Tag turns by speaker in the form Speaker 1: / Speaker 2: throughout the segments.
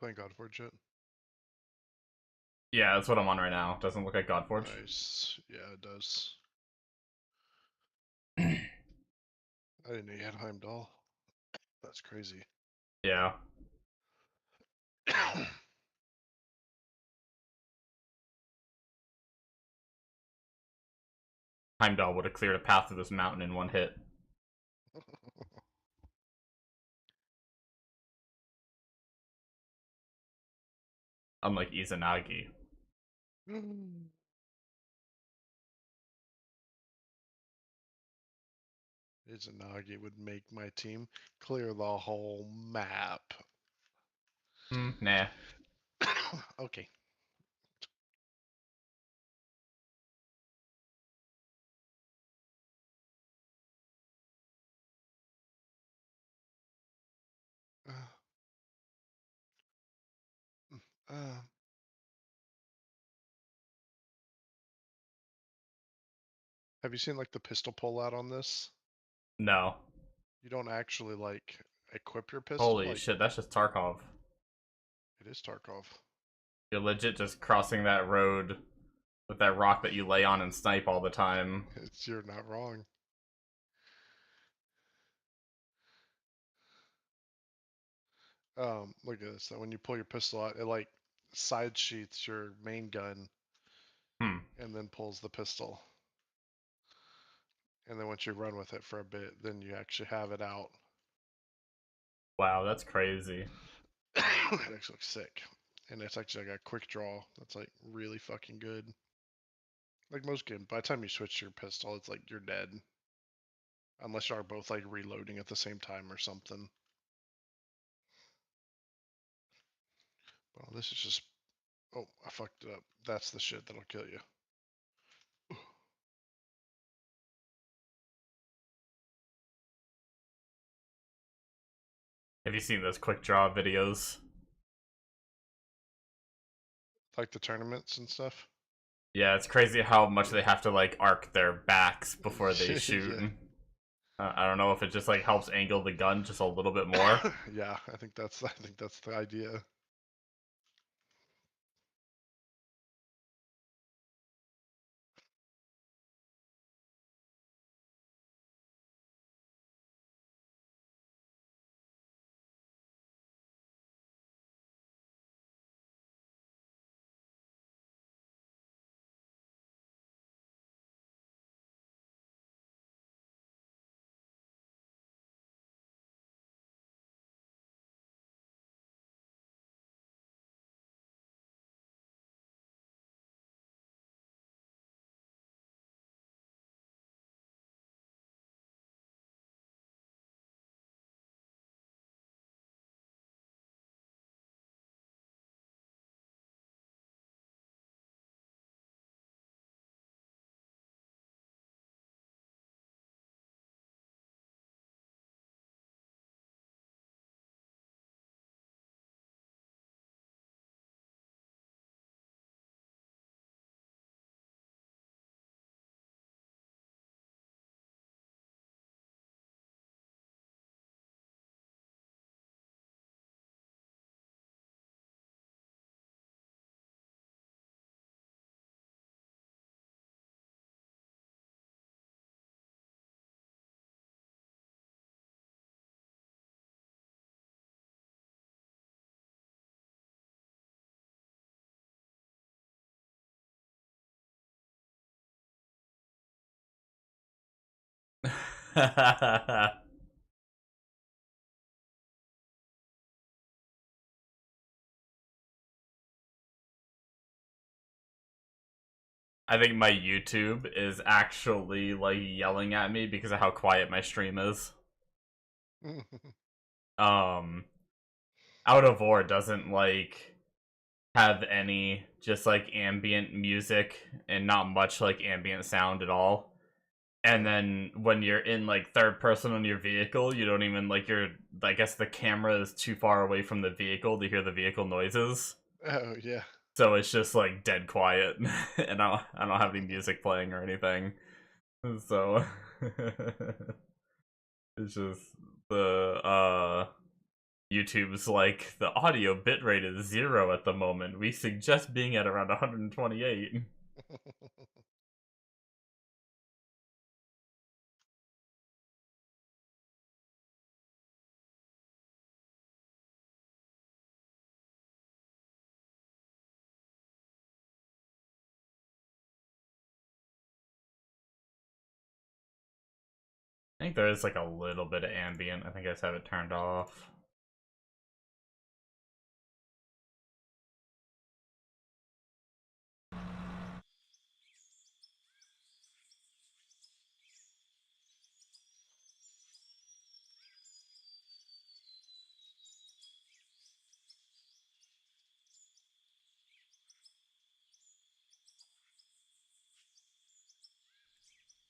Speaker 1: playing God Forge yet?
Speaker 2: Yeah, that's what I'm on right now. Doesn't look like Godforge.
Speaker 1: Nice. Yeah, it does. I didn't know you had Heimdall. That's crazy.
Speaker 2: Yeah. Heimdall would have cleared a path through this mountain in one hit. Unlike Izanagi.
Speaker 1: Izanagi would make my team clear the whole map.
Speaker 2: Nah.
Speaker 1: Okay. Uh, uh, have you seen like the pistol pull out on this?
Speaker 2: No.
Speaker 1: You don't actually like equip your pistol.
Speaker 2: Holy
Speaker 1: Like
Speaker 2: shit, that's just Tarkov.
Speaker 1: it is Tarkov.
Speaker 2: You're legit just crossing that road with that rock that you lay on and snipe all the time.
Speaker 1: You're not wrong. Look at this. So when you pull your pistol out, it like side sheaths your main gun
Speaker 2: Hmm.
Speaker 1: and then pulls the pistol. And then once you run with it for a bit, then you actually have it out.
Speaker 2: Wow, that's crazy.
Speaker 1: It actually looks sick. And it's actually like a quick draw. That's like really fucking good. Like most games, by the time you switch to your pistol, it's like you're dead. Unless you are both like reloading at the same time or something. Well, this is just. Oh, I fucked it up. That's the shit that'll kill you.
Speaker 2: Have you seen those quick draw videos?
Speaker 1: Like the tournaments and stuff.
Speaker 2: Yeah, it's crazy how much they have to like arc their backs before they shoot.
Speaker 1: Yeah.
Speaker 2: I don't know if it just like helps angle the gun just a little bit more.
Speaker 1: Yeah, I think that's the idea.
Speaker 2: I think my YouTube is actually like yelling at me because of how quiet my stream is. Um, Out of War doesn't like have any just like ambient music and not much like ambient sound at all. And then when you're in like third person on your vehicle, you don't even like your I guess the camera is too far away from the vehicle to hear the vehicle noises.
Speaker 1: Oh yeah.
Speaker 2: So it's just like dead quiet and I don't have any music playing or anything. So it's just the YouTube's like, the audio bitrate is 0 at the moment. We suggest being at around 128. I think there is like a little bit of ambient. I think I just have it turned off.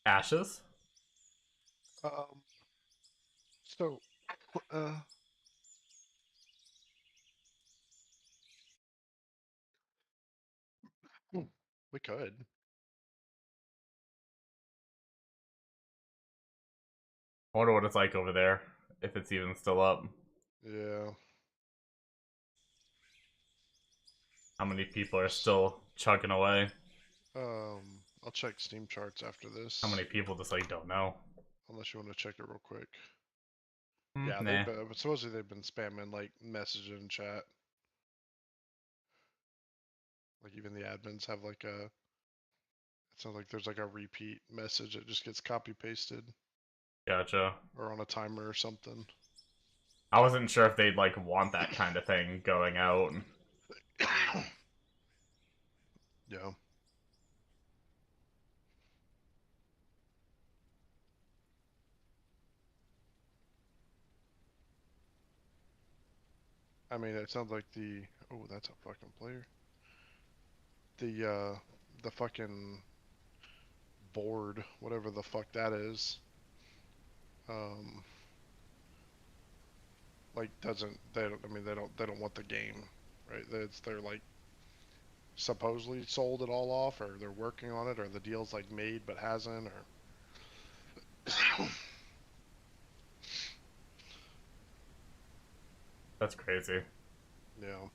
Speaker 2: Ashes?
Speaker 1: um. So, uh, we could.
Speaker 2: I wonder what it's like over there, if it's even still up.
Speaker 1: Yeah.
Speaker 2: How many people are
Speaker 1: S-
Speaker 2: still chugging away?
Speaker 1: I'll check Steam charts after
Speaker 2: How
Speaker 1: this,
Speaker 2: many people just like don't know?
Speaker 1: unless you want to check it real quick.
Speaker 2: Hmm,
Speaker 1: Yeah,
Speaker 2: nah.
Speaker 1: supposedly they've been spamming like messaging in chat. Like even the admins have like a. It sounds like there's like a repeat message that just gets copy pasted
Speaker 2: Gotcha.
Speaker 1: or on a timer or something.
Speaker 2: I wasn't sure if they'd like want that kind of thing going out.
Speaker 1: Yeah. I mean, it sounds like the. Oh, that's a fucking player. The fucking board, whatever the fuck that is. Um, like doesn't they don't I mean they don't want the game, right? They're like supposedly sold it all off, or they're working on it, or the deal's like made but hasn't, or
Speaker 2: That's crazy.
Speaker 1: yeah.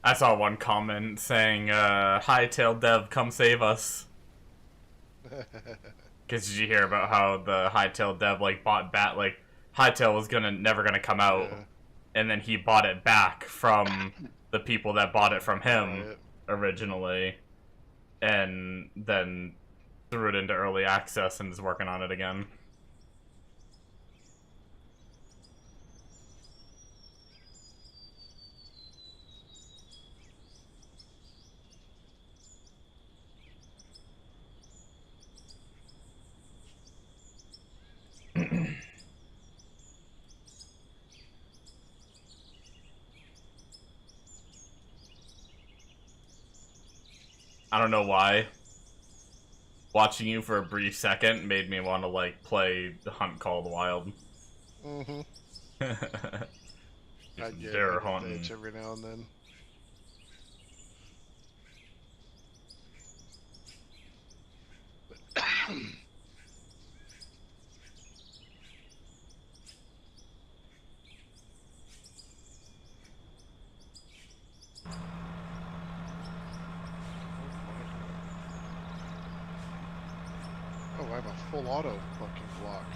Speaker 2: I saw one comment saying, Hightail dev, come save us. Because did you hear about how the Hightail dev, like, bought bat, like, Hightail was never gonna come out,
Speaker 1: Yeah.
Speaker 2: and then he bought it back from the people that bought it from him
Speaker 1: Riot.
Speaker 2: originally, and then threw it into early access and is working on it again. I don't know why. Watching you for a brief second made me want to, like, play Hunt Call the Wild.
Speaker 1: Mhm.
Speaker 2: Do some
Speaker 1: I
Speaker 2: deer
Speaker 1: get the itch
Speaker 2: hunting.
Speaker 1: every now and then. Oh, I have a full auto fucking block.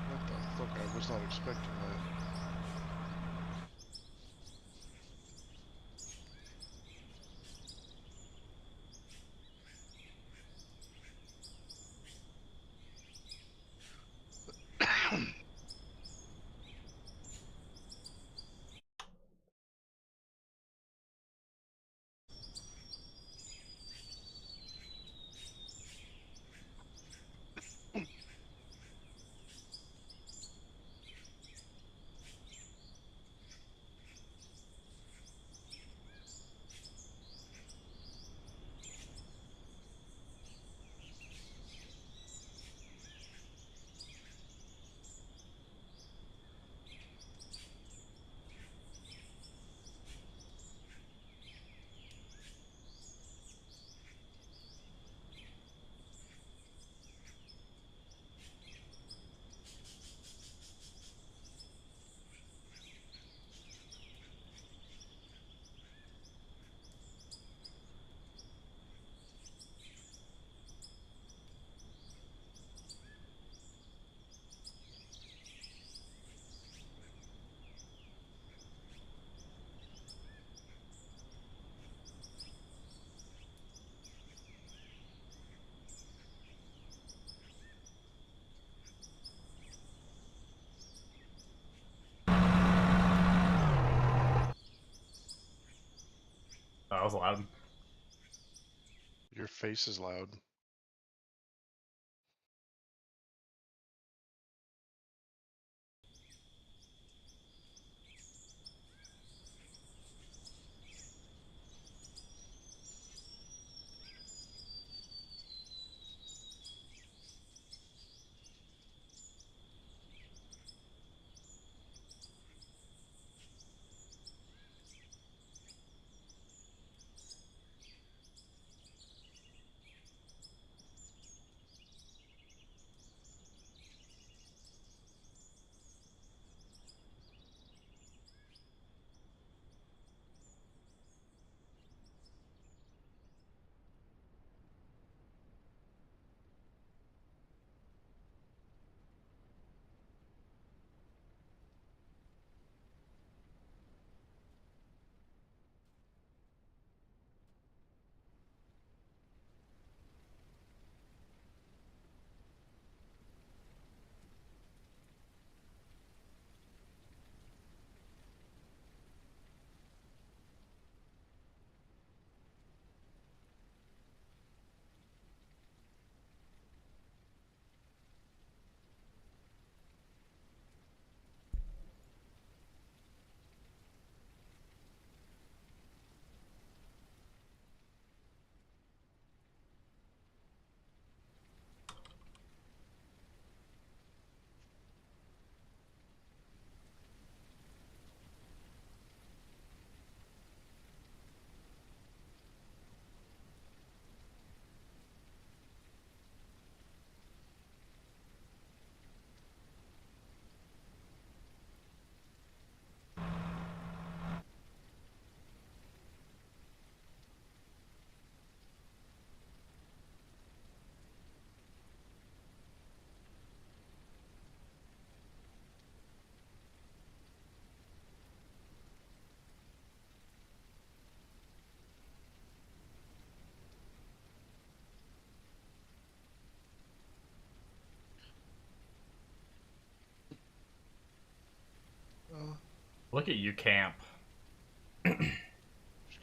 Speaker 1: What the fuck? I was not expecting that.
Speaker 2: was loud.
Speaker 1: Your face is loud.
Speaker 2: Look at you camp.
Speaker 1: There's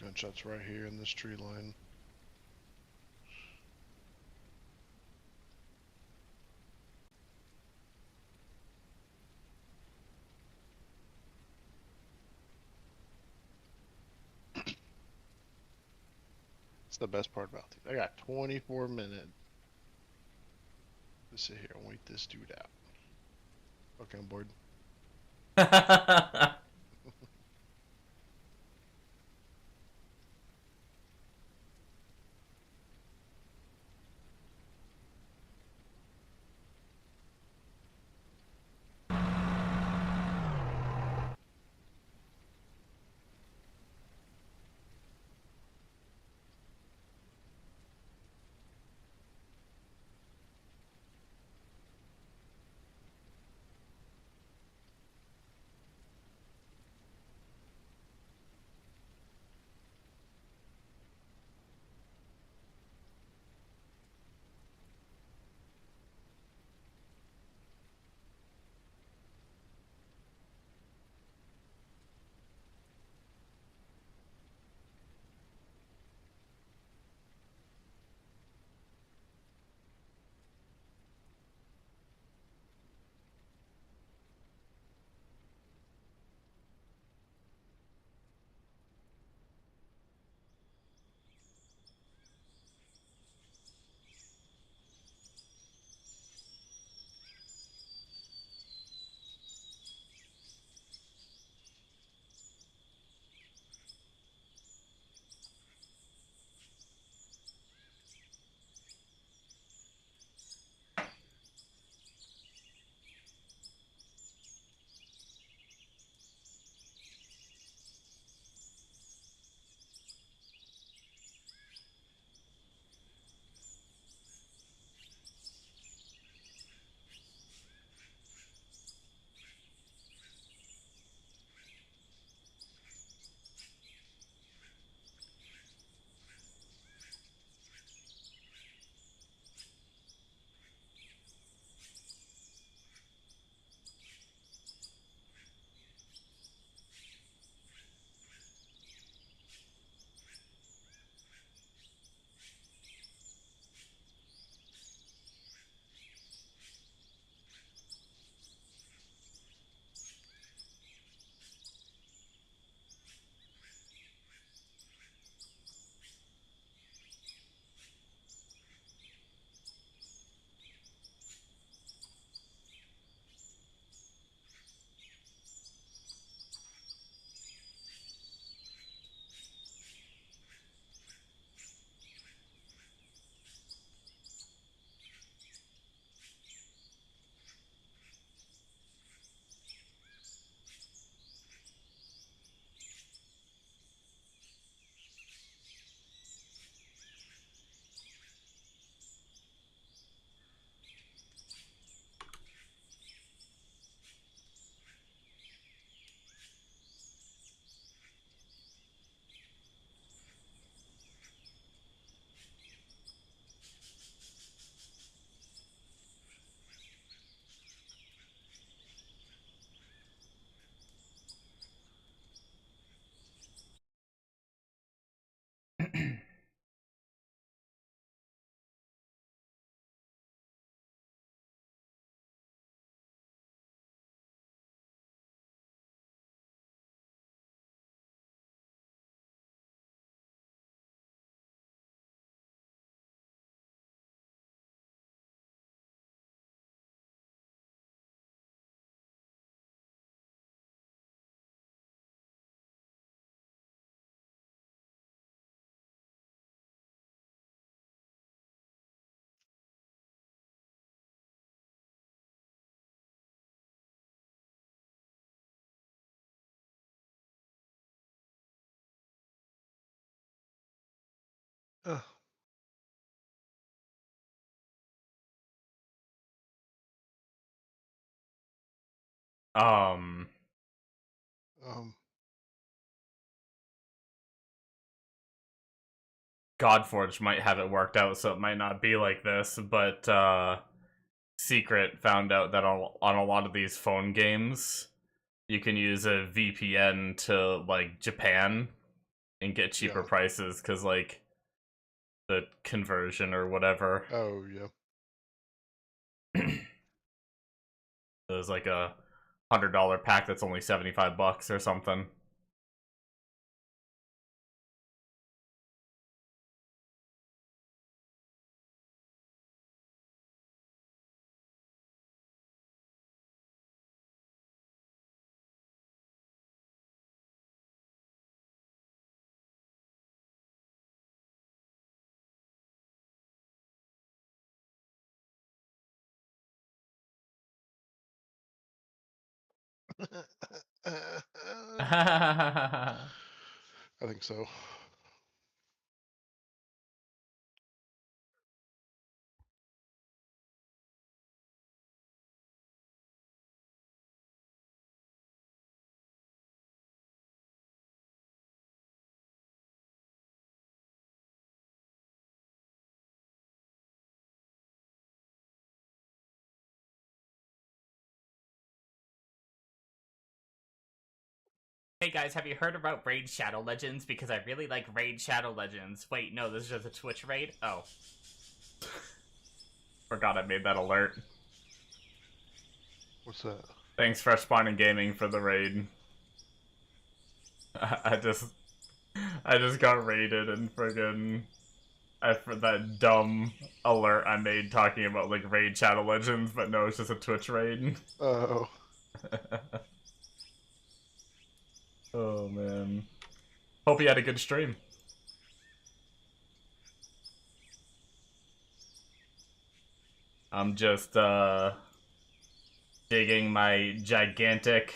Speaker 1: gunshots right here in this tree line. It's the best part about these. I got 24 minutes to sit here and wait this dude out. Okay, I'm bored. Uh,
Speaker 2: Um,
Speaker 1: um,
Speaker 2: Godforge might have it worked out, so it might not be like this, but Secret found out that on a lot of these phone games, you can use a VPN to like Japan and get cheaper
Speaker 1: yeah.
Speaker 2: prices because like the conversion or whatever.
Speaker 1: Oh, yeah.
Speaker 2: There's like a $100 pack that's only $75 or something.
Speaker 1: I think so.
Speaker 2: Hey guys, have you heard about Raid Shadow Legends? Because I really like Raid Shadow Legends. Wait, no, this is just a Twitch raid? Oh. Forgot I made that alert.
Speaker 1: What's that?
Speaker 2: Thanks, Fresh Spawn and Gaming, for the raid. I just got raided and friggin' for that dumb alert I made talking about like Raid Shadow Legends, but no, it's just a Twitch raid.
Speaker 1: Oh.
Speaker 2: Oh man. Hope you had a good stream. I'm just digging my gigantic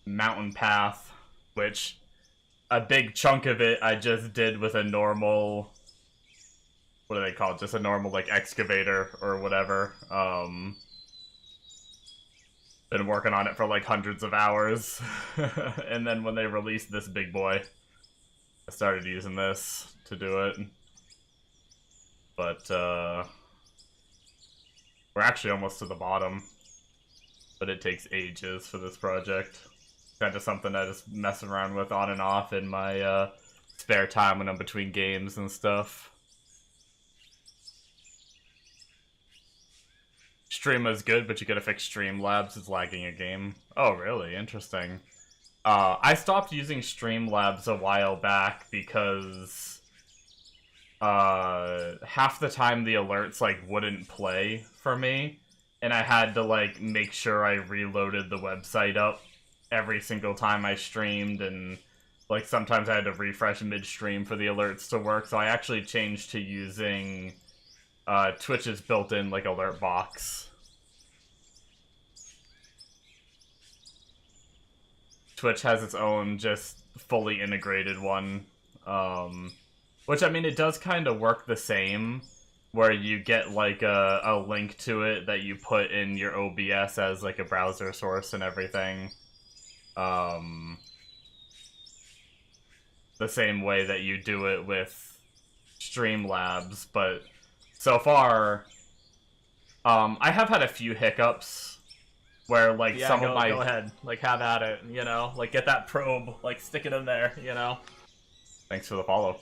Speaker 2: mountain path, which a big chunk of it I just did with a normal, what do they call it? Just a normal like excavator or whatever. Been working on it for like hundreds of hours. And then when they released this big boy, I started using this to do it. But we're actually almost to the bottom. But it takes ages for this project. Kind of something I just mess around with on and off in my spare time when I'm between games and stuff. Stream is good, but you gotta fix Streamlabs. It's lagging a game. Oh, really? Interesting. I stopped using Streamlabs a while back because half the time the alerts like wouldn't play for me, and I had to like make sure I reloaded the website up every single time I streamed, and like sometimes I had to refresh midstream for the alerts to work. So I actually changed to using Twitch's built-in like alert box. Twitch has its own just fully integrated one. Which, I mean, it does kind of work the same, where you get, like, a link to it that you put in your OBS as, like, a browser source and everything. The same way that you do it with Streamlabs, but so far, I have had a few hiccups where, like,
Speaker 3: Yeah,
Speaker 2: some of my...
Speaker 3: go ahead. Like, have at it, you know? Like, get that probe, like, stick it in there, you know?
Speaker 2: Thanks for the follow.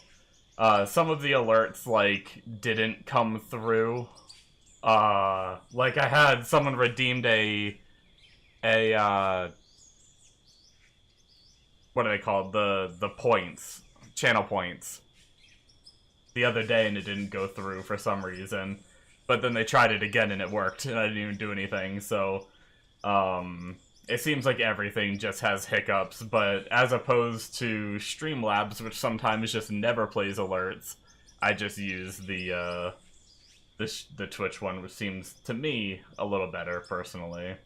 Speaker 2: Some of the alerts, like, didn't come through. Like, I had someone redeemed what are they called? The points. Channel points. The other day, and it didn't go through for some reason. But then they tried it again, and it worked, and I didn't even do anything, so... It seems like everything just has hiccups, but as opposed to Streamlabs, which sometimes just never plays alerts, I just use the Twitch one, which seems to me a little better personally.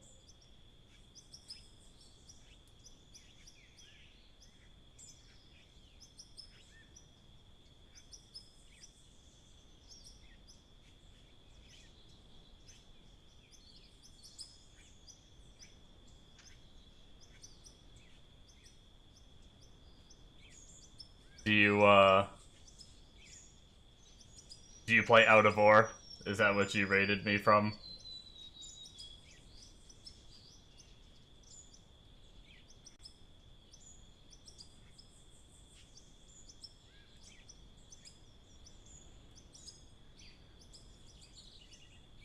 Speaker 2: do you play Out of Ore? Is that what you rated me from?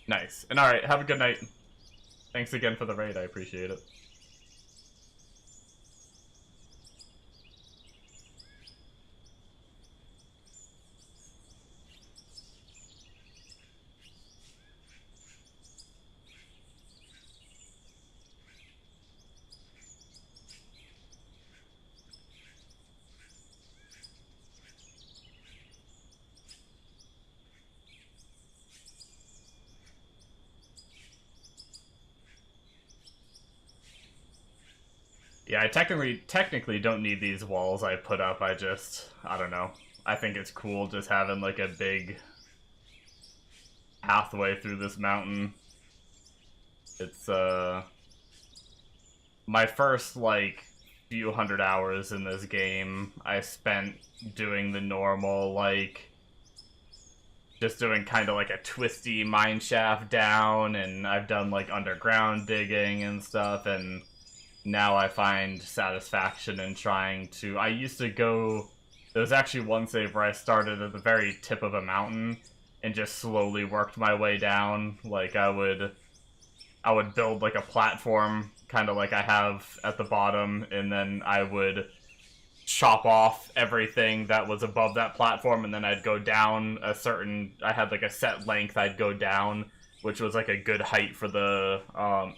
Speaker 2: Nice. And alright, have a good night. Thanks again for the raid, I appreciate it. Yeah, I technically don't need these walls I put up. I don't know. I think it's cool just having like a big pathway through this mountain. It's my first like few hundred hours in this game I spent doing the normal like just doing kind of like a twisty mine shaft down, and I've done like underground digging and stuff, and now I find satisfaction in trying to... I used to go... There was actually one save where I started at the very tip of a mountain and just slowly worked my way down. Like, I would build, like, a platform, kind of like I have at the bottom, and then I would chop off everything that was above that platform, and then I'd go down a certain... I had, like, a set length I'd go down, which was, like, a good height for the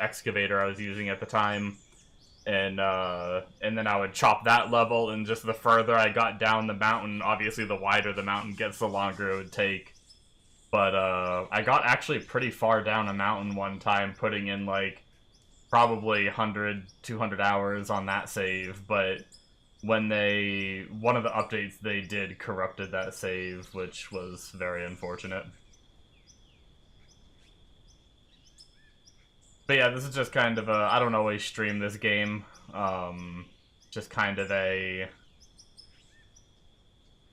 Speaker 2: excavator I was using at the time. And then I would chop that level, and just the further I got down the mountain, obviously the wider the mountain gets, the longer it would take. But I got actually pretty far down a mountain one time, putting in like probably 100, 200 hours on that save, but when one of the updates they did corrupted that save, which was very unfortunate. But yeah, this is just kind of a... I don't always stream this game. Just kind of a...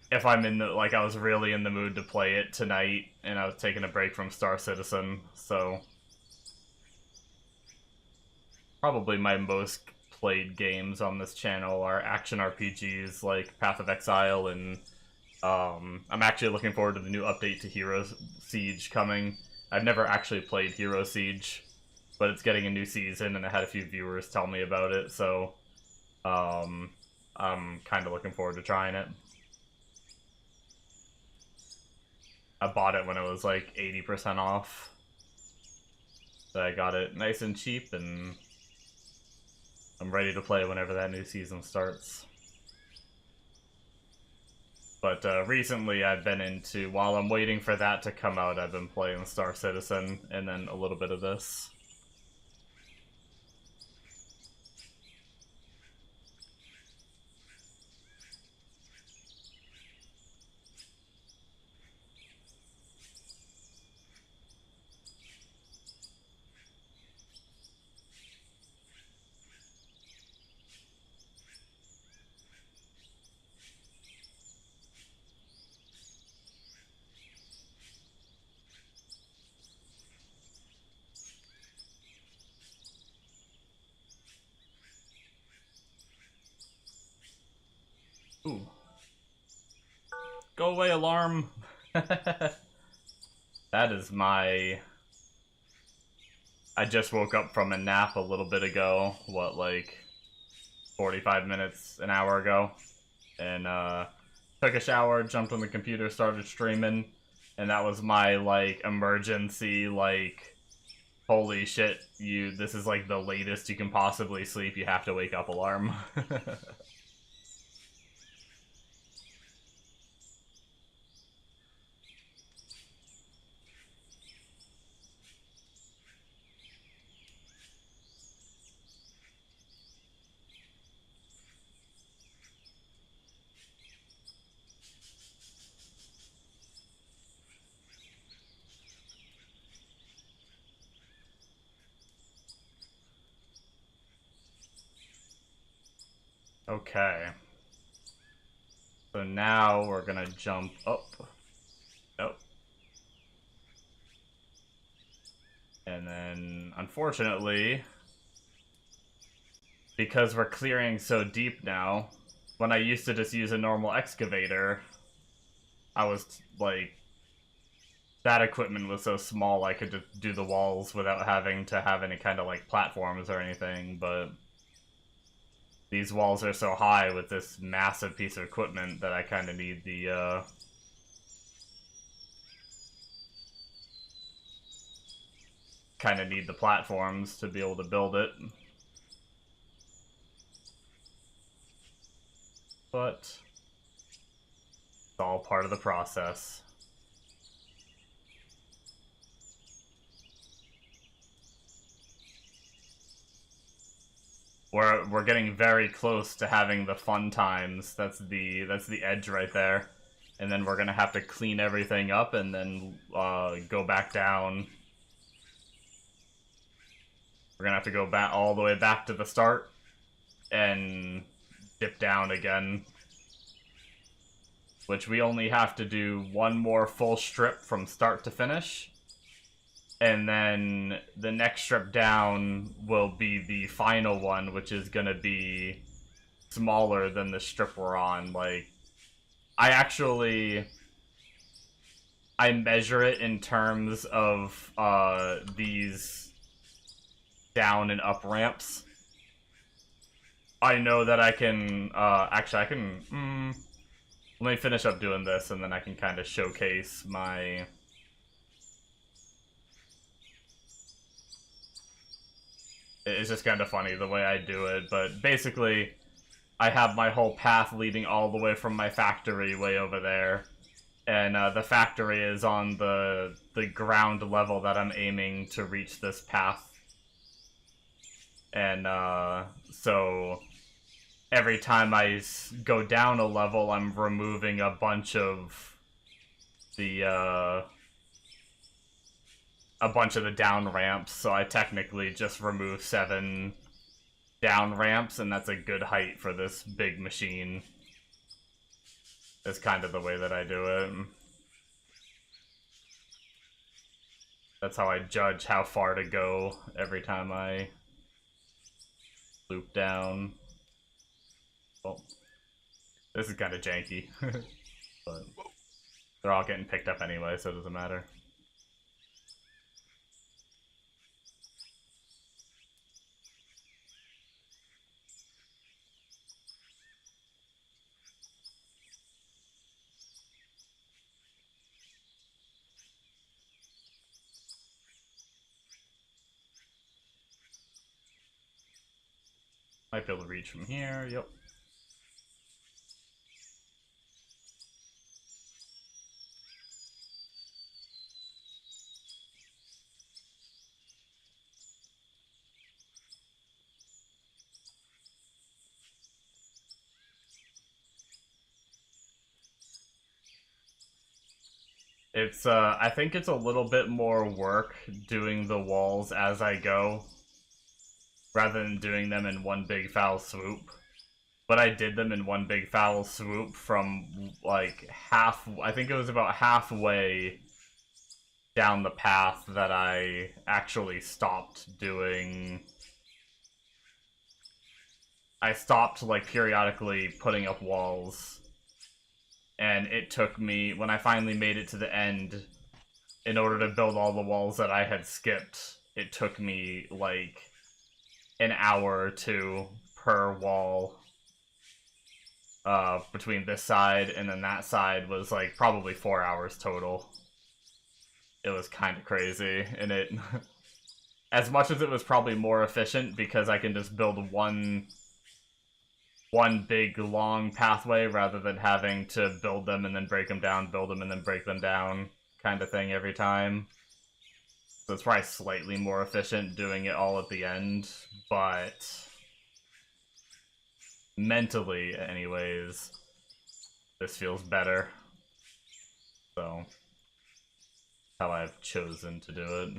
Speaker 2: If I'm in the... Like, I was really in the mood to play it tonight, and I was taking a break from Star Citizen, so... Probably my most played games on this channel are action RPGs like Path of Exile, and... I'm actually looking forward to the new update to Hero Siege coming. I've never actually played Hero Siege, but it's getting a new season, and I had a few viewers tell me about it, so I'm kind of looking forward to trying it. I bought it when it was like 80% off, so I got it nice and cheap, and I'm ready to play whenever that new season starts. But recently I've been into, while I'm waiting for that to come out, I've been playing Star Citizen, and then a little bit of this. Ooh. Go away, alarm! That is my... I just woke up from a nap a little bit ago, what, like 45 minutes, an hour ago, and took a shower, jumped on the computer, started streaming, and that was my, like, emergency, like, holy shit, this is, like, the latest you can possibly sleep, you have to wake up alarm. Okay. So now we're gonna jump up. Nope. And then, unfortunately, because we're clearing so deep now, when I used to just use a normal excavator, I was, like, that equipment was so small I could just do the walls without having to have any kind of, like, platforms or anything, but these walls are so high with this massive piece of equipment that I kind of need the, platforms to be able to build it. But it's all part of the process. We're getting very close to having the fun times. That's the edge right there. And then we're gonna have to clean everything up and then go back down. We're gonna have to go back all the way back to the start and dip down again. Which we only have to do one more full strip from start to finish. And then the next strip down will be the final one, which is gonna be smaller than the strip we're on. Like, I measure it in terms of these down and up ramps. I know that I can, let me finish up doing this and then I can kind of showcase my... It's just kind of funny the way I do it, but basically, I have my whole path leading all the way from my factory way over there, and the factory is on the ground level that I'm aiming to reach this path. And so every time I go down a level, I'm removing a bunch of the down ramps, so I technically just remove 7 down ramps, and that's a good height for this big machine. That's kind of the way that I do it. That's how I judge how far to go every time I loop down. Well, this is kind of janky, but they're all getting picked up anyway, so it doesn't matter. Might be able to reach from here, yep. It's, I think it's a little bit more work doing the walls as I go, rather than doing them in one big foul swoop. But I did them in one big foul swoop from, like, I think it was about halfway down the path that I actually stopped doing... I stopped, like, periodically putting up walls. And it took me, when I finally made it to the end, in order to build all the walls that I had skipped, it took me, like, an hour or 2 per wall. Between this side and then that side was, like, probably 4 hours total. It was kind of crazy, and it... as much as it was probably more efficient, because I can just build one big, long pathway, rather than having to build them and then break them down, build them and then break them down, kind of thing every time. So it's probably slightly more efficient doing it all at the end, but... mentally, anyways, this feels better. So, how I've chosen to do it.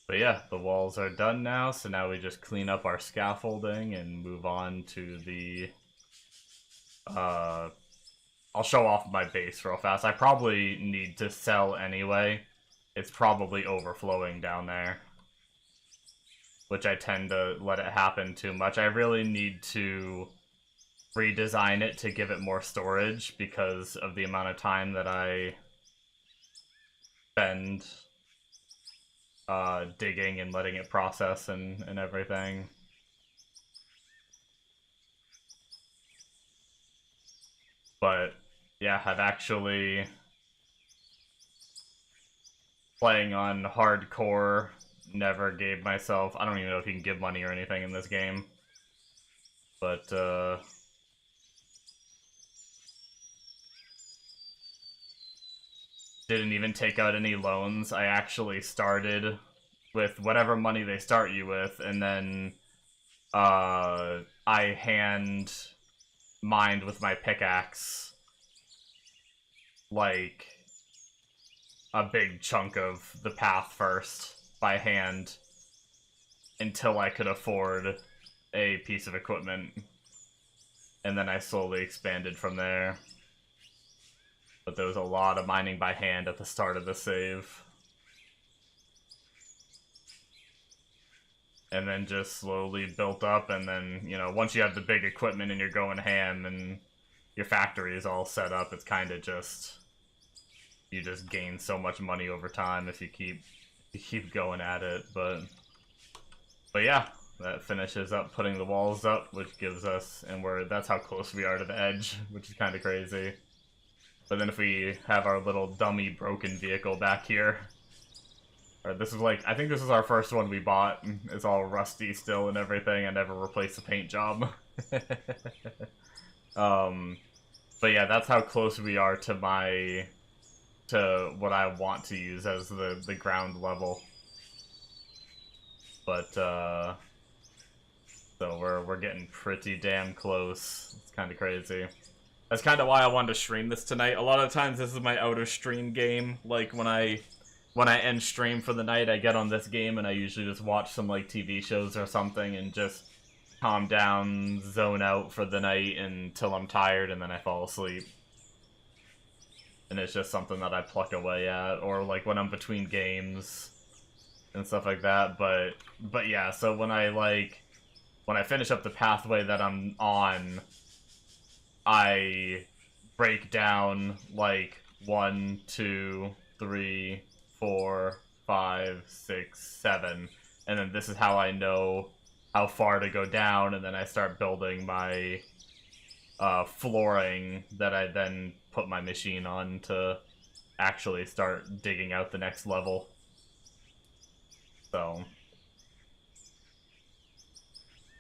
Speaker 2: But yeah, the walls are done now, so now we just clean up our scaffolding and move on to the... I'll show off my base real fast. I probably need to sell anyway. It's probably overflowing down there, which I tend to let it happen too much. I really need to redesign it to give it more storage because of the amount of time that I spend digging and letting it process and everything. But yeah, I've actually playing on hardcore, never gave myself, I don't even know if you can give money or anything in this game, but didn't even take out any loans. I actually started with whatever money they start you with, and then I hand mined with my pickaxe like a big chunk of the path first by hand until I could afford a piece of equipment, and then I slowly expanded from there. But there was a lot of mining by hand at the start of the save. And then just slowly built up, and then, you know, once you have the big equipment and you're going ham and your factory is all set up, it's kind of just... you just gain so much money over time if you keep going at it, but yeah, that finishes up putting the walls up, which gives us, and that's how close we are to the edge, which is kind of crazy. But then if we have our little dummy broken vehicle back here, or this is like, I think this is our first one we bought. It's all rusty still and everything. I never replaced the paint job. But yeah, that's how close we are to what I want to use as the ground level. But so we're getting pretty damn close. It's kind of crazy. That's kind of why I wanted to stream this tonight. A lot of times this is my out of stream game. Like when I end stream for the night, I get on this game and I usually just watch some like TV shows or something and just calm down, zone out for the night until I'm tired, and then I fall asleep. And it's just something that I pluck away at, or like when I'm between games and stuff like that. But yeah, so when I finish up the pathway that I'm on, I break down like 1, 2, 3, 4, 5, 6, 7, and then this is how I know how far to go down, and then I start building my flooring that I then put my machine on to actually start digging out the next level. So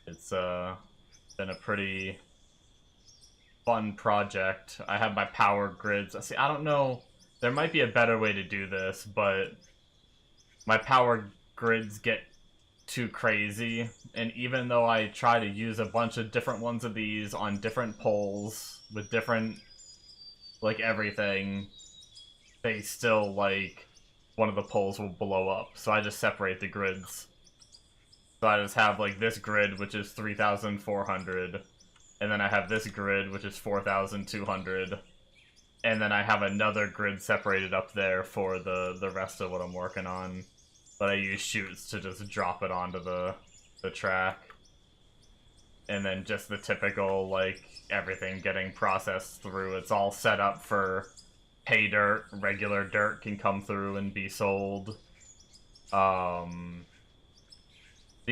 Speaker 2: it's been a pretty fun project. I have my power grids. See, I don't know, there might be a better way to do this, but my power grids get too crazy, and even though I try to use a bunch of different ones of these on different poles with different like everything, they still like one of the poles will blow up, so I just separate the grids. So I just have like this grid which is 3,400, and then I have this grid which is 4,200, and then I have another grid separated up there for the rest of what I'm working on. But I use chutes to just drop it onto the track. And then just the typical, like, everything getting processed through. It's all set up for pay dirt. Regular dirt can come through and be sold. The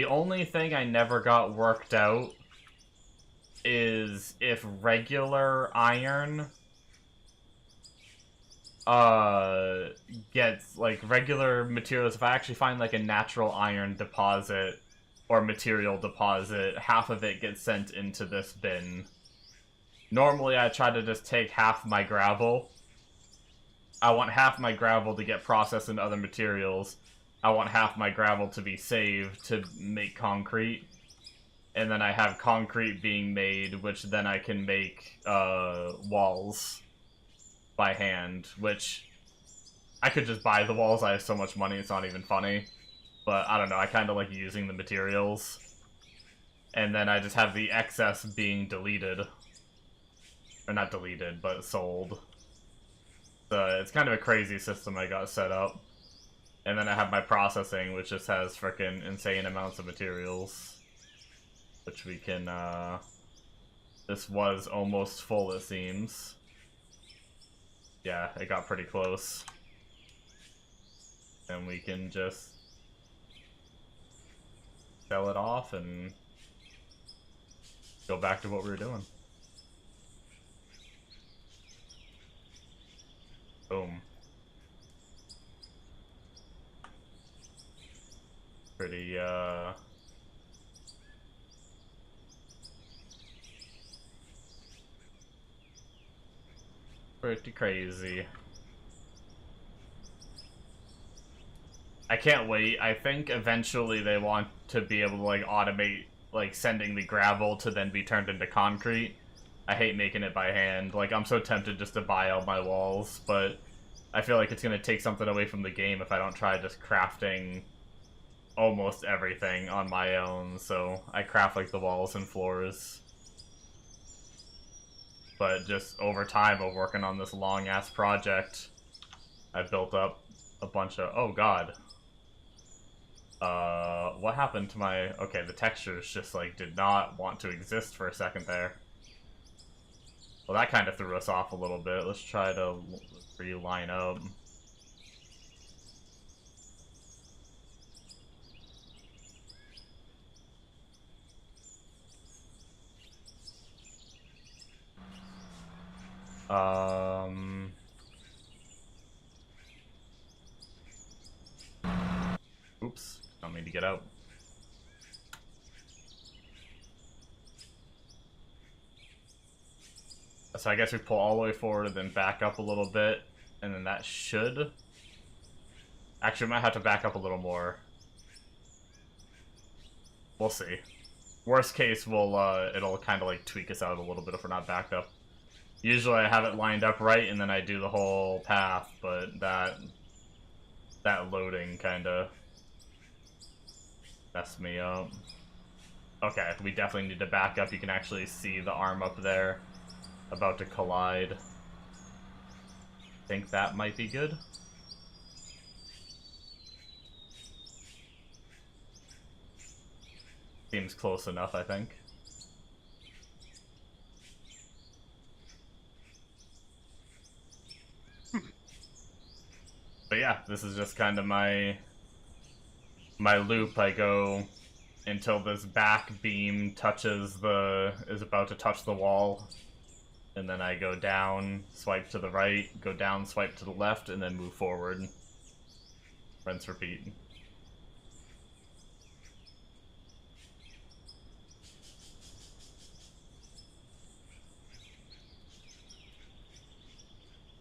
Speaker 2: only thing I never got worked out is if regular iron gets like regular materials. If I actually find like a natural iron deposit or material deposit, half of it gets sent into this bin. Normally I try to just take half my gravel. I want half my gravel to get processed into other materials. I want half my gravel to be saved to make concrete, and then I have concrete being made, which then I can make walls by hand, which I could just buy the walls. I have so much money, it's not even funny. but I don't know, I kind of like using the materials. And then I just have the excess being deleted. Or not deleted, but sold. So it's kind of a crazy system I got set up. And then I have my processing, which just has frickin' insane amounts of materials. Which we can, This was almost full, it seems. Yeah, it got pretty close. And we can just sell it off and go back to what we were doing. Boom. Pretty, pretty crazy. I can't wait. I think eventually they want to be able to, like, automate, like, sending the gravel to then be turned into concrete. I hate making it by hand. Like, I'm so tempted just to buy all my walls, but I feel like it's going to take something away from the game if I don't try just crafting almost everything on my own. So I craft, like, the walls and floors. But just over time of working on this long-ass project, I built up a bunch of... Oh, God. What happened to my... Okay, the textures just, like, did not want to exist for a second there. Well, that kind of threw us off a little bit. Let's try to reline up. Oops. Don't mean to get out. So I guess we pull all the way forward and then back up a little bit, and then that should... Actually, we might have to back up a little more. We'll see. Worst case, it'll kind of like tweak us out a little bit if we're not backed up. Usually I have it lined up right, and then I do the whole path, but that loading kind of messed me up. Okay, we definitely need to back up. You can actually see the arm up there about to collide. Think that might be good. Seems close enough, I think. But yeah, this is just kind of my loop. I go until this back beam is about to touch the wall, and then I go down, swipe to the right, go down, swipe to the left, and then move forward. Rinse, repeat.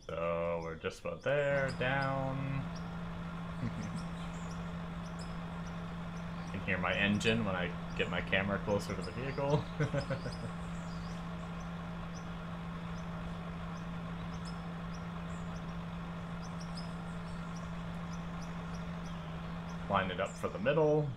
Speaker 2: So we're just about there, down. You can hear my engine when I get my camera closer to the vehicle. Line it up for the middle.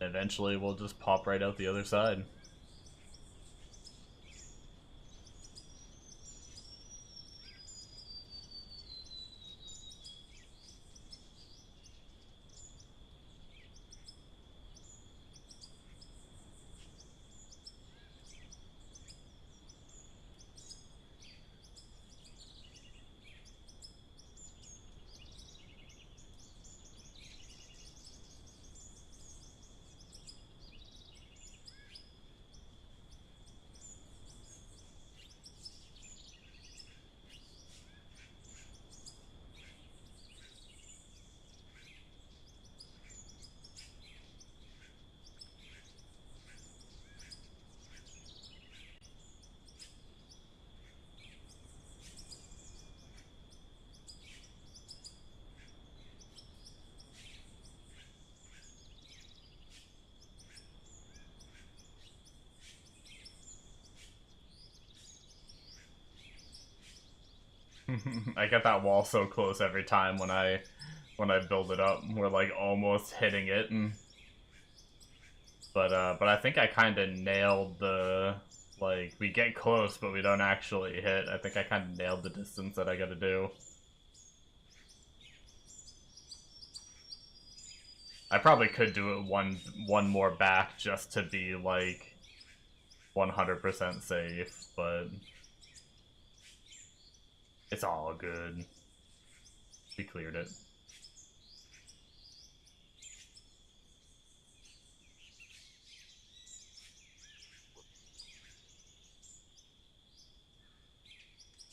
Speaker 2: Eventually we'll just pop right out the other side. I get that wall so close every time when I build it up. We're like almost hitting it, but I think I kind of nailed the, like, we get close but we don't actually hit. I think I kind of nailed the distance that I gotta do. I probably could do it one more back just to be like 100% safe, but it's all good. We cleared it.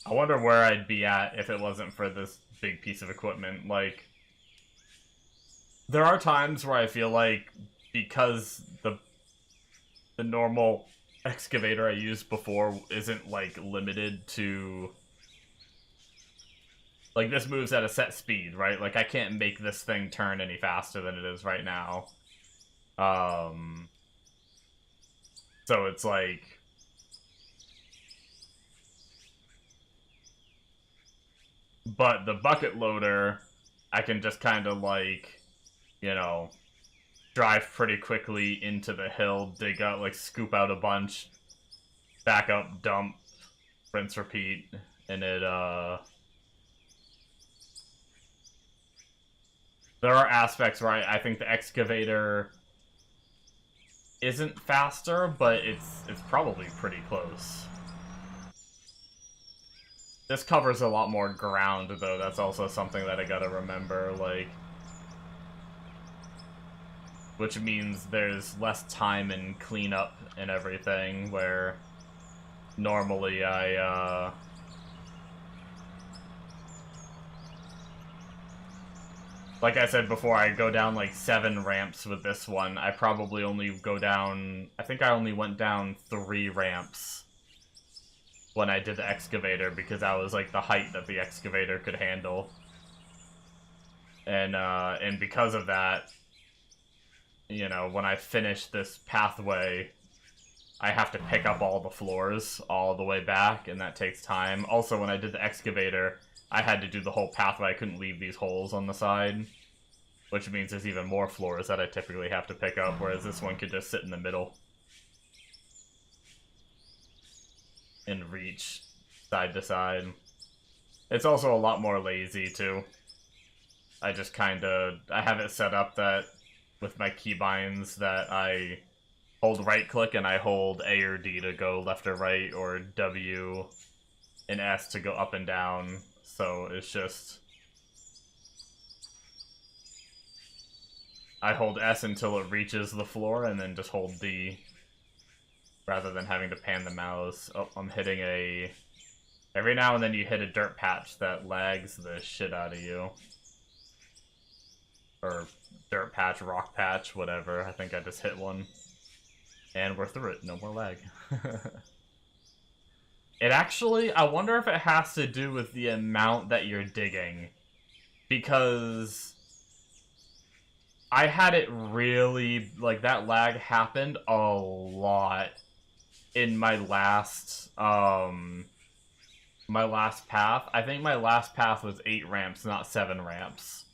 Speaker 2: I wonder where I'd be at if it wasn't for this big piece of equipment. Like, there are times where I feel like because the normal excavator I used before isn't like limited to, like, this moves at a set speed, right? Like, I can't make this thing turn any faster than it is right now. So it's like, but the bucket loader, I can just kind of like, you know, drive pretty quickly into the hill, dig out, like, scoop out a bunch, back up, dump, rinse, repeat, and it, there are aspects where I think the excavator isn't faster, but it's probably pretty close. This covers a lot more ground, though. That's also something that I gotta remember, like, which means there's less time in cleanup and everything, where normally I, like I said before, I go down like 7 ramps with this one. I probably only go down, I think I only went down 3 ramps when I did the excavator, because that was like the height that the excavator could handle. And because of that, you know, when I finish this pathway, I have to pick up all the floors all the way back, and that takes time. Also, when I did the excavator, I had to do the whole pathway. I couldn't leave these holes on the side, which means there's even more floors that I typically have to pick up, whereas this one could just sit in the middle and reach side to side. It's also a lot more lazy, too. I just kinda, I have it set up that, with my keybinds, that I hold right-click and I hold A or D to go left or right, or W and S to go up and down. So it's just, I hold S until it reaches the floor, and then just hold D, rather than having to pan the mouse. Oh, I'm hitting a... Every now and then you hit a dirt patch that lags the shit out of you. Or dirt patch, rock patch, whatever. I think I just hit one. And we're through it. No more lag. It actually, I wonder if it has to do with the amount that you're digging. Because I had it really, like, that lag happened a lot in my last path. I think my last path was 8 ramps, not 7 ramps.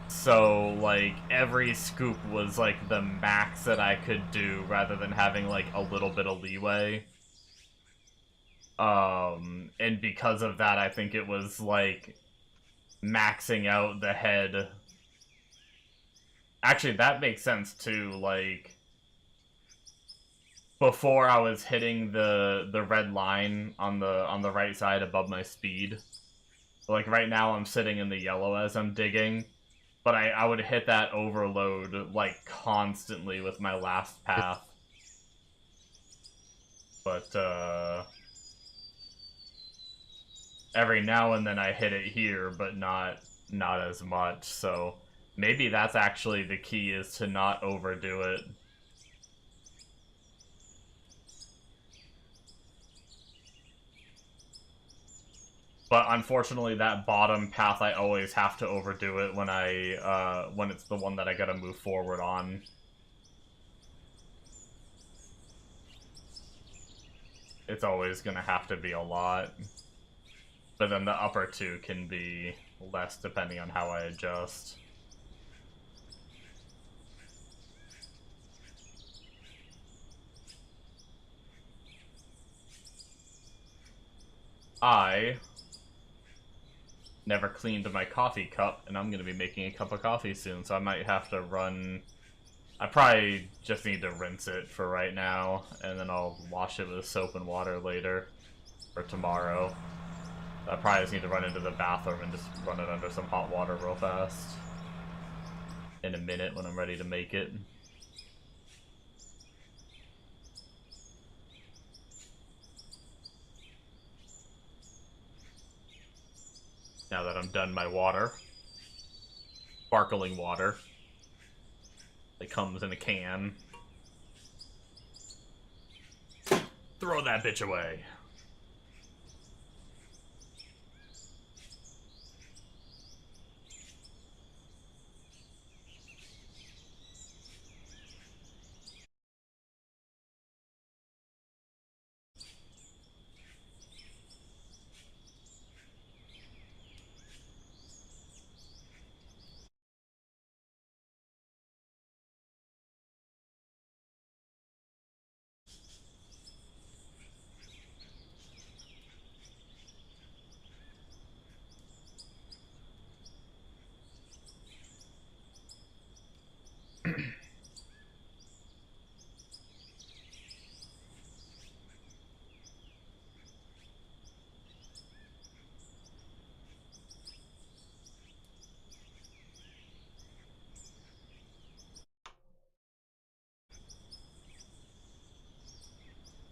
Speaker 2: So, like, every scoop was, like, the max that I could do, rather than having, like, a little bit of leeway. And because of that, I think it was, like, maxing out the head. Actually, that makes sense, too, like, before I was hitting the red line on the right side above my speed. Like, right now I'm sitting in the yellow as I'm digging. But I would hit that overload, like, constantly with my last path. But, every now and then I hit it here, but not as much, so maybe that's actually the key, is to not overdo it. But unfortunately, that bottom path, I always have to overdo it when when it's the one that I gotta move forward on. It's always gonna have to be a lot. But then the upper two can be less depending on how I adjust. I never cleaned my coffee cup, and I'm going to be making a cup of coffee soon, so I might have to run... I probably just need to rinse it for right now, and then I'll wash it with soap and water later, or tomorrow. I probably just need to run into the bathroom and just run it under some hot water real fast. In a minute when I'm ready to make it. Now that I'm done my water. Sparkling water. It comes in a can. Throw that bitch away.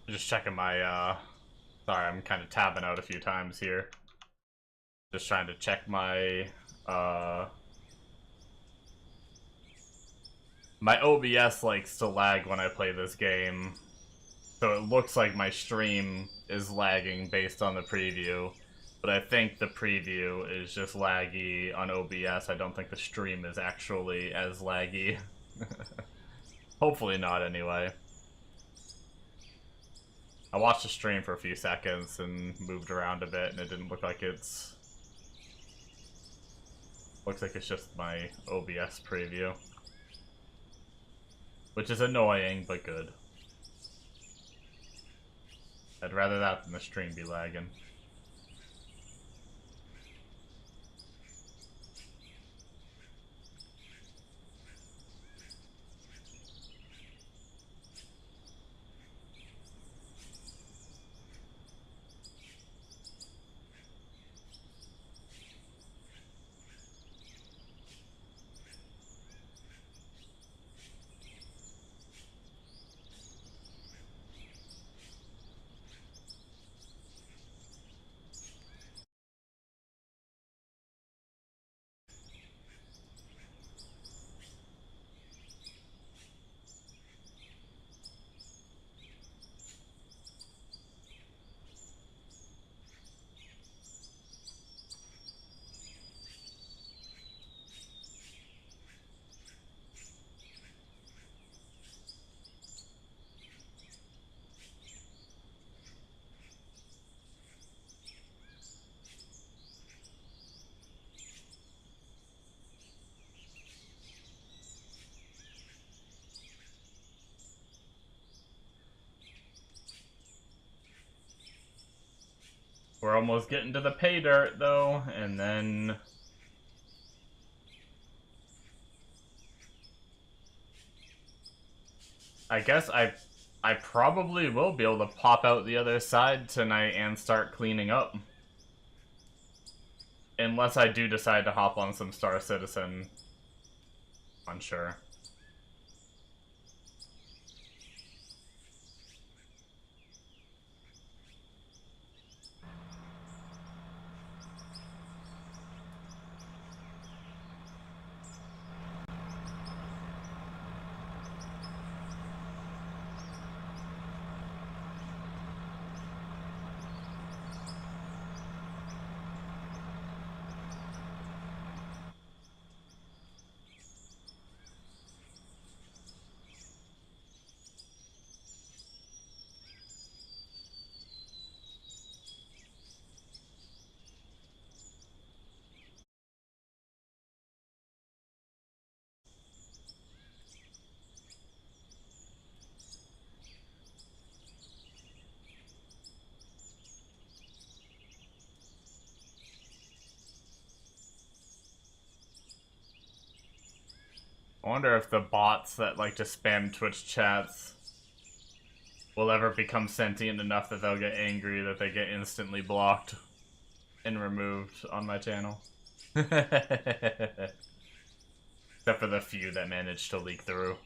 Speaker 2: Just checking my, sorry, I'm kind of tabbing out a few times here. Just trying to check my, my OBS likes to lag when I play this game. So it looks like my stream is lagging based on the preview. But I think the preview is just laggy on OBS. I don't think the stream is actually as laggy. Hopefully not, anyway. I watched the stream for a few seconds and moved around a bit, and it didn't look like it's... Looks like it's just my OBS preview. Which is annoying, but good. I'd rather that than the stream be lagging. We're almost getting to the pay dirt, though, and then... I guess I probably will be able to pop out the other side tonight and start cleaning up. Unless I do decide to hop on some Star Citizen. Unsure. I wonder if the bots that like to spam Twitch chats will ever become sentient enough that they'll get angry that they get instantly blocked and removed on my channel. Except for the few that managed to leak through.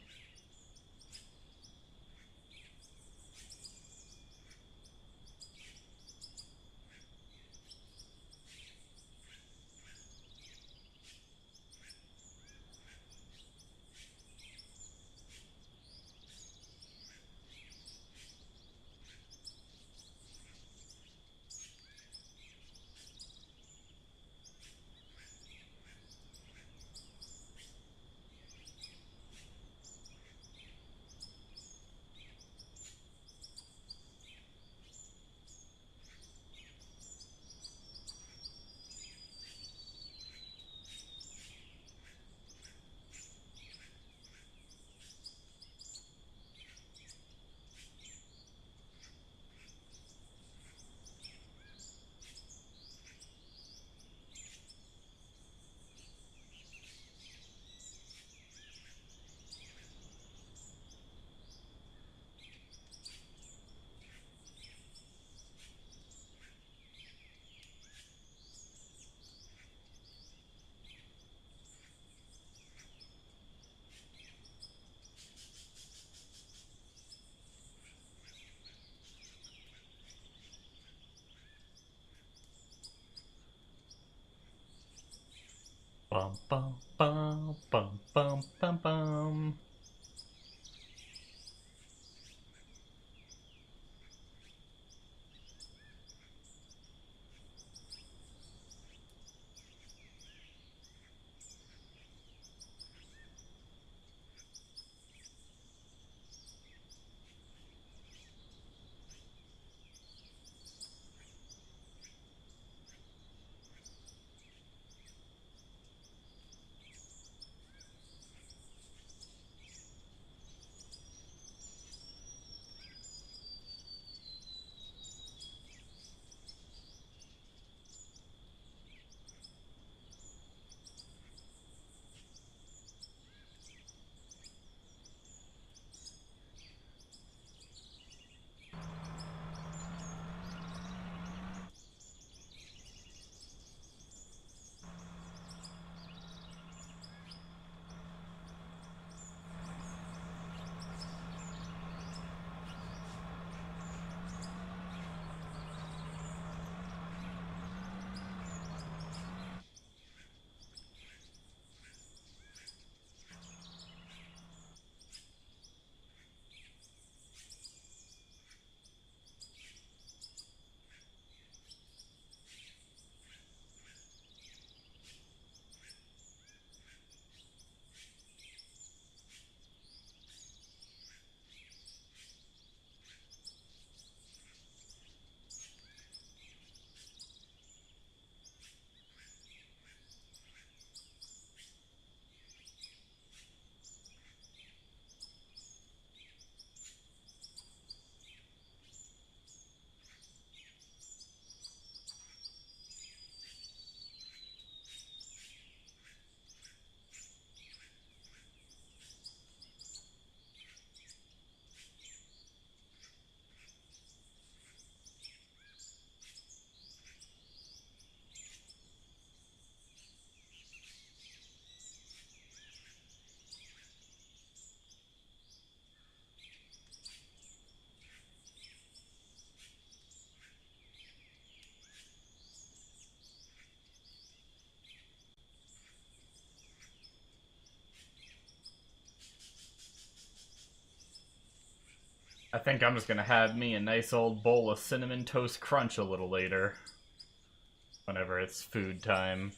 Speaker 2: Bum bum bum bum bum bum bum. I think I'm just gonna have me a nice old bowl of Cinnamon Toast Crunch a little later. Whenever it's food time.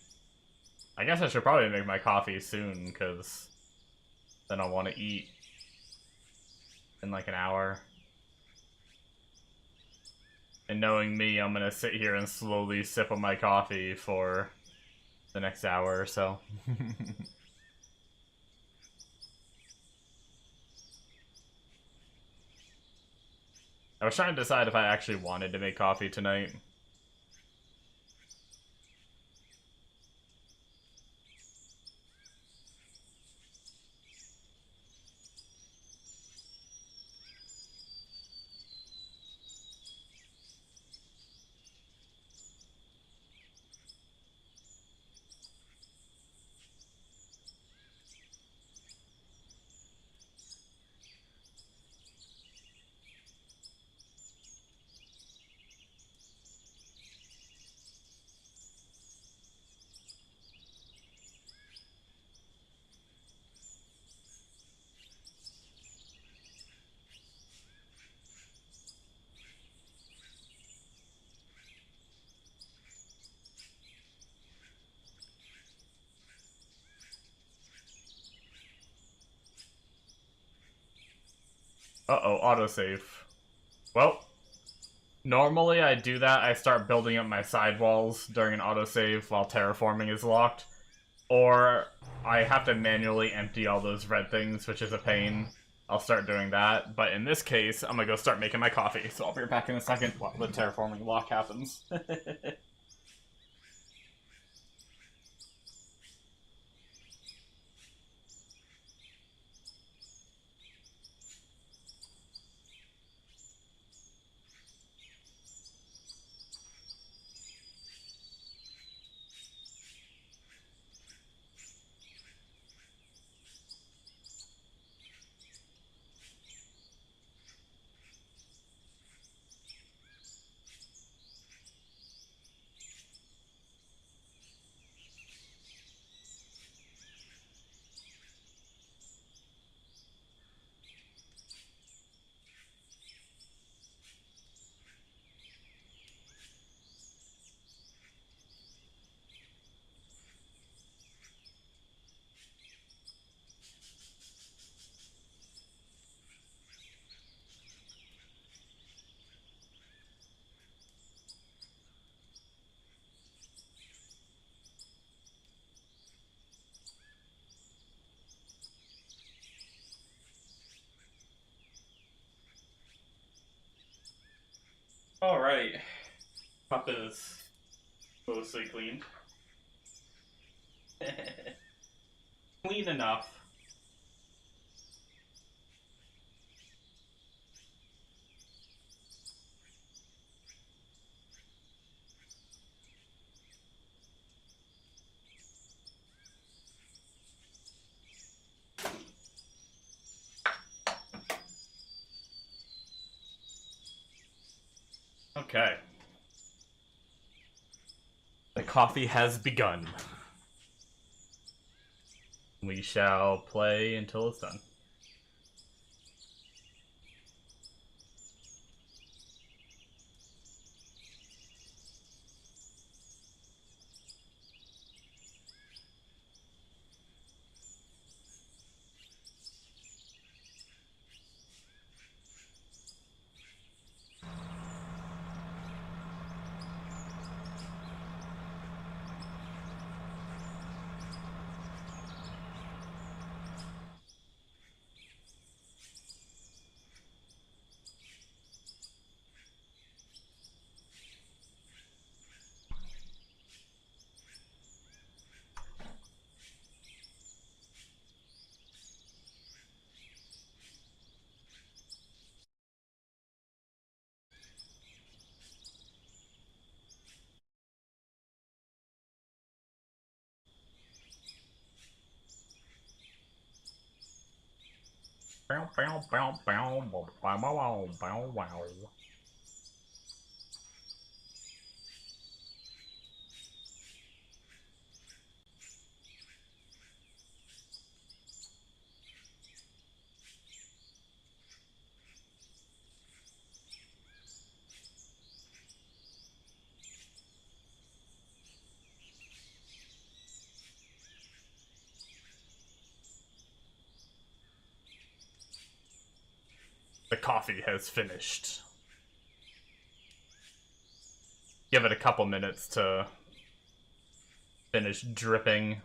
Speaker 2: I guess I should probably make my coffee soon, because then I'll want to eat in like an hour. And knowing me, I'm gonna sit here and slowly sip on my coffee for the next hour or so. I was trying to decide if I actually wanted to make coffee tonight. Uh-oh, autosave. Well, normally I do that. I start building up my sidewalls during an autosave while terraforming is locked. Or I have to manually empty all those red things, which is a pain. I'll start doing that. But in this case, I'm gonna go start making my coffee. So I'll be back in a second while the terraforming lock happens. Alright. Cup is mostly clean. Clean enough. Okay. The coffee has begun. We shall play until it's done. The coffee has finished. Give it a couple minutes to finish dripping.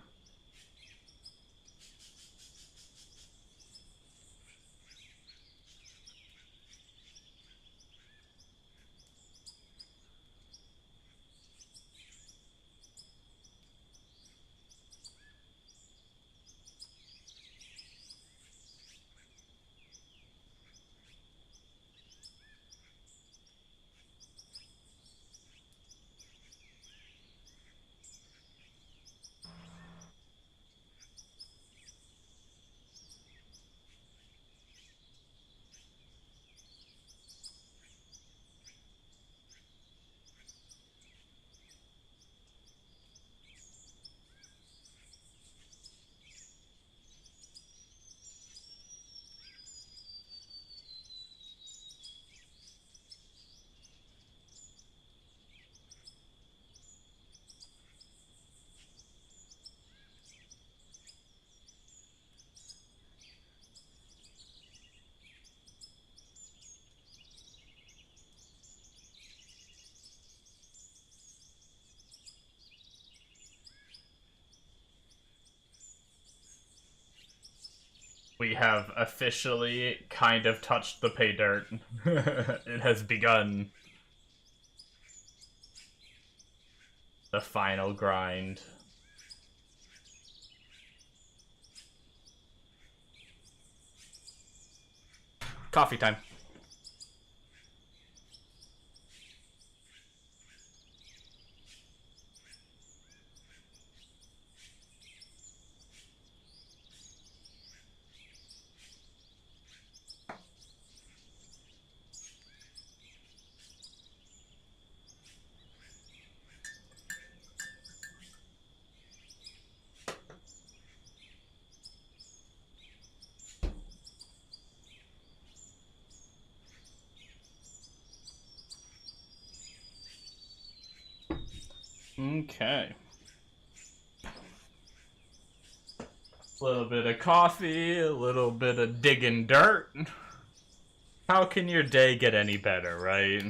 Speaker 2: We have officially kind of touched the pay dirt. It has begun. The final grind. Coffee time. Okay. A little bit of coffee, a little bit of digging dirt. How can your day get any better, right?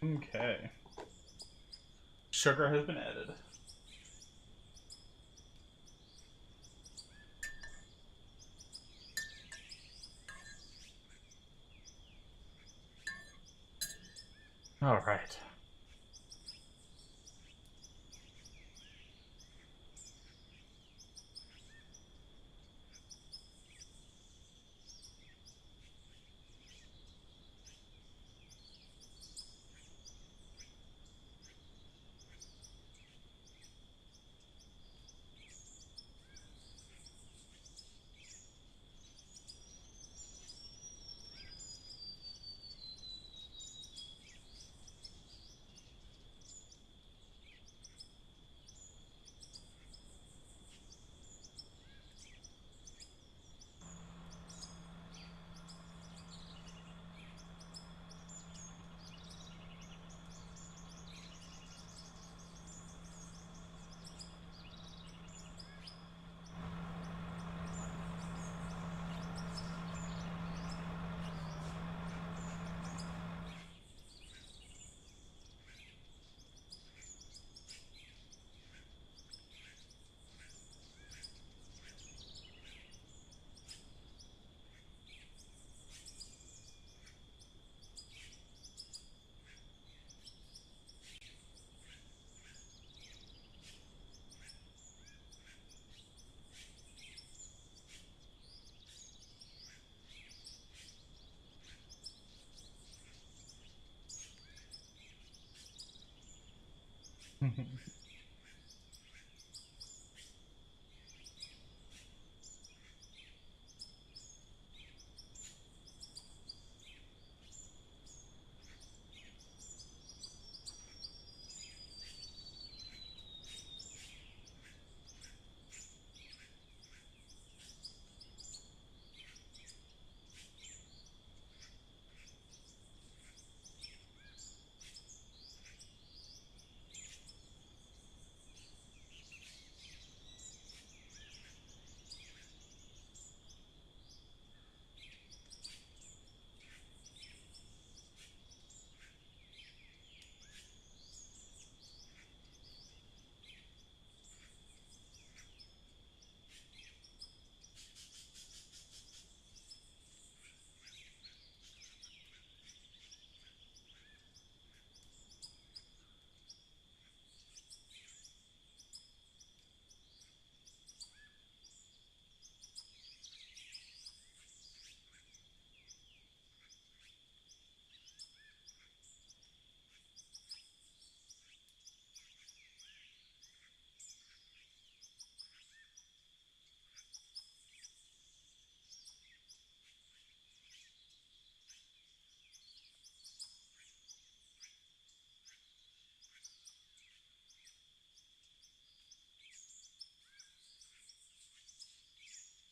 Speaker 2: Okay. Sugar has been added. All right.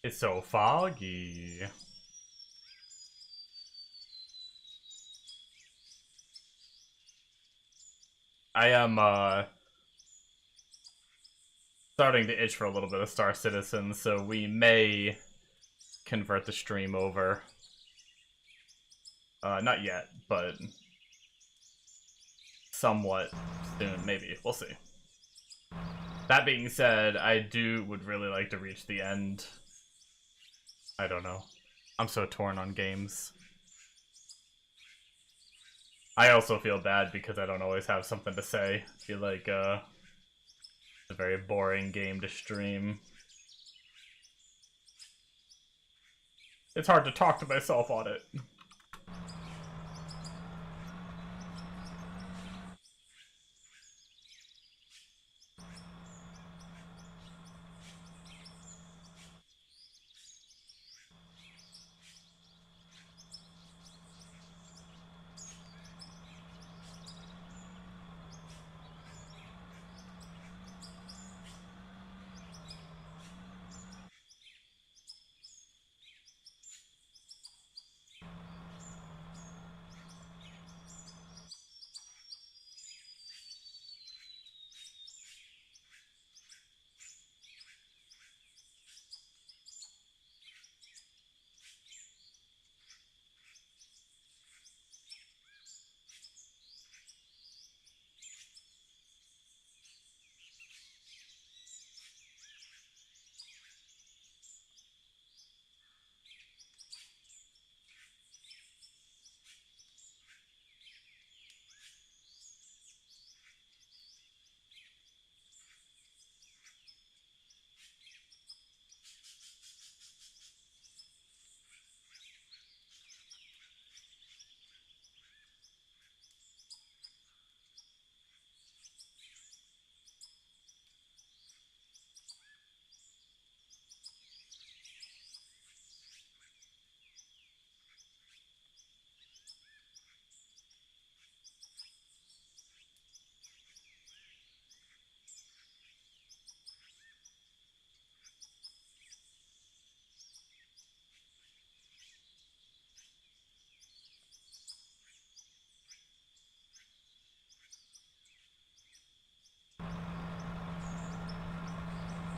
Speaker 2: It's so foggy.
Speaker 3: I am starting to itch for a little bit of Star Citizen, so we may convert the stream over. Not yet, but somewhat soon, maybe. We'll see. That being said, I would really like to reach the end. I don't know. I'm so torn on games. I also feel bad because I don't always have something to say. I feel like, it's a very boring game to stream. It's hard to talk to myself on it.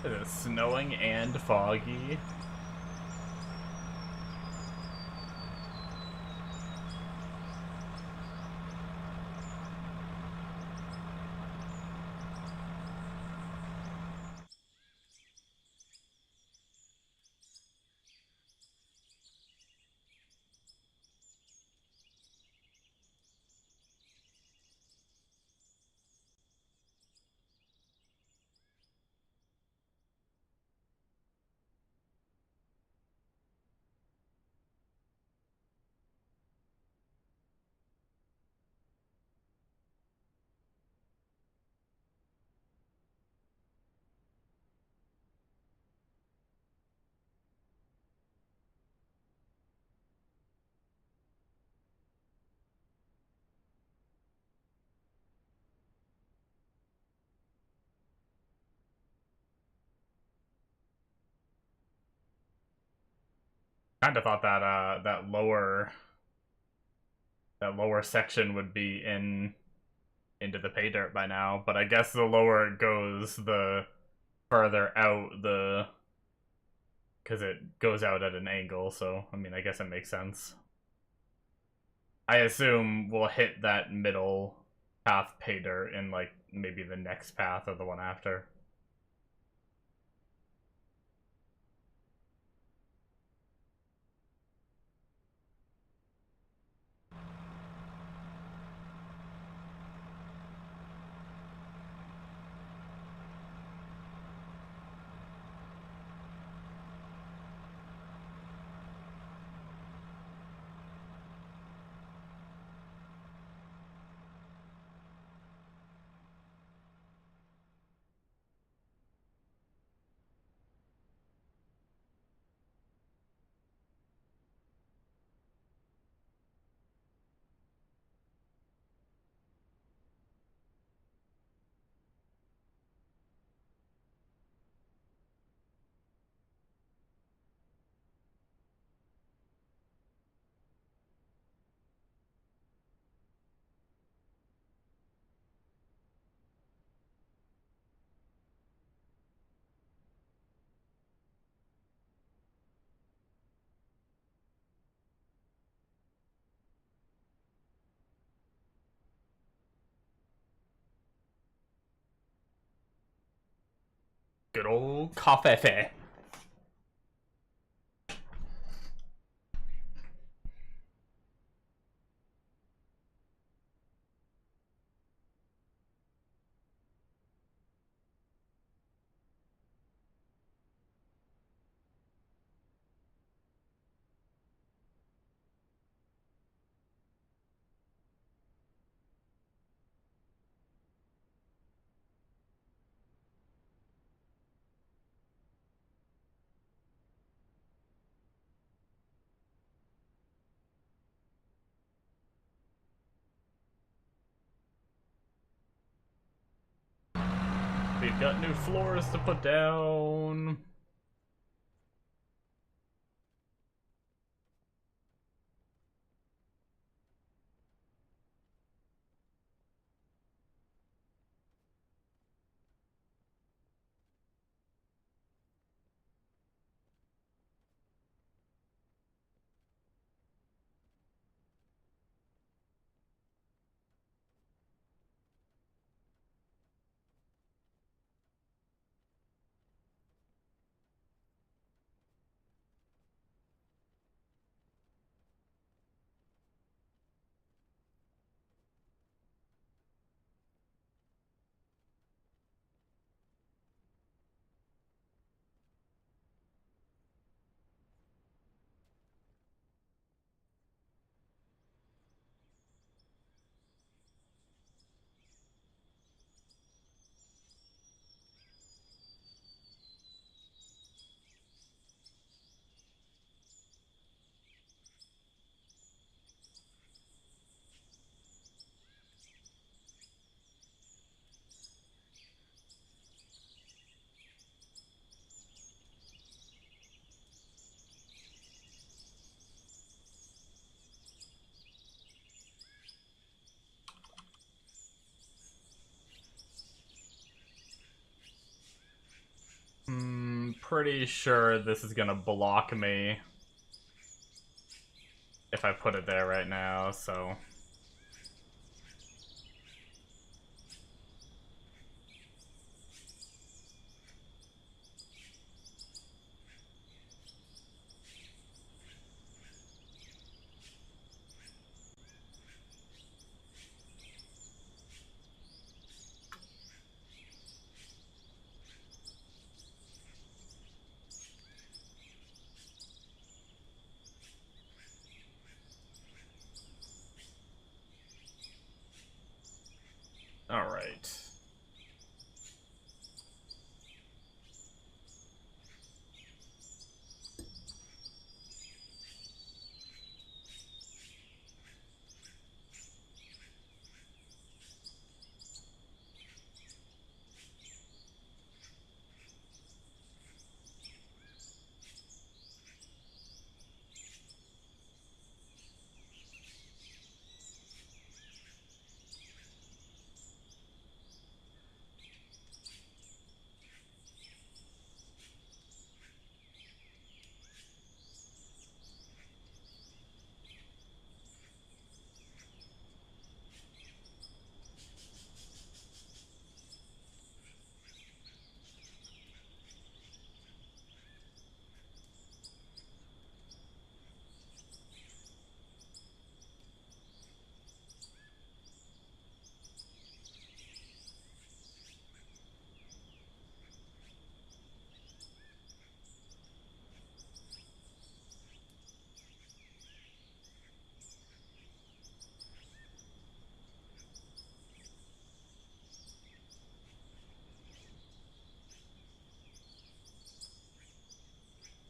Speaker 3: It is snowing and foggy. Kind of thought that that lower section would be into the pay dirt by now, but I guess the lower it goes, the further out because it goes out at an angle, so I mean I guess it makes sense. I assume we'll hit that middle path pay dirt in like maybe the next path or the one after.
Speaker 2: Good old coffee. We've got new floors to put down. Pretty sure this is gonna block me if I put it there right now, so... Alright.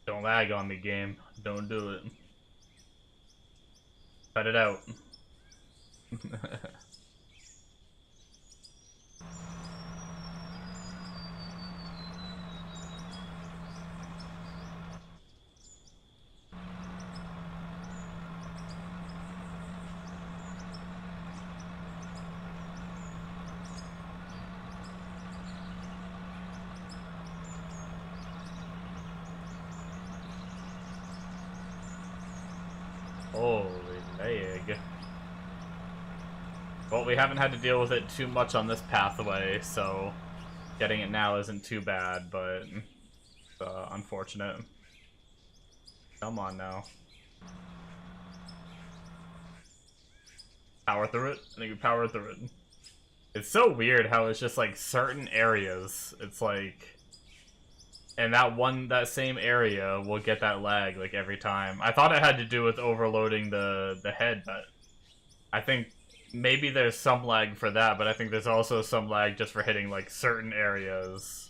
Speaker 2: Don't lag on me, game. Don't do it. Cut it out. Holy leg. Well, we haven't had to deal with it too much on this pathway, so Getting it now isn't too bad, but unfortunate. Come on now. Power through it? I think we power through it. It's so weird how it's just like certain areas, it's like, and that same area will get that lag like every time. I thought it had to do with overloading the head, but I think maybe there's some lag for that, but I think there's also some lag just for hitting like certain areas.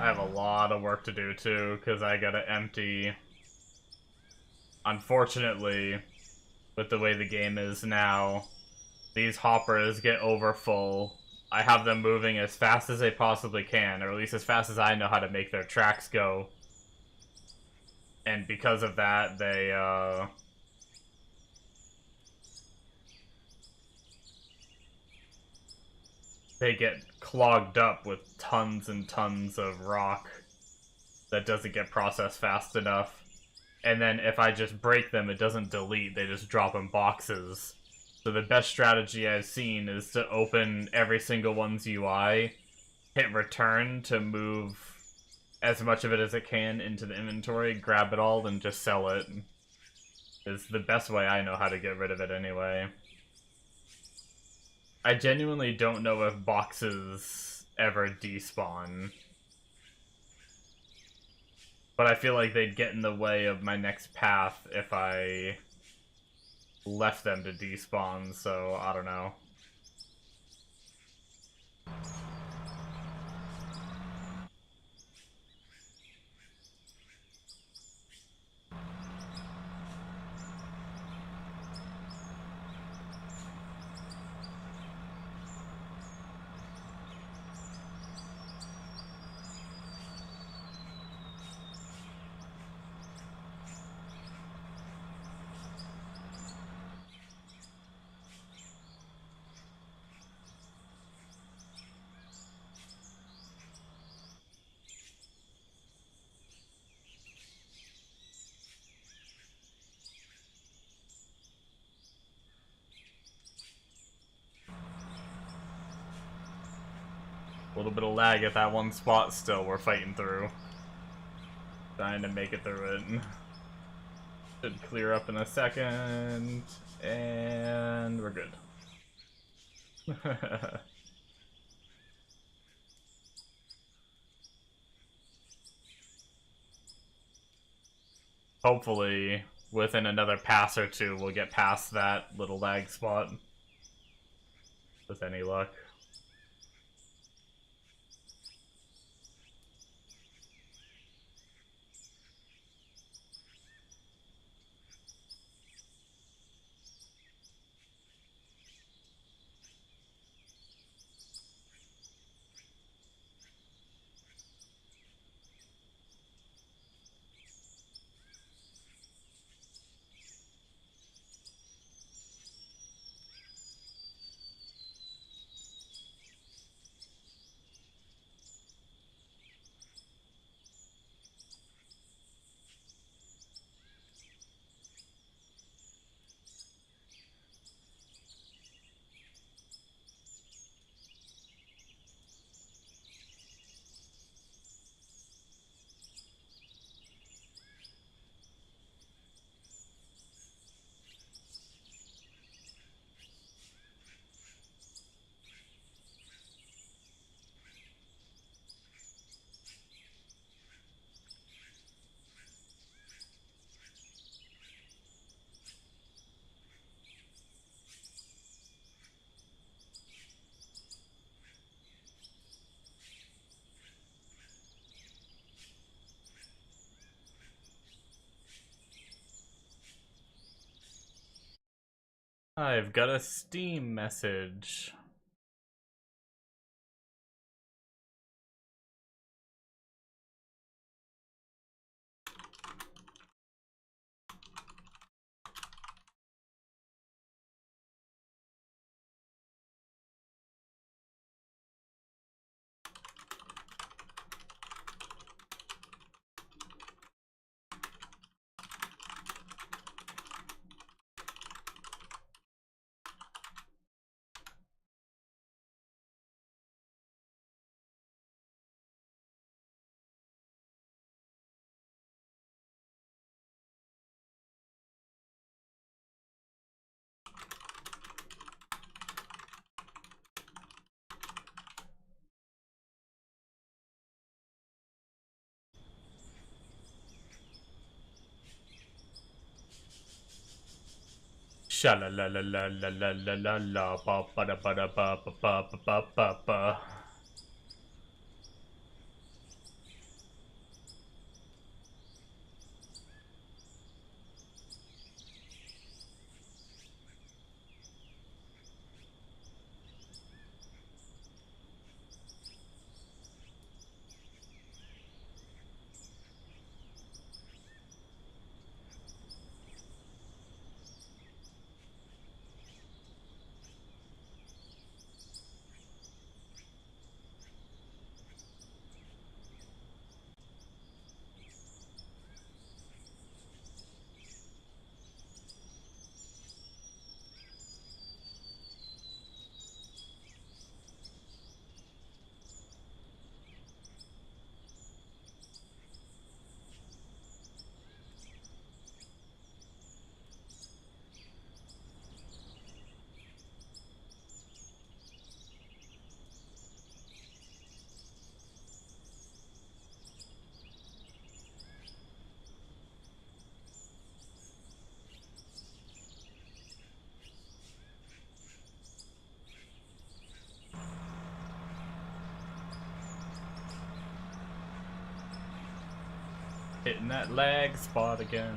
Speaker 2: I have a lot of work to do too, because I gotta empty. Unfortunately, with the way the game is now, these hoppers get over full. I have them moving as fast as they possibly can, or at least as fast as I know how to make their tracks go. And because of that, they get clogged up with tons and tons of rock that doesn't get processed fast enough. And then if I just break them, it doesn't delete, they just drop in boxes. So the best strategy I've seen is to open every single one's UI, hit return to move as much of it as it can into the inventory, grab it all, and just sell it. Is the best way I know how to get rid of it anyway. I genuinely don't know if boxes ever despawn. But I feel like they'd get in the way of my next path if I left them to despawn, so I don't know. A little bit of lag at that one spot still we're fighting through. Trying to make it through it. Should clear up in a second. And we're good. Hopefully, within another pass or two, we'll get past that little lag spot. With any luck. I've got a Steam message. Sha la la la la la la la la la ba ba da ba da ba ba ba ba ba ba ba. Hitting that lag spot again.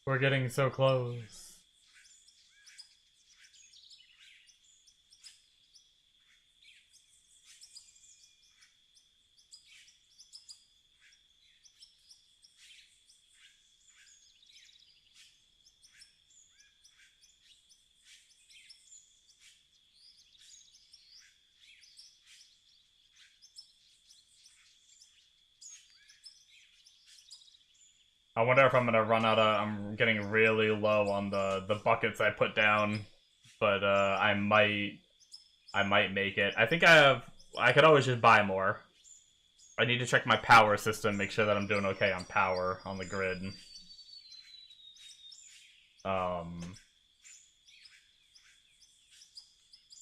Speaker 3: We're getting so close. I wonder if I'm gonna run out of. I'm getting really low on the buckets I put down, but I might make it. I think I have. I could always just buy more. I need to check my power system, make sure that I'm doing okay on power on the grid.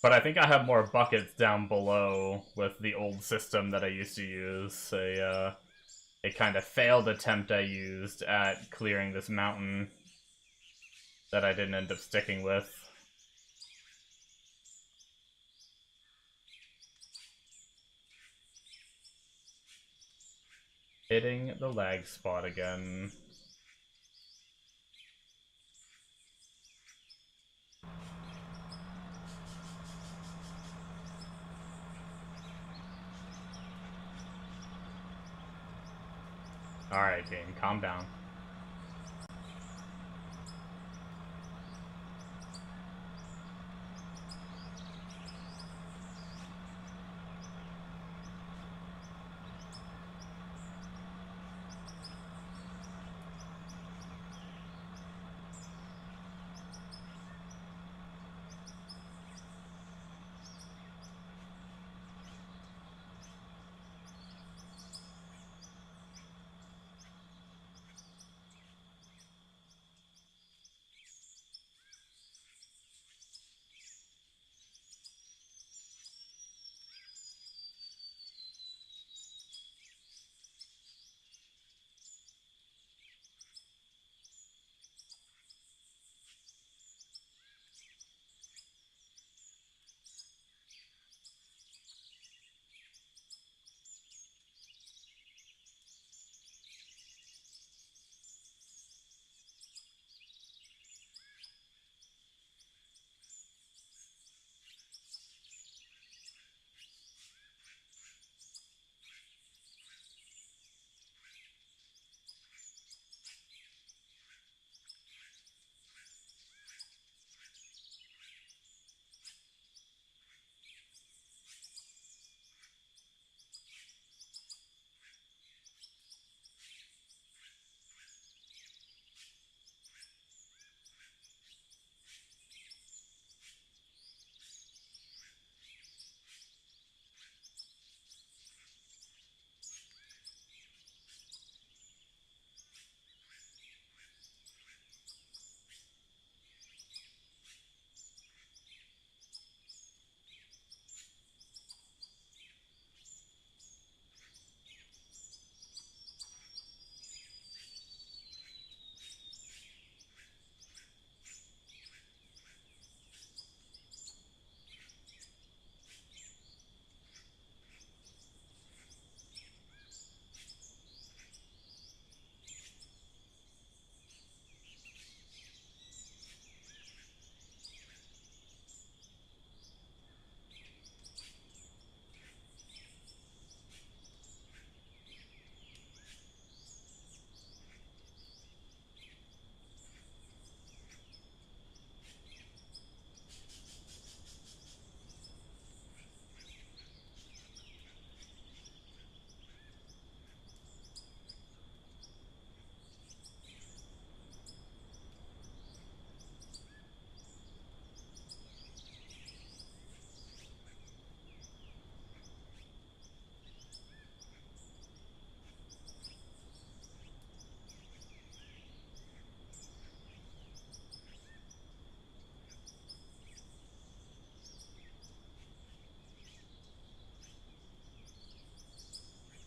Speaker 3: But I think I have more buckets down below with the old system that I used to use. A kind of failed attempt I used at clearing this mountain that I didn't end up sticking with. Hitting the lag spot again. Alright, game, calm down.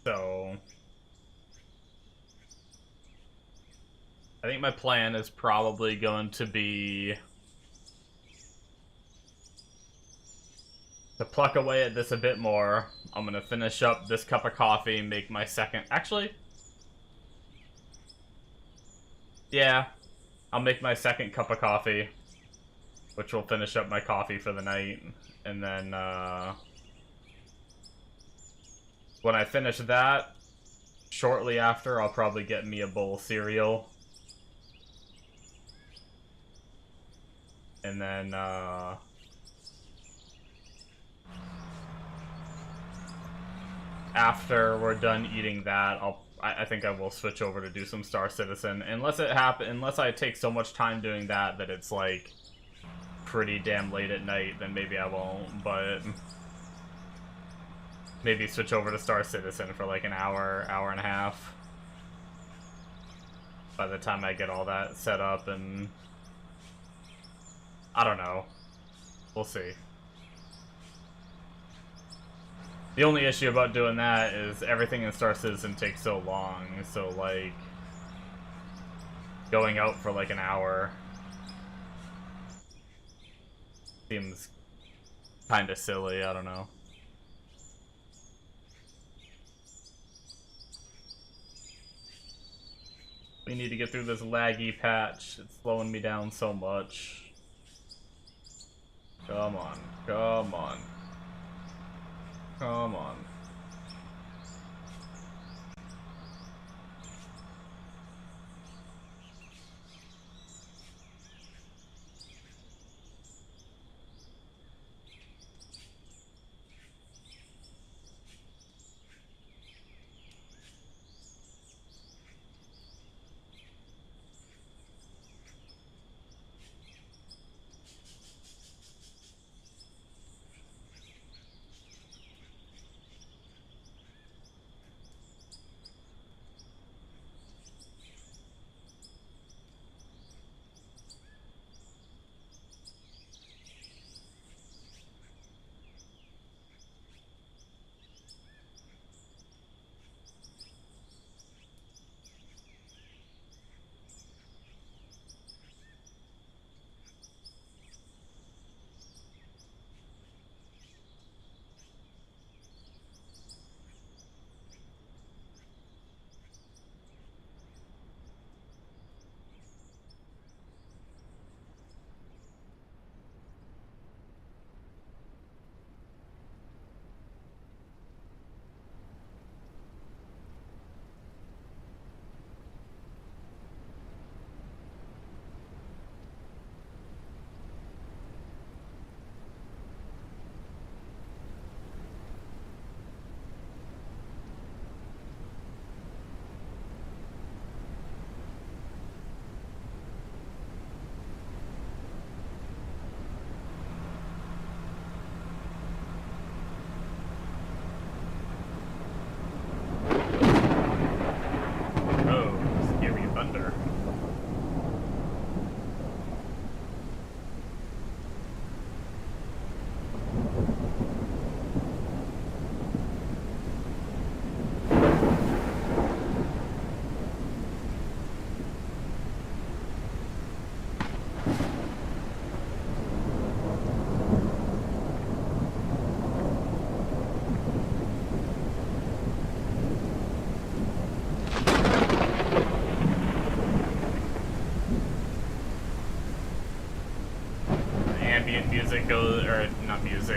Speaker 3: So I think my plan is probably going to be to pluck away at this a bit more. I'm gonna finish up this cup of coffee, make my second. Actually, yeah, I'll make my second cup of coffee, which will finish up my coffee for the night, and then when I finish that, shortly after, I'll probably get me a bowl of cereal. And then, after we're done eating that, I think I will switch over to do some Star Citizen. Unless I take so much time doing that that it's, like, pretty damn late at night, then maybe I won't, but maybe switch over to Star Citizen for like an hour, hour and a half. By the time I get all that set up, and I don't know. We'll see. The only issue about doing that is everything in Star Citizen takes so long, so like going out for like an hour seems kind of silly, I don't know. We need to get through this laggy patch. It's slowing me down so much. Come on, come on. Come on.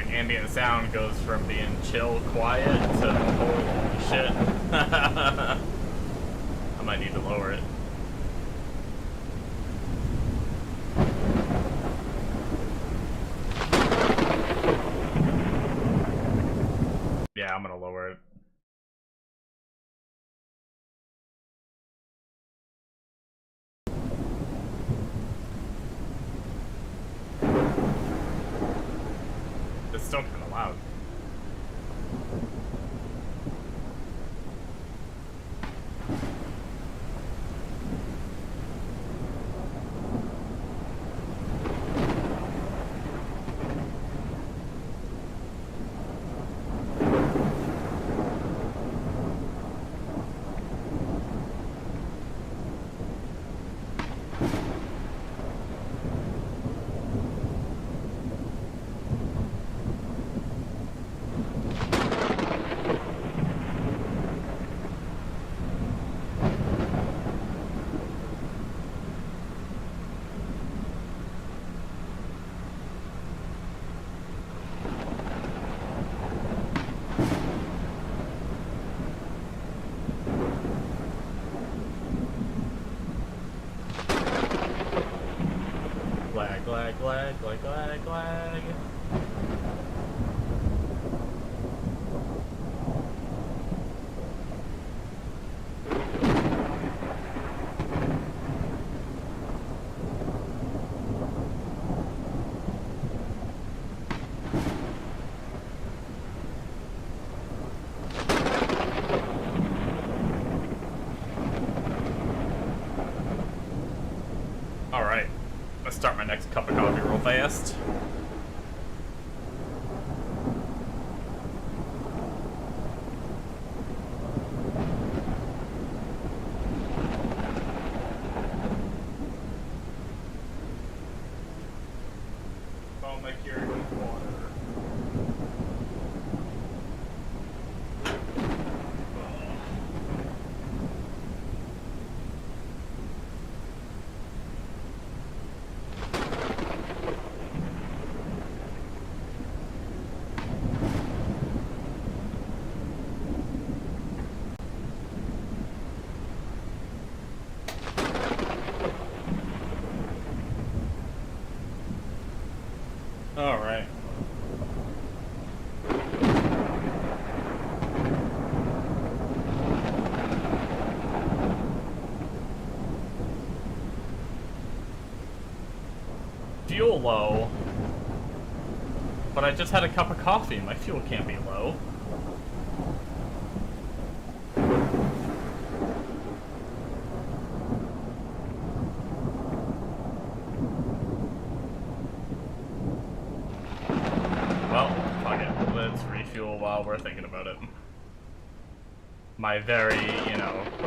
Speaker 3: Ambient sound goes from being chill, quiet to holy shit. I might need to lower it. Yeah, I'm gonna lower it. It's still kind of loud.
Speaker 2: lag, lag, lag, lag, lag. Alright, let's start my next cup of coffee real fast. Oh, my cured water. Alright. Fuel low. But I just had a cup of coffee. My fuel can't be low. Well, fuck it. Let's refuel while we're thinking about it. My very,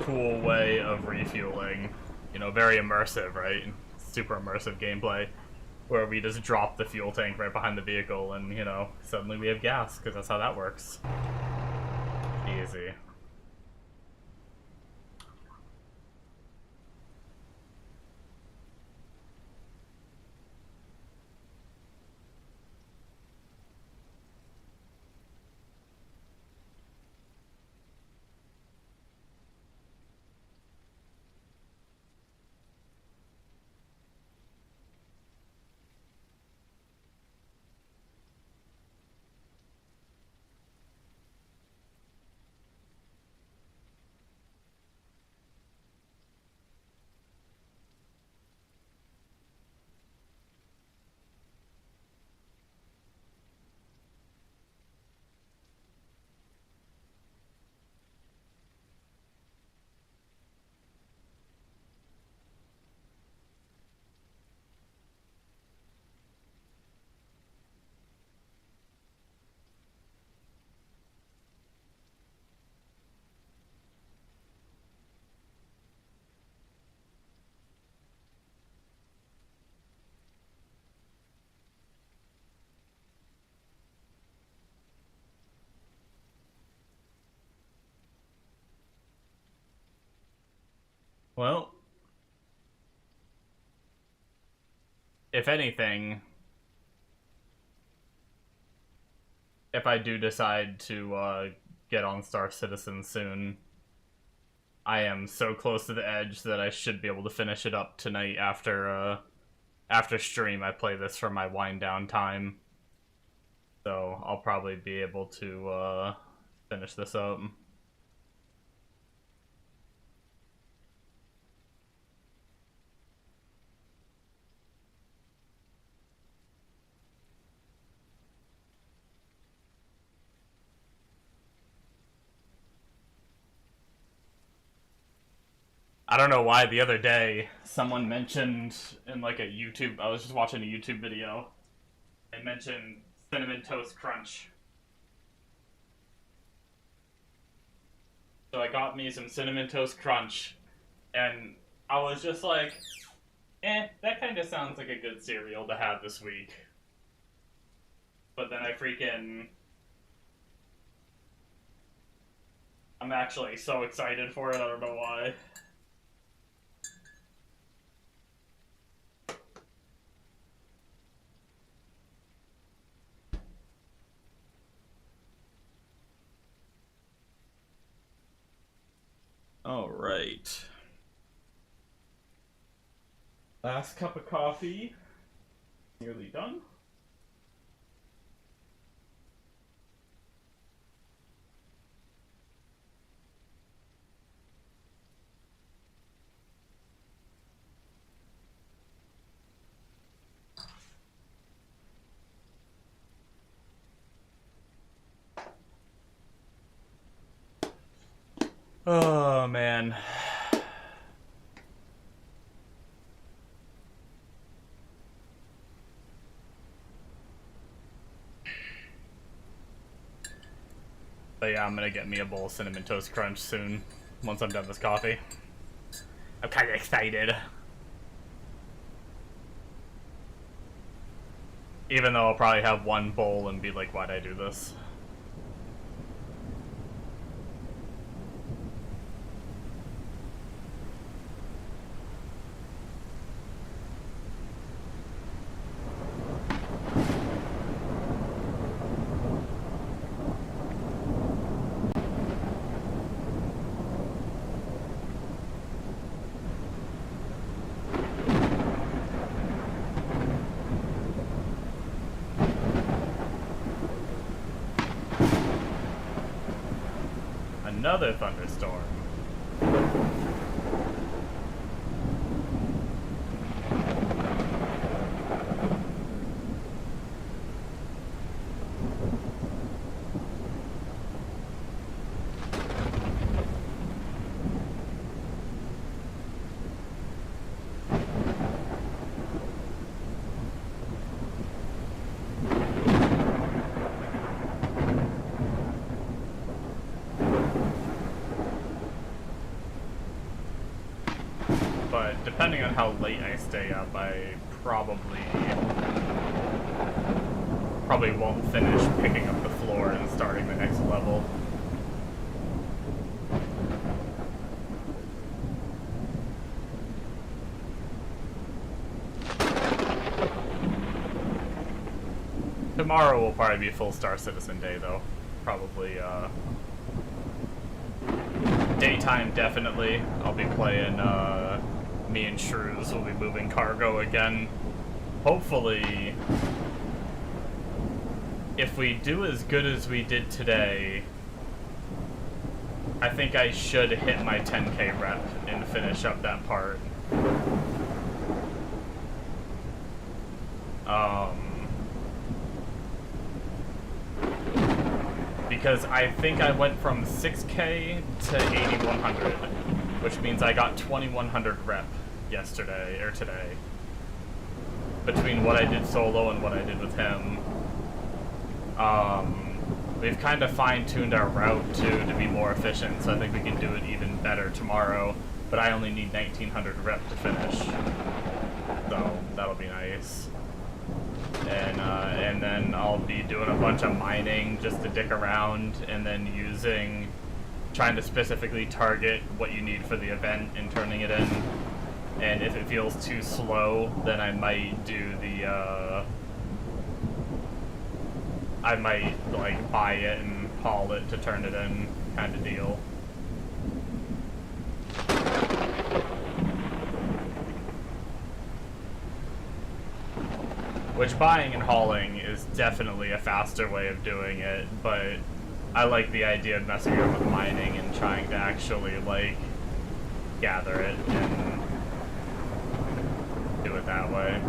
Speaker 2: cool way of refueling. Very immersive, right? Super immersive gameplay. Where we just drop the fuel tank right behind the vehicle and, suddenly we have gas, because that's how that works. Easy. Well, if anything, if I do decide to get on Star Citizen soon, I am so close to the edge that I should be able to finish it up tonight after stream. I play this for my wind down time, so I'll probably be able to finish this up. I don't know why the other day someone mentioned in like a YouTube, I was just watching a YouTube video, they mentioned Cinnamon Toast Crunch. So I got me some Cinnamon Toast Crunch, and I was just like, that kind of sounds like a good cereal to have this week. But then I'm actually so excited for it, I don't know why. Alright. Last cup of coffee.
Speaker 3: Nearly done. Oh, man. But yeah, I'm gonna get me a bowl of Cinnamon Toast Crunch soon, once I'm done with coffee. I'm kinda excited. Even though I'll probably have one bowl and be like, why'd I do this? Another thunderstorm. But depending on how late I stay up, I probably won't finish picking up the floor and starting the next level. Tomorrow will probably be full Star Citizen day, though. Probably, daytime, definitely. I'll be playing, me and Shrews will be moving cargo again. Hopefully, if we do as good as we did today, I think I should hit my 10k rep and finish up that part. Because I think I went from 6k to 8100, which means I got 2100 rep yesterday, or today, between what I did solo and what I did with him. We've kind of fine-tuned our route, too, to be more efficient, so I think we can do it even better tomorrow, but I only need 1900 rep to finish, so that'll be nice. And then I'll be doing a bunch of mining just to dick around, and then trying to specifically target what you need for the event and turning it in. And if it feels too slow, then I might do the, I might, like, buy it and haul it to turn it in kind of deal. Which, buying and hauling is definitely a faster way of doing it, but I like the idea of messing around with mining and trying to actually, like, gather it and do it that way.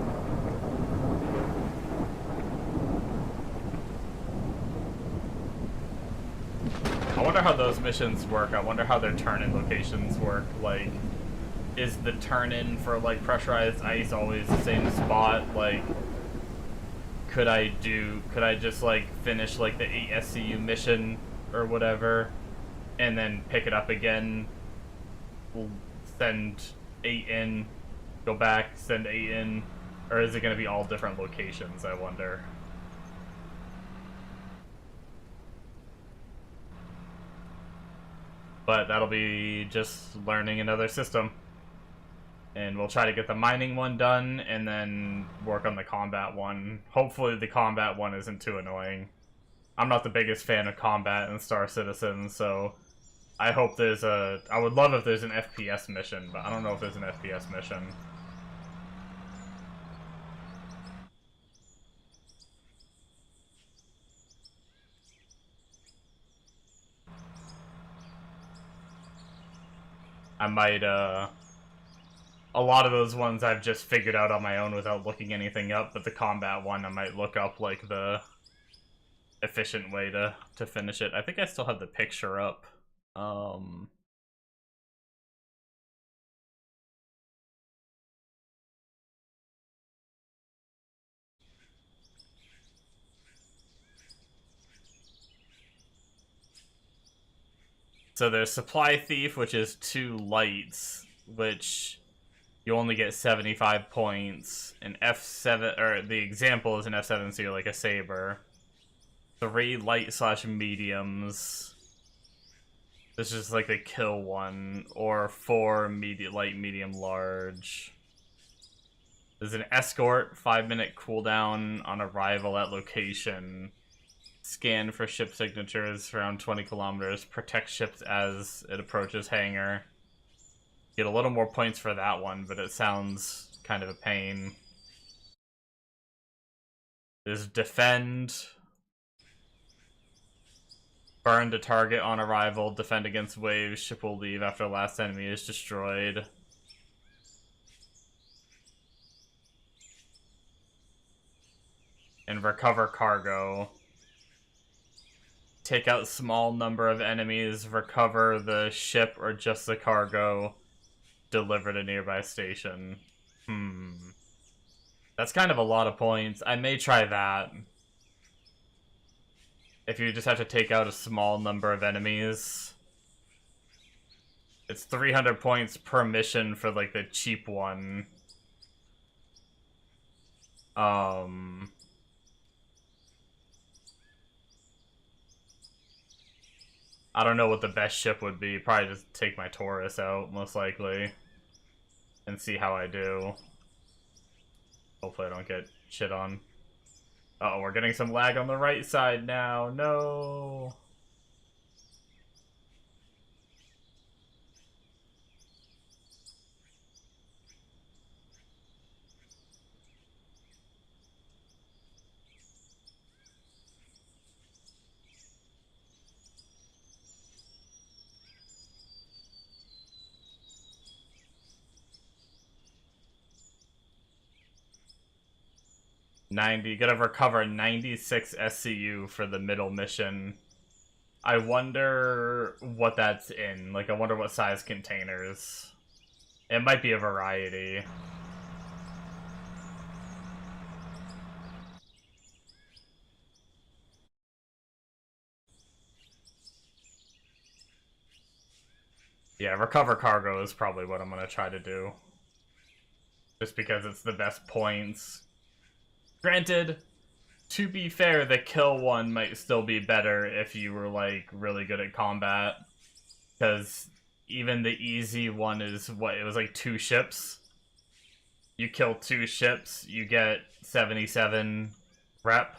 Speaker 3: I wonder how those missions work. I wonder how their turn-in locations work. Like, is the turn-in for, like, pressurized ice always the same spot? Like, could I just, like, finish, like, the 8 SCU mission or whatever, and then pick it up again, send 8 in, go back, send 8 in, or is it going to be all different locations, I wonder? But that'll be just learning another system. And we'll try to get the mining one done, and then work on the combat one. Hopefully the combat one isn't too annoying. I'm not the biggest fan of combat in Star Citizen, so I hope I would love if there's an FPS mission, but I don't know if there's an FPS mission. I might, a lot of those ones I've just figured out on my own without looking anything up, but the combat one I might look up, like, the efficient way to finish it. I think I still have the picture up. So there's Supply Thief, which is 2 lights, which you only get 75 points. And F7, or the example is an F7, so you're like a saber. 3 light/mediums. This is like the kill one, or 4 light, medium, large. There's an escort, 5-minute cooldown on arrival at location. Scan for ship signatures around 20 kilometers. Protect ships as it approaches hangar. Get a little more points for that one, but it sounds kind of a pain. There's defend. Burn to target on arrival. Defend against waves. Ship will leave after the last enemy is destroyed. And recover cargo. Take out small number of enemies, recover the ship or just the cargo, deliver to nearby station. That's kind of a lot of points. I may try that. If you just have to take out a small number of enemies. It's 300 points per mission for, like, the cheap one. I don't know what the best ship would be. Probably just take my Taurus out, most likely. And see how I do. Hopefully I don't get shit on. Uh oh, we're getting some lag on the right side now. No! 90, gotta recover 96 SCU for the middle mission. I wonder what that's in. Like, I wonder what size containers. It might be a variety. Yeah, recover cargo is probably what I'm gonna try to do. Just because it's the best points. Granted, to be fair, the kill one might still be better if you were, like, really good at combat. Because even the easy one is, what, it was like 2 ships? You kill 2 ships, you get 77 rep.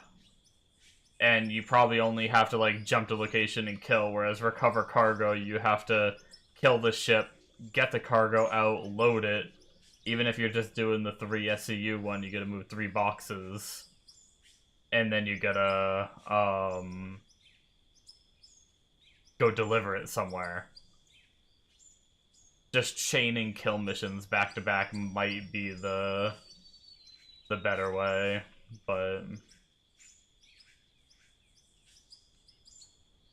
Speaker 3: And you probably only have to, like, jump to location and kill, whereas recover cargo, you have to kill the ship, get the cargo out, load it. Even if you're just doing the 3 SCU one, you gotta move 3 boxes. And then you gotta, go deliver it somewhere. Just chaining kill missions back to back might be the better way, but...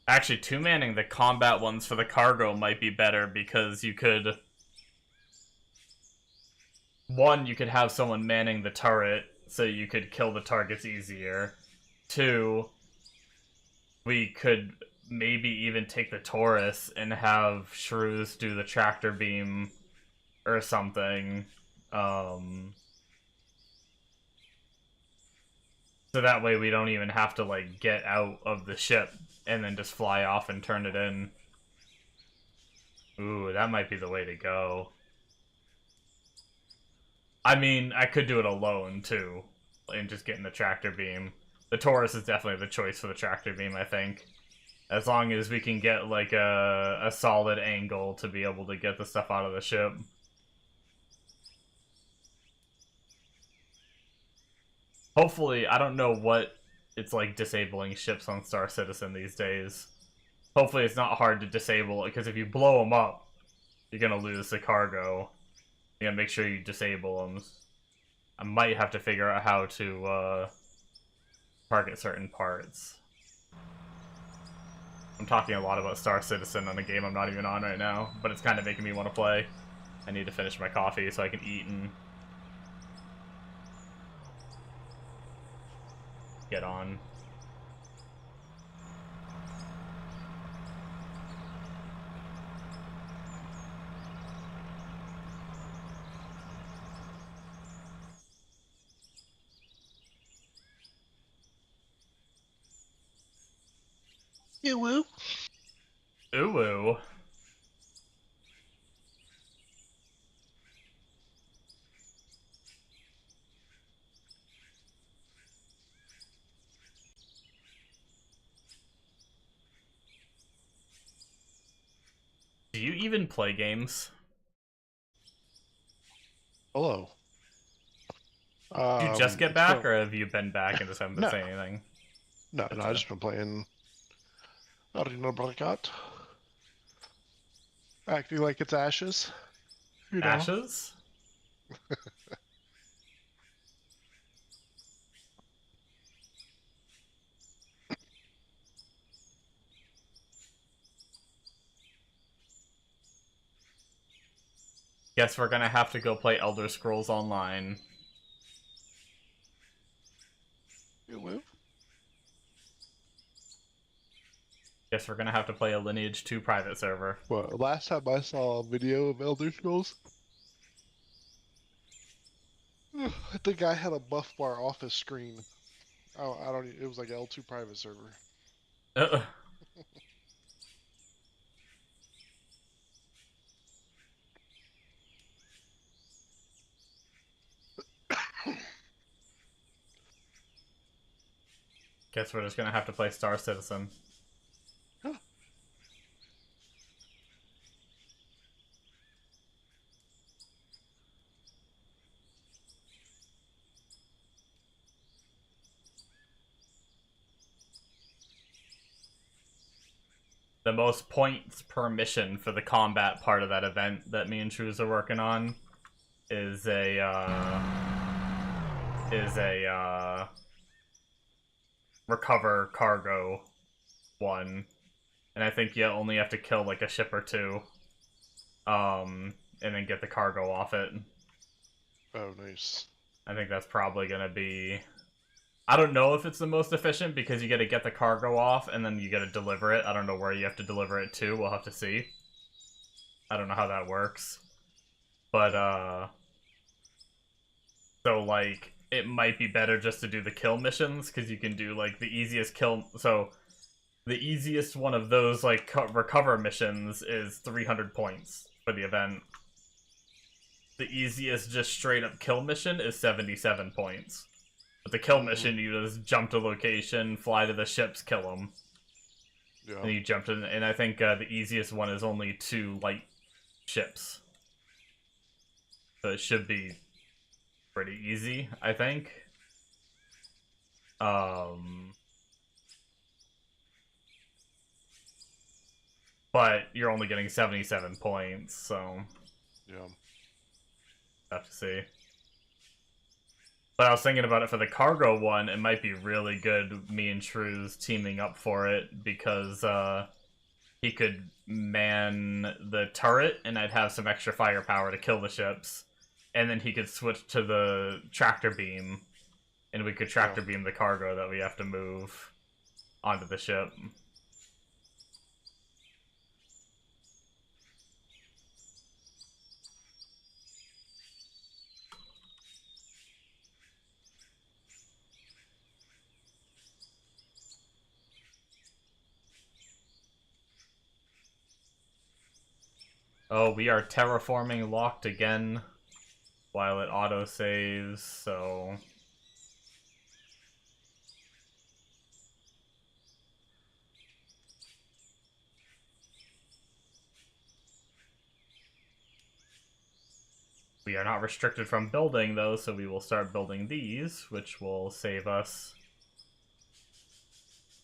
Speaker 3: Actually, 2-manning the combat ones for the cargo might be better, because you could... 1, you could have someone manning the turret, so you could kill the targets easier. 2, we could maybe even take the Taurus and have Shrews do the tractor beam or something. So that way we don't even have to, like, get out of the ship and then just fly off and turn it in. Ooh, that might be the way to go. I mean, I could do it alone, too, and just get in the tractor beam. The Taurus is definitely the choice for the tractor beam, I think. As long as we can get, like, a solid angle to be able to get the stuff out of the ship. Hopefully, I don't know what it's like disabling ships on Star Citizen these days. Hopefully it's not hard to disable it, because if you blow them up, you're gonna lose the cargo. You gotta make sure you disable them. I might have to figure out how to target certain parts. I'm talking a lot about Star Citizen on a game I'm not even on right now, but it's kind of making me want to play. I need to finish my coffee so I can eat and get on.
Speaker 1: You woo.
Speaker 3: Ooh. Do you even play games?
Speaker 1: Hello.
Speaker 3: Did you just get
Speaker 1: it's
Speaker 3: back,
Speaker 1: been-
Speaker 3: or have you been back and just haven't been
Speaker 1: No.
Speaker 3: saying anything?
Speaker 1: No, I
Speaker 3: Gotcha.
Speaker 1: just been playing Arena Bracat. Acting like it's Ashes. You know.
Speaker 3: Ashes? Guess we're gonna have to go play Elder Scrolls Online.
Speaker 1: You woo.
Speaker 3: Guess we're gonna have to play a Lineage 2 private server.
Speaker 1: Well, last time I saw a video of Elder Scrolls, the guy had a buff bar off his screen. Oh, I don't. It was like L2 private server.
Speaker 3: Uh, Guess we're just gonna have to play Star Citizen.
Speaker 1: Huh.
Speaker 3: The most points per mission for the combat part of that event that me and Trues are working on is a recover cargo one, and I think you only have to kill like a ship or two, and then get the cargo off it.
Speaker 1: Oh, nice.
Speaker 3: I think that's probably gonna be. I don't know if it's the most efficient because you got to get the cargo off and then you got to deliver it. I don't know where you have to deliver it to. We'll have to see. I don't know how that works, but so like it might be better just to do the kill missions because you can do like the easiest kill. So the easiest one of those like recover missions is 300 points for the event. The easiest just straight up kill mission is 77 points. But the kill mission, you just jump to location, fly to the ships, kill them.
Speaker 1: Yeah.
Speaker 3: And you jump to, and I think the easiest one is only 2 light ships. So it should be pretty easy, I think. But you're only getting 77 points, so
Speaker 1: Yeah.
Speaker 3: have to see. But I was thinking about it for the cargo one, it might be really good me and Trues teaming up for it because he could man the turret and I'd have some extra firepower to kill the ships. And then he could switch to the tractor beam and we could tractor beam the cargo that we have to move onto the ship. Oh, we are terraforming locked again while it autosaves, so... We are not restricted from building, though, so we will start building these, which will save us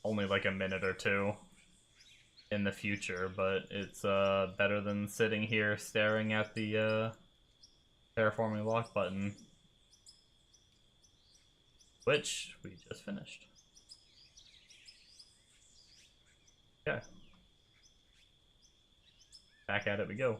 Speaker 3: only like a minute or two
Speaker 2: in the future, but it's better than sitting here staring at the terraforming lock button, which we just finished. Yeah. Back at it we go.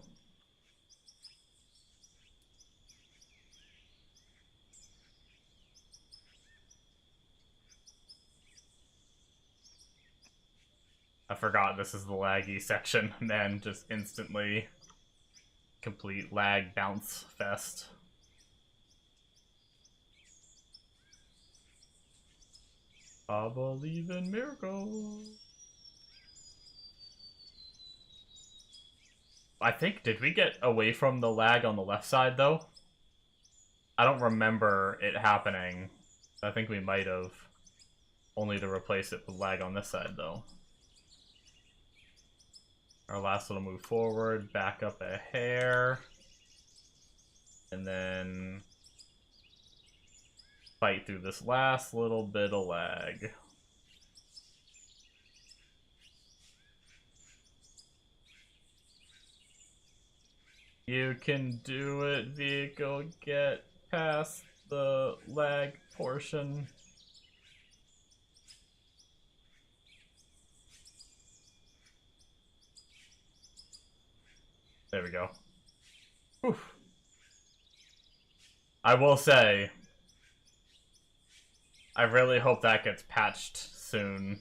Speaker 2: I forgot this is the laggy section, man. Just instantly complete lag bounce fest. I believe in miracles. I think, did we get away from the lag on the left side, though? I don't remember it happening. I think we might have. Only to replace it with lag on this side, though. Our last little move forward, back up a hair. And then fight through this last little bit of lag. You can do it, vehicle. Get past the lag portion. There we go. Whew. I will say, I really hope that gets patched soon.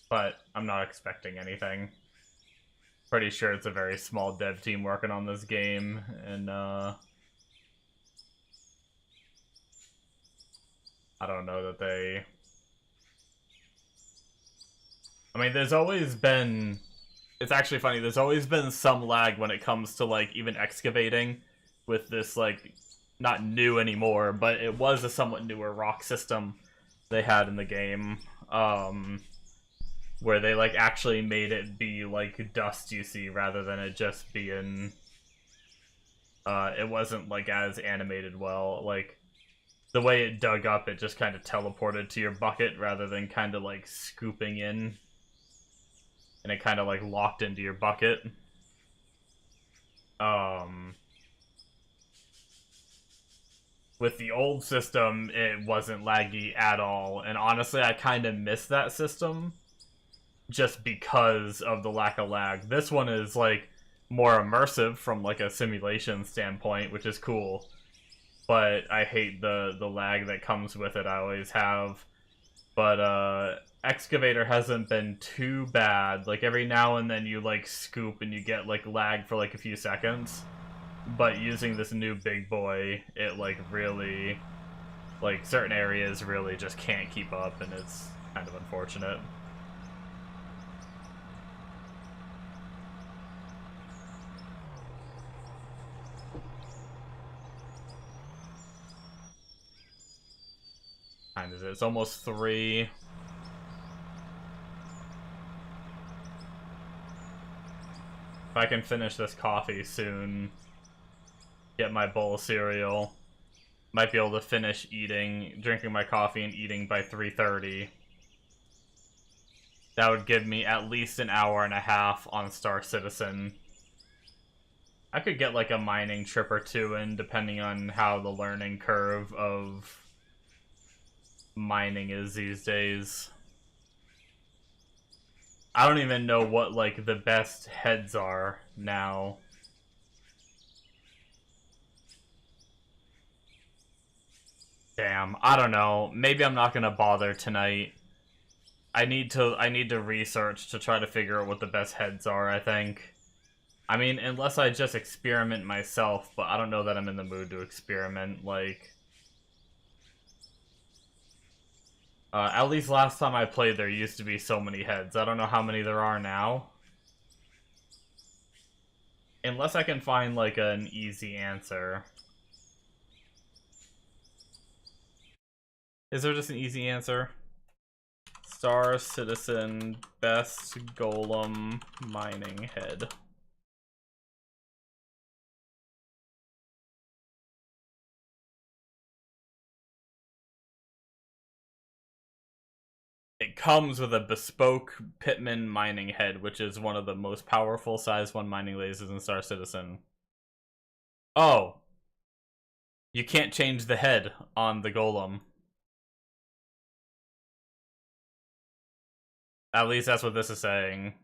Speaker 2: But I'm not expecting anything. Pretty sure it's a very small dev team working on this game, and I don't know that they... I mean, there's always been... It's actually funny, there's always been some lag when it comes to, like, even excavating with this, like, not new anymore, but it was a somewhat newer rock system they had in the game, where they, like, actually made it be, like, dust, you see, rather than it just being... it wasn't, like, as animated well, like, the way it dug up, it just kind of teleported to your bucket rather than kind of, like, scooping in. And it kind of, like, locked into your bucket. With the old system, it wasn't laggy at all. And honestly, I kind of miss that system just because of the lack of lag. This one is, like, more immersive from, like, a simulation standpoint, which is cool. But I hate the lag that comes with it. I always have. But, Excavator hasn't been too bad. Like, every now and then you, like, scoop and you get, like, lag for, like, a few seconds. But using this new big boy, it, like, really... Like, certain areas really just can't keep up, and it's kind of unfortunate. Time is it? It's almost 3. If I can finish this coffee soon, get my bowl of cereal, might be able to finish drinking my coffee and eating by 3:30. That would give me at least an hour and a half on Star Citizen. I could get like a mining trip or two in, depending on how the learning curve of mining is these days. I don't even know what, like, the best heads are now. Damn, I don't know. Maybe I'm not gonna bother tonight. I need to research to try to figure out what the best heads are, I think. I mean, unless I just experiment myself, but I don't know that I'm in the mood to experiment, like... at least last time I played, there used to be so many heads. I don't know how many there are now. Unless I can find, like, an easy answer. Is there just an easy answer? Star Citizen best golem mining head. it comes with a bespoke Pitman mining head, which is one of the most powerful size 1 mining lasers in Star Citizen. Oh. You can't change the head on the Golem. At least that's what this is saying.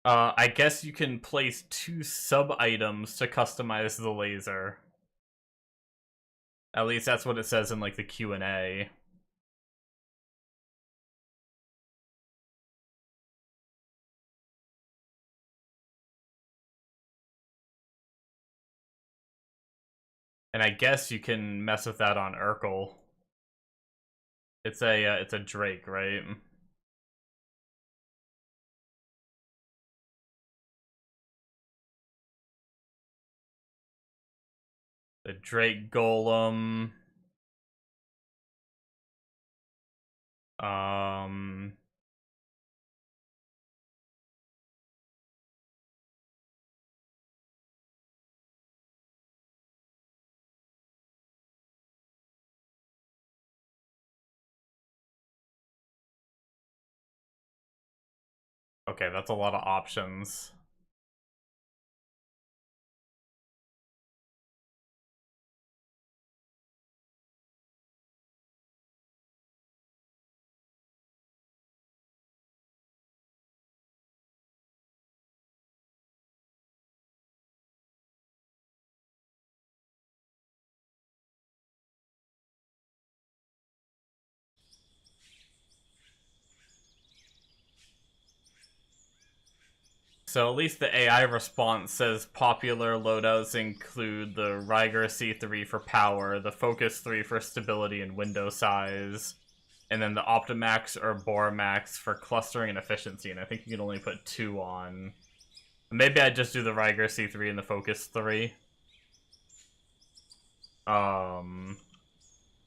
Speaker 2: I guess you can place 2 sub-items to customize the laser. At least that's what it says in, like, the Q&A. And I guess you can mess with that on Urkel. It's a Drake, right? The Drake Golem. Okay, that's a lot of options. So at least the AI response says popular loadouts include the Ryger C3 for power, the Focus 3 for stability and window size, and then the Optimax or Bormax for clustering and efficiency, and I think you can only put 2 on. Maybe I'd just do the Ryger C3 and the Focus 3.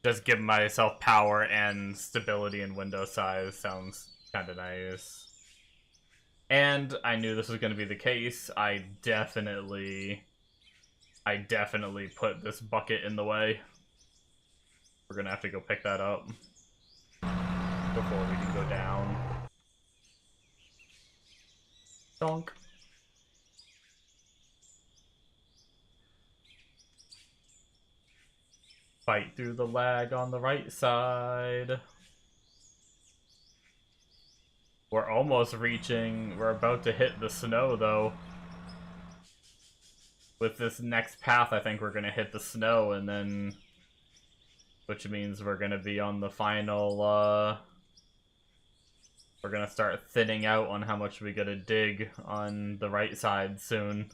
Speaker 2: Just give myself power and stability and window size sounds kind of nice. And I knew this was going to be the case. I definitely put this bucket in the way. We're going to have to go pick that up before we can go down. Donk. Fight through the lag on the right side. We're almost reaching... We're about to hit the snow, though. With this next path, I think we're going to hit the snow, and then... Which means we're going to be on the final, We're going to start thinning out on how much we gotta dig on the right side soon.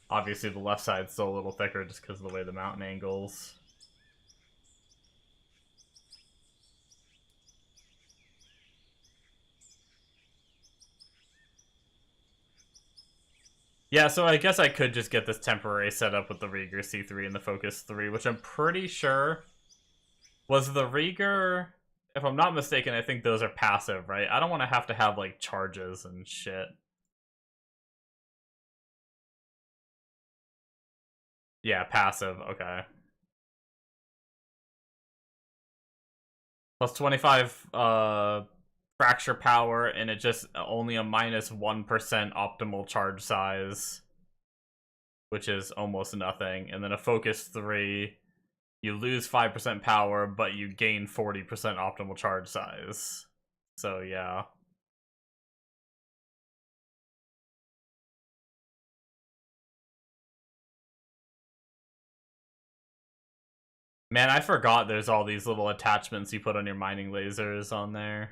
Speaker 2: Obviously, the left side's still a little thicker just because of the way the mountain angles. Yeah, so I guess I could just get this temporary setup with the Rieger C3 and the Focus 3, which I'm pretty sure was the Rieger... If I'm not mistaken, I think those are passive, right? I don't want to have, like, charges and shit. Yeah, passive, okay. Plus 25, fracture power, and it just only a minus 1% optimal charge size, which is almost nothing. And then a Focus 3, you lose 5% power, but you gain 40% optimal charge size. So, yeah. Man, I forgot there's all these little attachments you put on your mining lasers on there.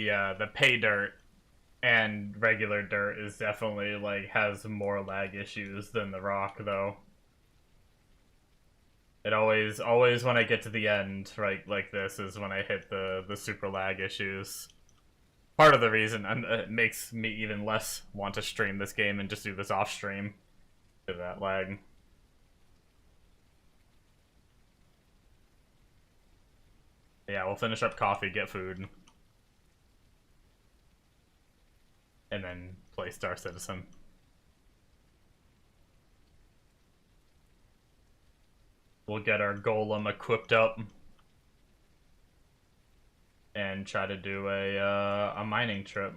Speaker 3: the pay dirt and regular dirt is definitely like has more lag issues than the rock though. It always when I get to the end, right, like this is when I hit the super lag issues. Part of the reason it makes me even less want to stream this game and just do this off stream to that lag. Yeah, we'll finish up coffee, get food, and then play Star Citizen. We'll get our golem equipped up and try to do a mining trip.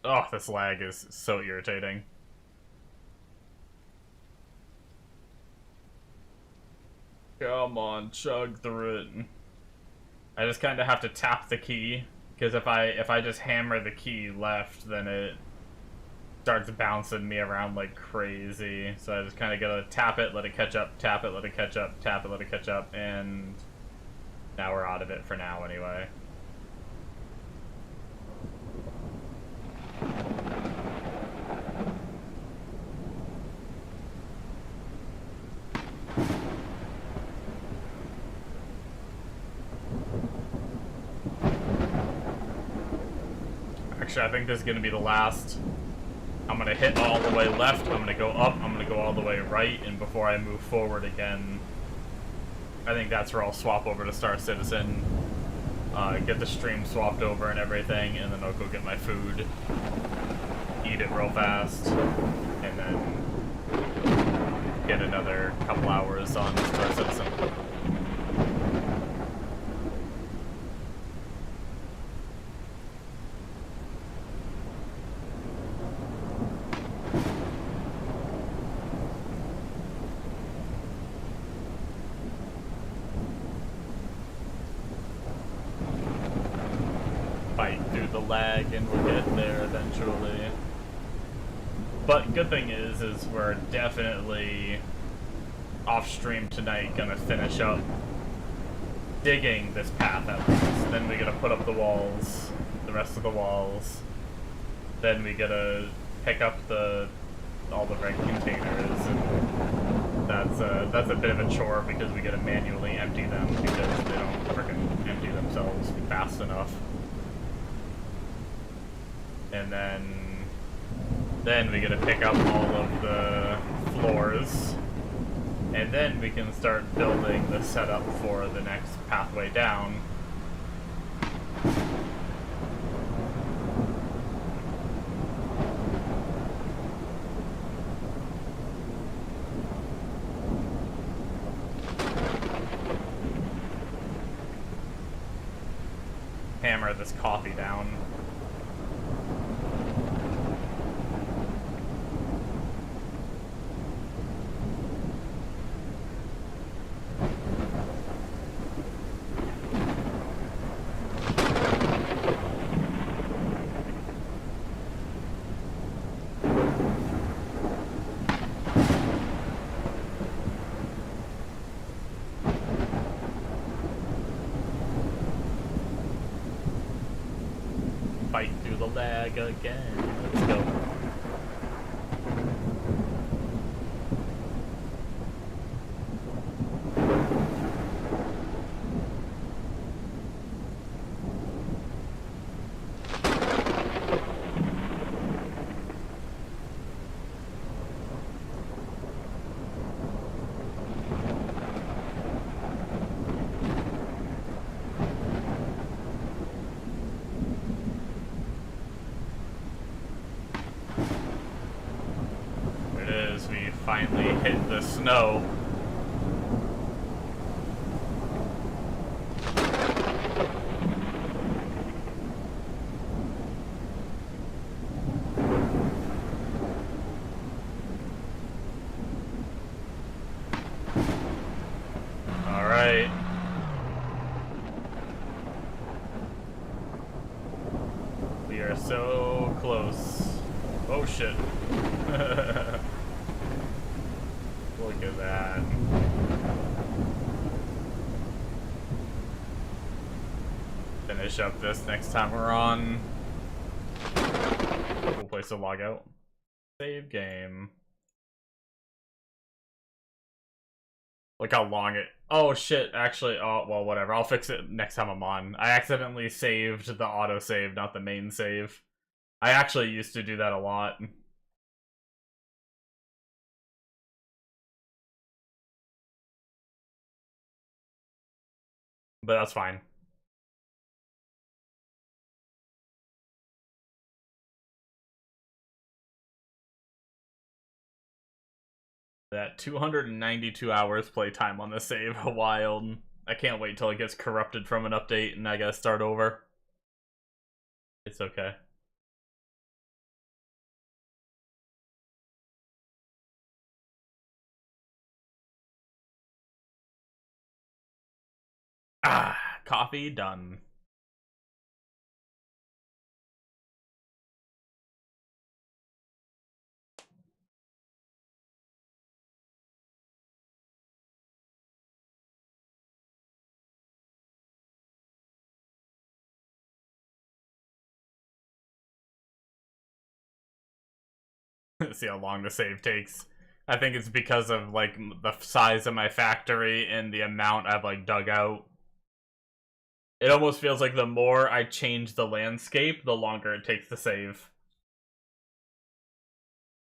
Speaker 3: Oh, this lag is so irritating. Come on, chug through it. I just kind of have to tap the key, because if I just hammer the key left, then it starts bouncing me around like crazy. So I just kind of gotta tap it, let it catch up, tap it, let it catch up, tap it, let it catch up, and now we're out of it for now anyway. Actually, I think this is going to be the last. I'm going to hit all the way left, I'm going to go up, I'm going to go all the way right, and before I move forward again, I think that's where I'll swap over to Star Citizen, get the stream swapped over and everything, and then I'll go get my food, eat it real fast, and then get another couple hours on Star Citizen. Lag and we'll get there eventually. But good thing is we're definitely off stream tonight gonna finish up digging this path at least. Then we gotta put up the walls, the rest of the walls. Then we gotta pick up all the red containers, and that's a bit of a chore because we gotta manually empty them because they don't freaking empty themselves fast enough. And then we gotta pick up all of the floors, and then we can start building the setup for the next pathway down. Hammer this coffee down. Fight through the lag again. Let's go. this snow. Alright. We are so close. Oh shit. Look at that. Finish up this next time we're on. Cool place to log out. Save game. Look how long it... Oh shit, actually, oh, well, whatever. I'll fix it next time I'm on. I accidentally saved the autosave, not the main save. I actually used to do that a lot. But that's fine. That 292 hours playtime on the save, wild. I can't wait till it gets corrupted from an update and I gotta start over. It's okay. Ah, coffee done. See how long the save takes. I think it's because of like the size of my factory and the amount I've like dug out. It almost feels like the more I change the landscape, the longer it takes to save.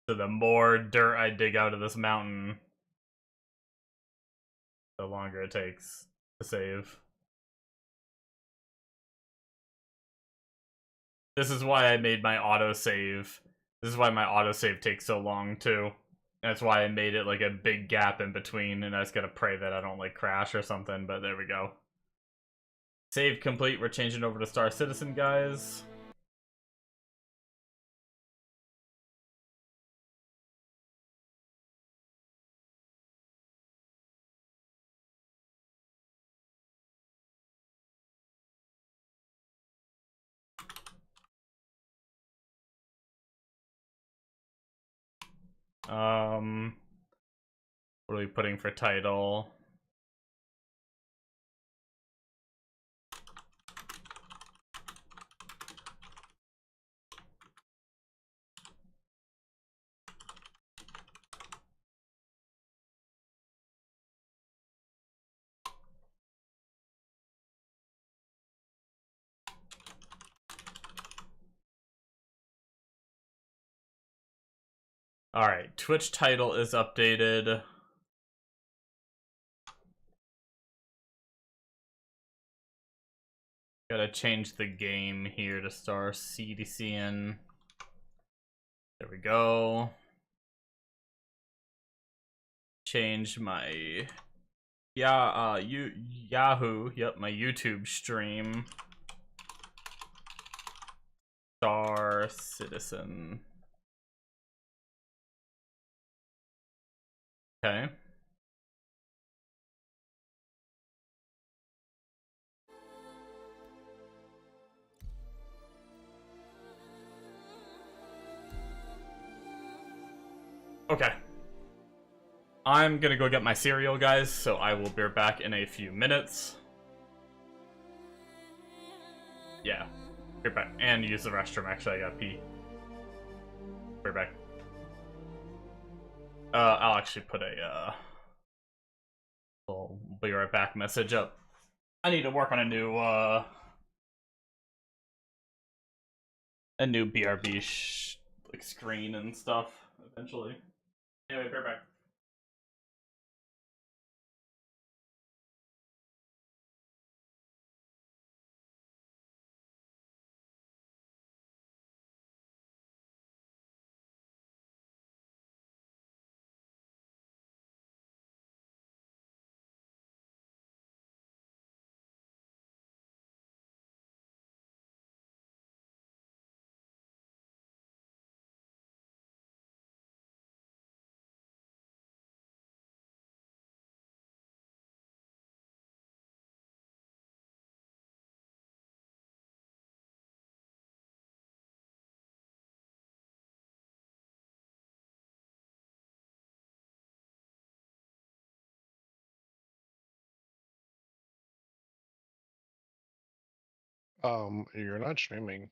Speaker 3: So the more dirt I dig out of this mountain, the longer it takes to save. This is why I made my autosave. This is why my autosave takes so long too. That's why I made it like a big gap in between, and I just gotta pray that I don't like crash or something, but there we go. Save complete, we're changing over to Star Citizen, guys. What are we putting for title? Alright, Twitch title is updated. Gotta change the game here to Star Citizen. There we go. Change my Yahoo, yep, my YouTube stream. Star Citizen. Okay. Okay. I'm gonna go get my cereal, guys, so I will be back in a few minutes. Yeah. Be back. And use the restroom, actually, I gotta pee. Be back. I'll actually put a, little be right back message up. I need to work on a new BRB like screen and stuff eventually. Anyway, be right back.
Speaker 1: You're not streaming.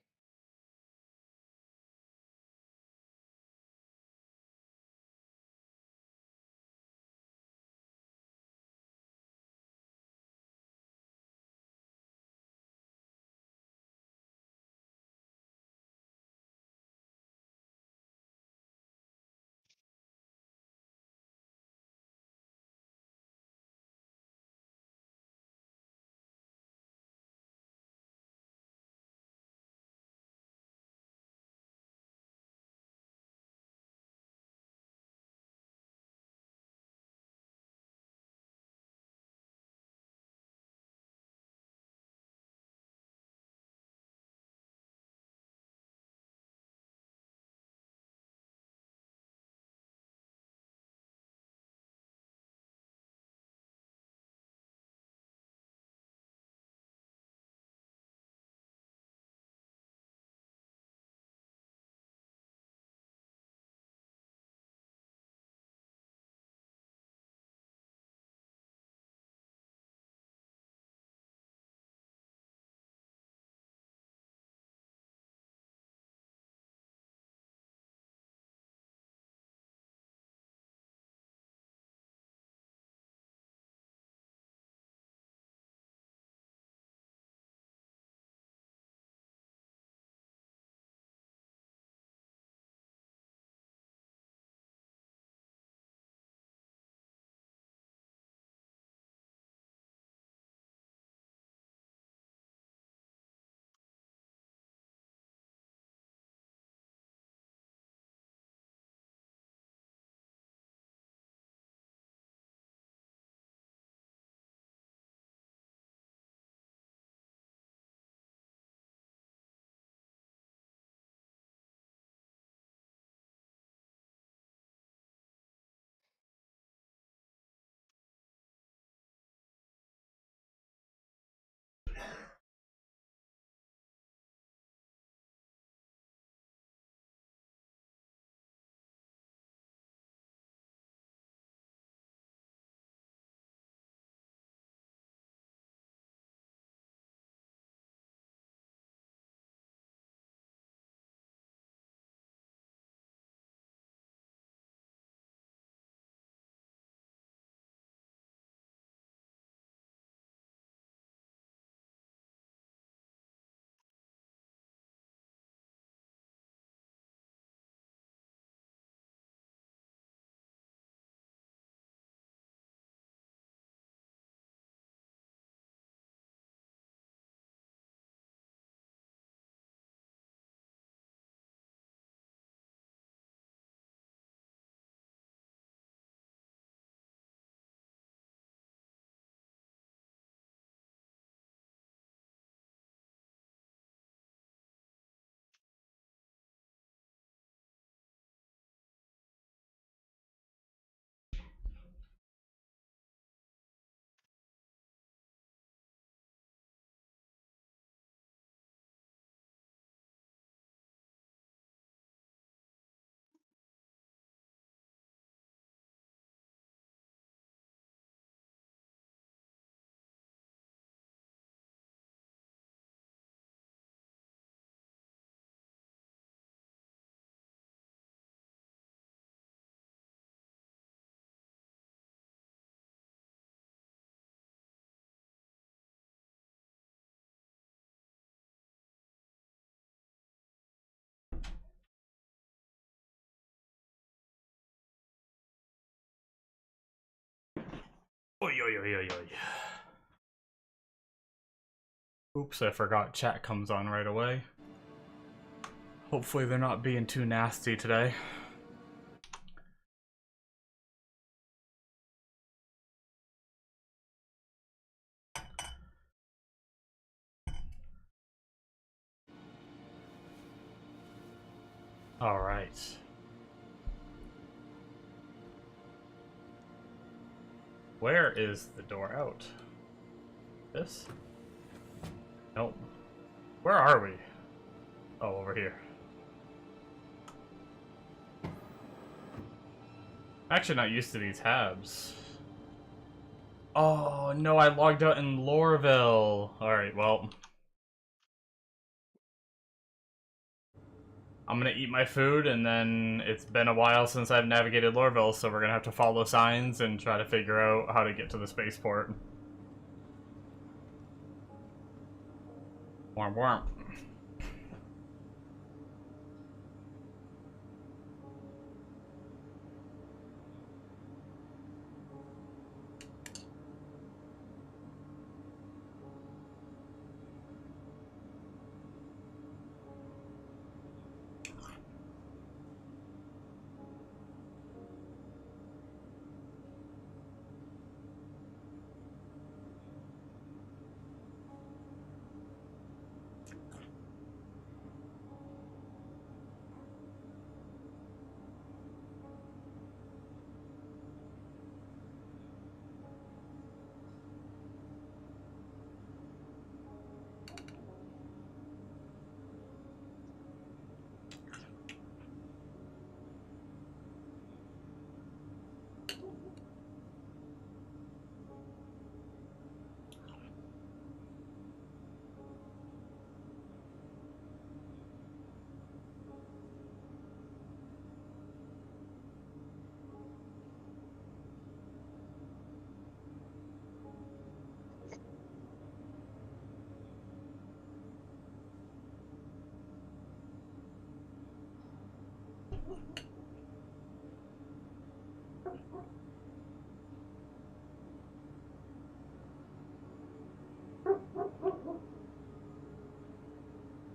Speaker 3: Oy, oy, oy, oy, oy. Oops, I forgot chat comes on right away. Hopefully they're not being too nasty today. Alright. Where is the door out? This? Nope. Where are we? Oh, over here. I'm actually not used to these tabs. Oh, no, I logged out in Lorville. Alright, well. I'm gonna eat my food, and then it's been a while since I've navigated Lorville, so we're gonna have to follow signs and try to figure out how to get to the spaceport. Warm, warm.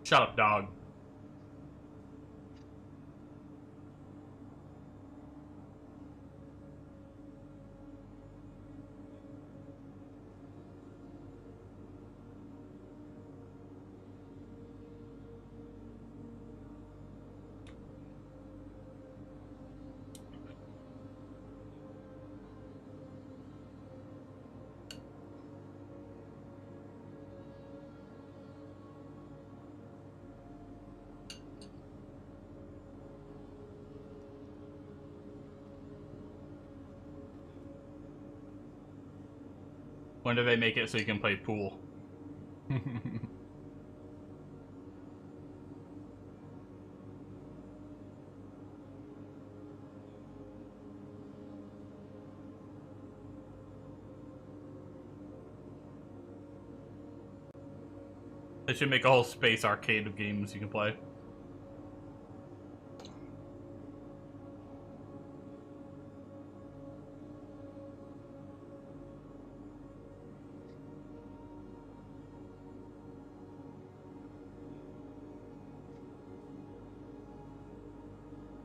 Speaker 3: Shut up, dog. When do they make it so you can play pool? They should make a whole space arcade of games you can play.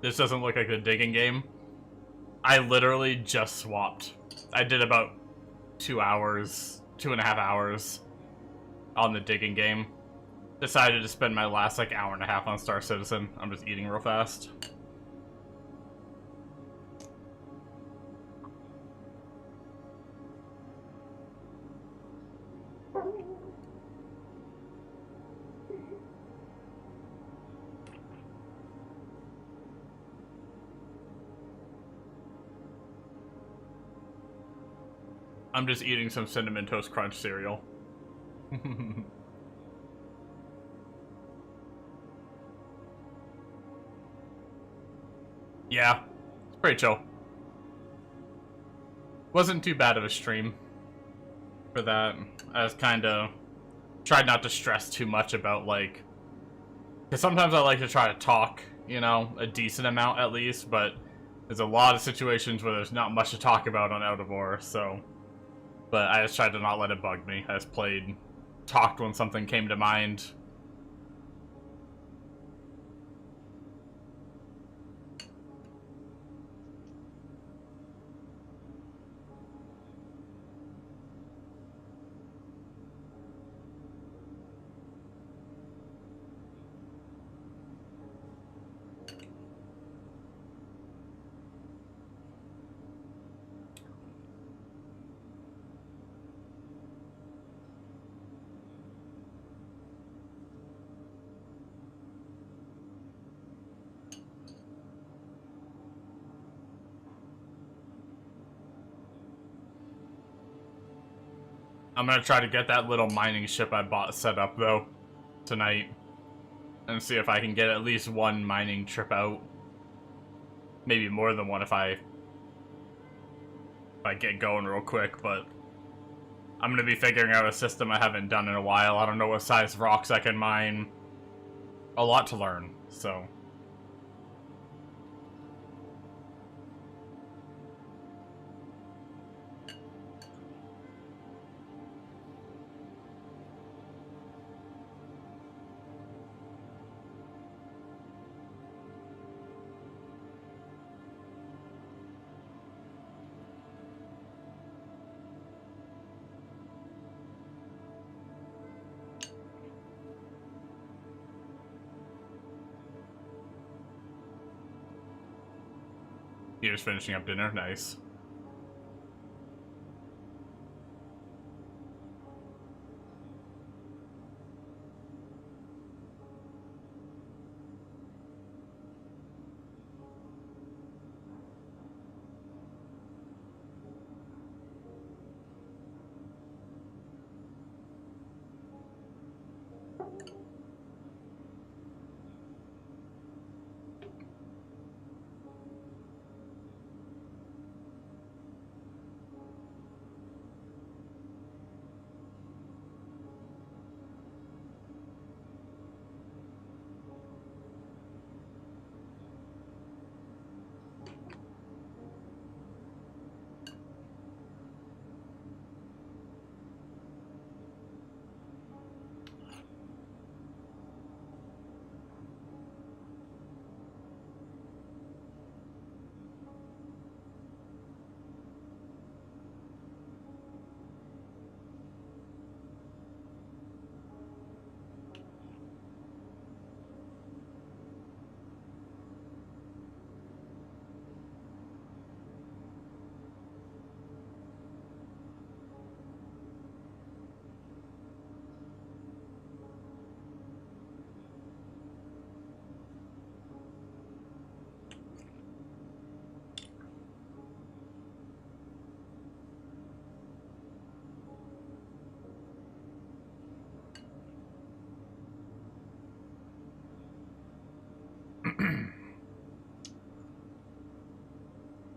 Speaker 3: This doesn't look like the digging game. I literally just swapped. I did about 2 hours, 2.5 hours on the digging game. Decided to spend my last like hour and a half on Star Citizen. I'm just eating real fast. I'm just eating some Cinnamon Toast Crunch cereal. Yeah, it's pretty chill. Wasn't too bad of a stream for that. I was kind of tried not to stress too much about like, because sometimes I like to try to talk, you know, a decent amount at least, but there's a lot of situations where there's not much to talk about on Out of War, so. But I just tried to not let it bug me. I just played, talked when something came to mind. I'm gonna try to get that little mining ship I bought set up, though, tonight.
Speaker 2: and see if I can get at least one mining trip out. Maybe more than one if I get going real quick, but I'm gonna be figuring out a system I haven't done in a while. I don't know what size rocks I can mine. A lot to learn, so. You're just finishing up dinner? Nice.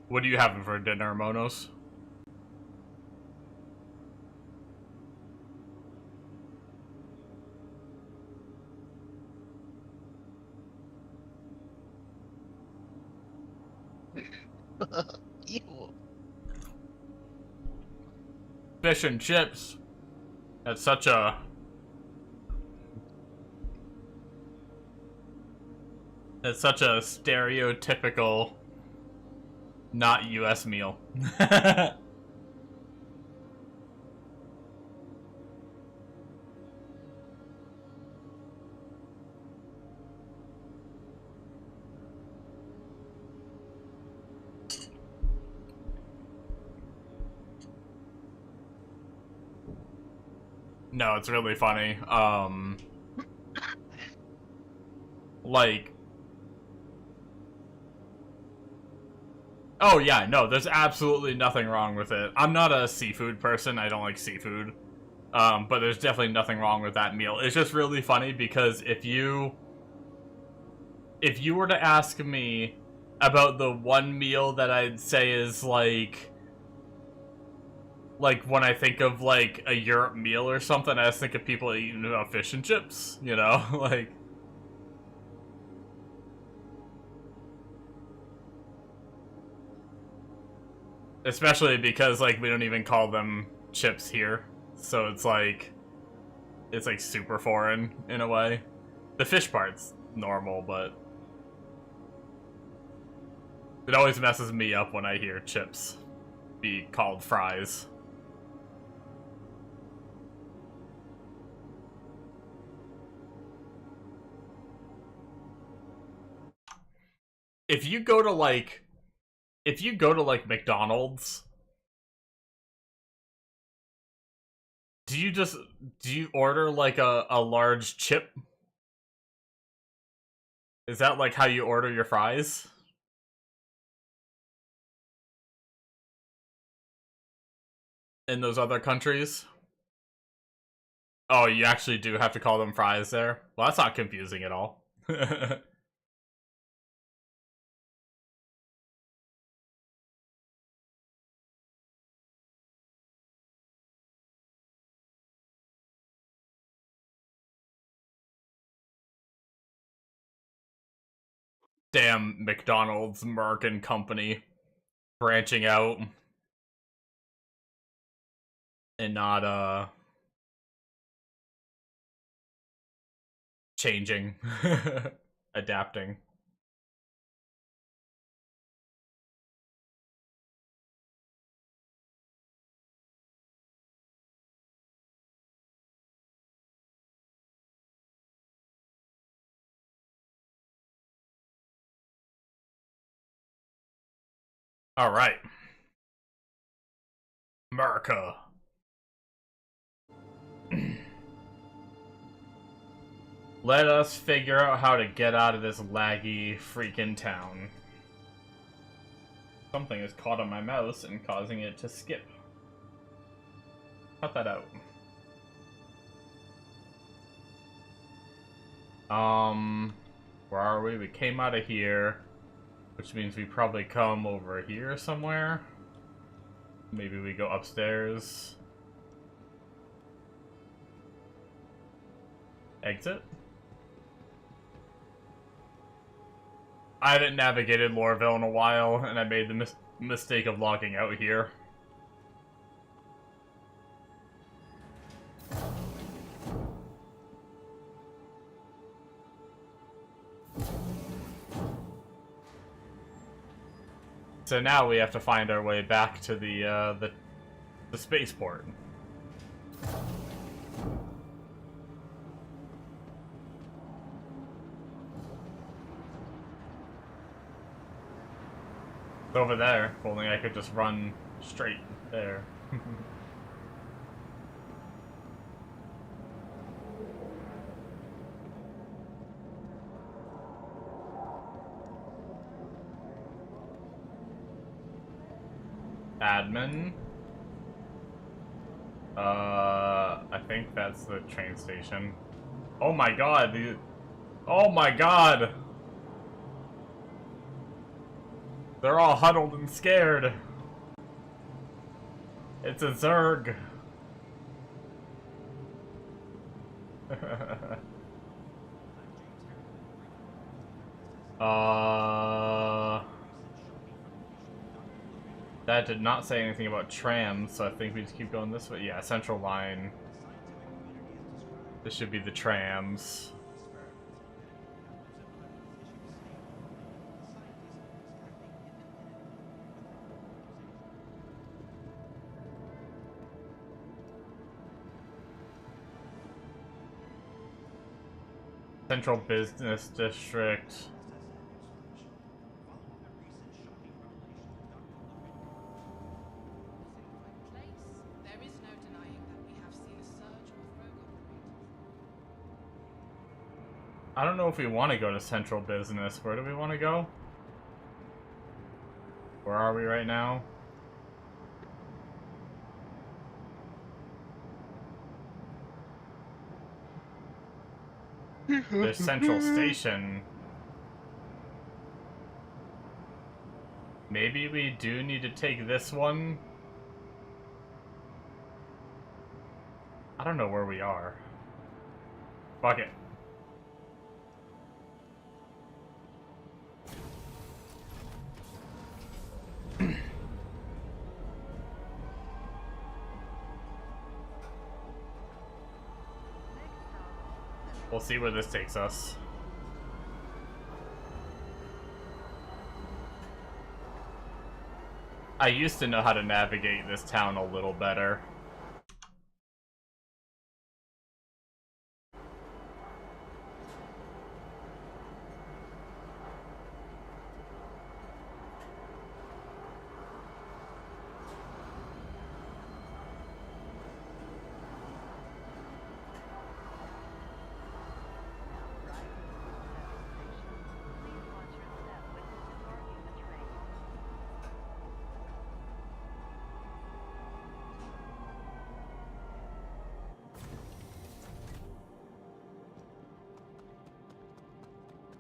Speaker 2: What are you having for dinner, Monos?
Speaker 1: Ew.
Speaker 2: Fish and chips. That's such a... That's such a stereotypical not US meal. No, it's really funny. Like... Oh yeah, no, there's absolutely nothing wrong with it. I'm not a seafood person, I don't like seafood. But there's definitely nothing wrong with that meal. It's just really funny because if you were to ask me about the one meal that I'd say is like when I think of like a Europe meal or something, I just think of people eating fish and chips, you know? Like, especially because like we don't even call them chips here. So it's like super foreign in a way. The fish part's normal, but it always messes me up when I hear chips be called fries. If you go to like McDonald's, do you order like a large chip? Is that like how you order your fries? In those other countries?
Speaker 3: Oh, you actually do have to call them fries there? Well, that's not confusing at all. Damn McDonald's, Merck and Company branching out and not changing, adapting. All right, America. Let us figure out how to get out of this laggy freaking town. Something is caught on my mouse and causing it to skip. Cut that out. Where are we? We came out of here, which means we probably come over here somewhere. Maybe we go upstairs. Exit? I haven't navigated Lorville in a while, and I made the mistake of logging out here. So now we have to find our way back to the spaceport. It's over there. If only I could just run straight there. Admin. I think that's the train station. Oh my god, oh my god! They're all huddled and scared. It's a Zerg. That did not say anything about trams, so I think we just keep going this way. Yeah, central line. This should be the trams. Central Business District. I don't know if we want to go to Central Business. Where do we want to go? Where are we right now? There's Central Station. Maybe we do need to take this one. I don't know where we are. Fuck it. We'll see where this takes us. I used to know how to navigate this town a little better.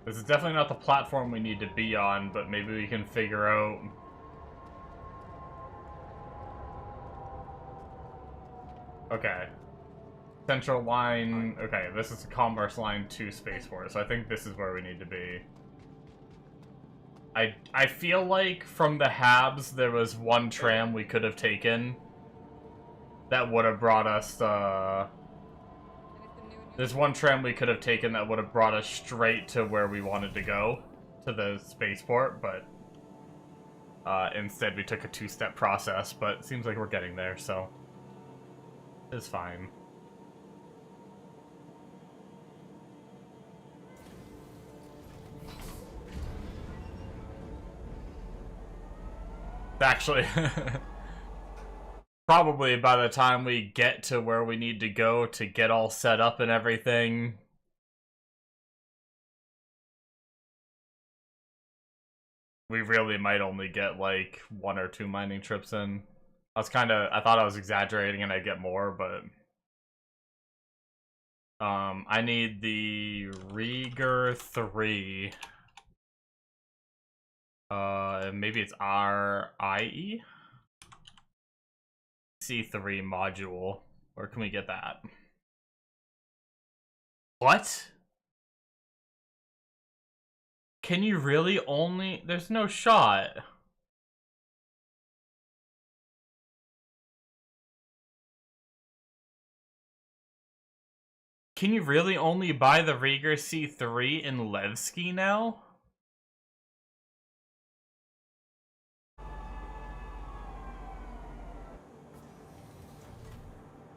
Speaker 3: This is definitely not the platform we need to be on, but maybe we can figure out... Okay. Central line... Okay, this is the Commerce Line to Space Force, so I think this is where we need to be. I feel like from the Habs, there was one tram we could have taken that would have brought us, There's one tram we could have taken that would have brought us straight to where we wanted to go, to the spaceport, but instead we took a two-step process, but it seems like we're getting there, so it's fine. Actually, probably by the time we get to where we need to go to get all set up and everything, we really might only get like 1 or 2 mining trips in. I thought I was exaggerating and I'd get more, but I need the Rieger 3. Maybe it's RIE? C3 module. Where can we get that? What? Can you really only... There's no shot. Can you really only buy the Rieger C3 in Levski now?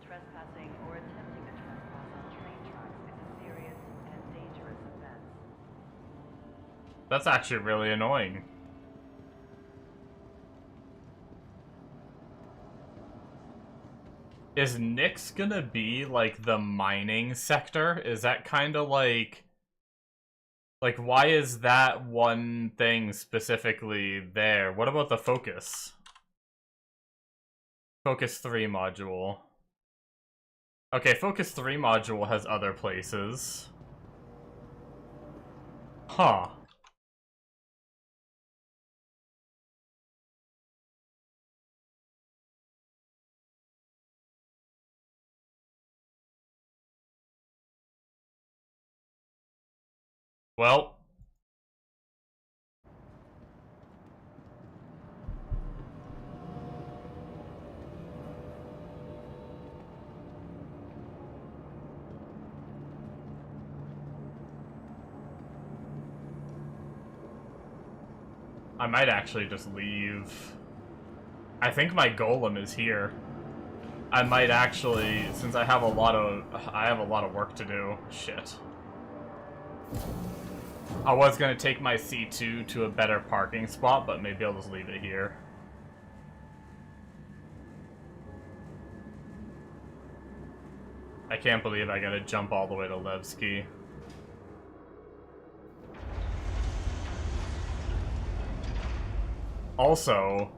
Speaker 4: Trespassing or attempting to trespass on train tracks is a serious and dangerous offense.
Speaker 3: That's actually really annoying. Is Nyx gonna be, like, the mining sector? Is that kind of like... Like, why is that one thing specifically there? What about the Focus? Focus 3 module. Okay, Focus 3 module has other places. Huh. Well. I might actually just leave. I think my Golem is here. I might actually, since I have a lot of work to do. Shit. I was gonna take my C2 to a better parking spot, but maybe I'll just leave it here. I can't believe I gotta jump all the way to Levski. Also,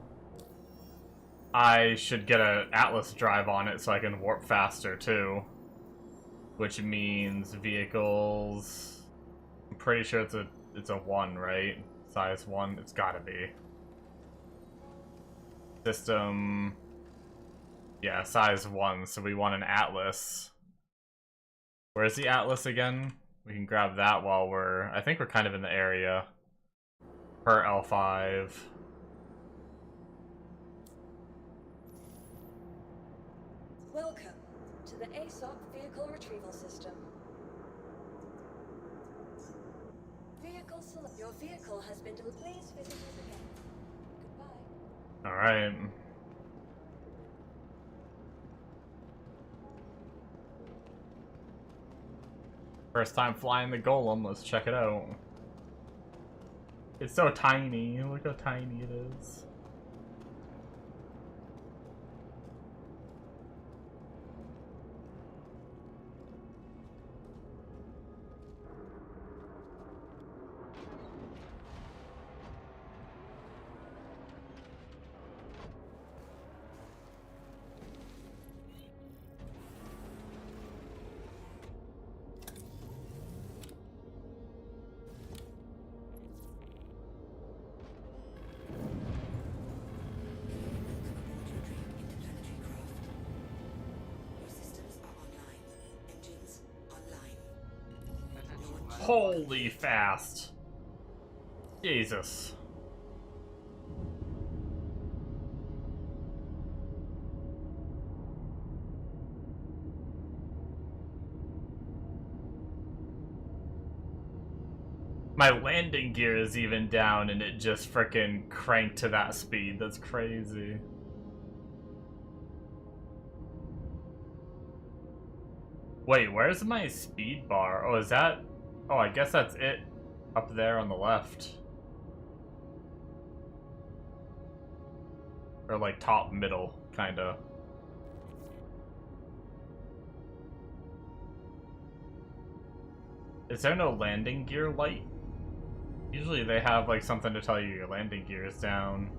Speaker 3: I should get an Atlas drive on it so I can warp faster too. Which means vehicles... I'm pretty sure it's a 1, right? Size 1, it's gotta be. System... Yeah, size 1, so we want an Atlas. Where's the Atlas again? We can grab that while we're... I think we're kind of in the area. Per L5.
Speaker 5: Welcome to the ASOP Vehicle Retrieval System. Your vehicle has been delivered. Please visit us again. Goodbye.
Speaker 3: Alright. First time flying the Golem, let's check it out. It's so tiny, look how tiny it is.
Speaker 2: Holy fast. Jesus. My landing gear is even down and it just frickin' cranked to that speed. That's crazy. Wait, where's my speed bar? Oh, is that... Oh, I guess that's it up there on the left. Or like top middle, kinda. Is there no landing gear light? Usually they have like something to tell you your landing gear is down.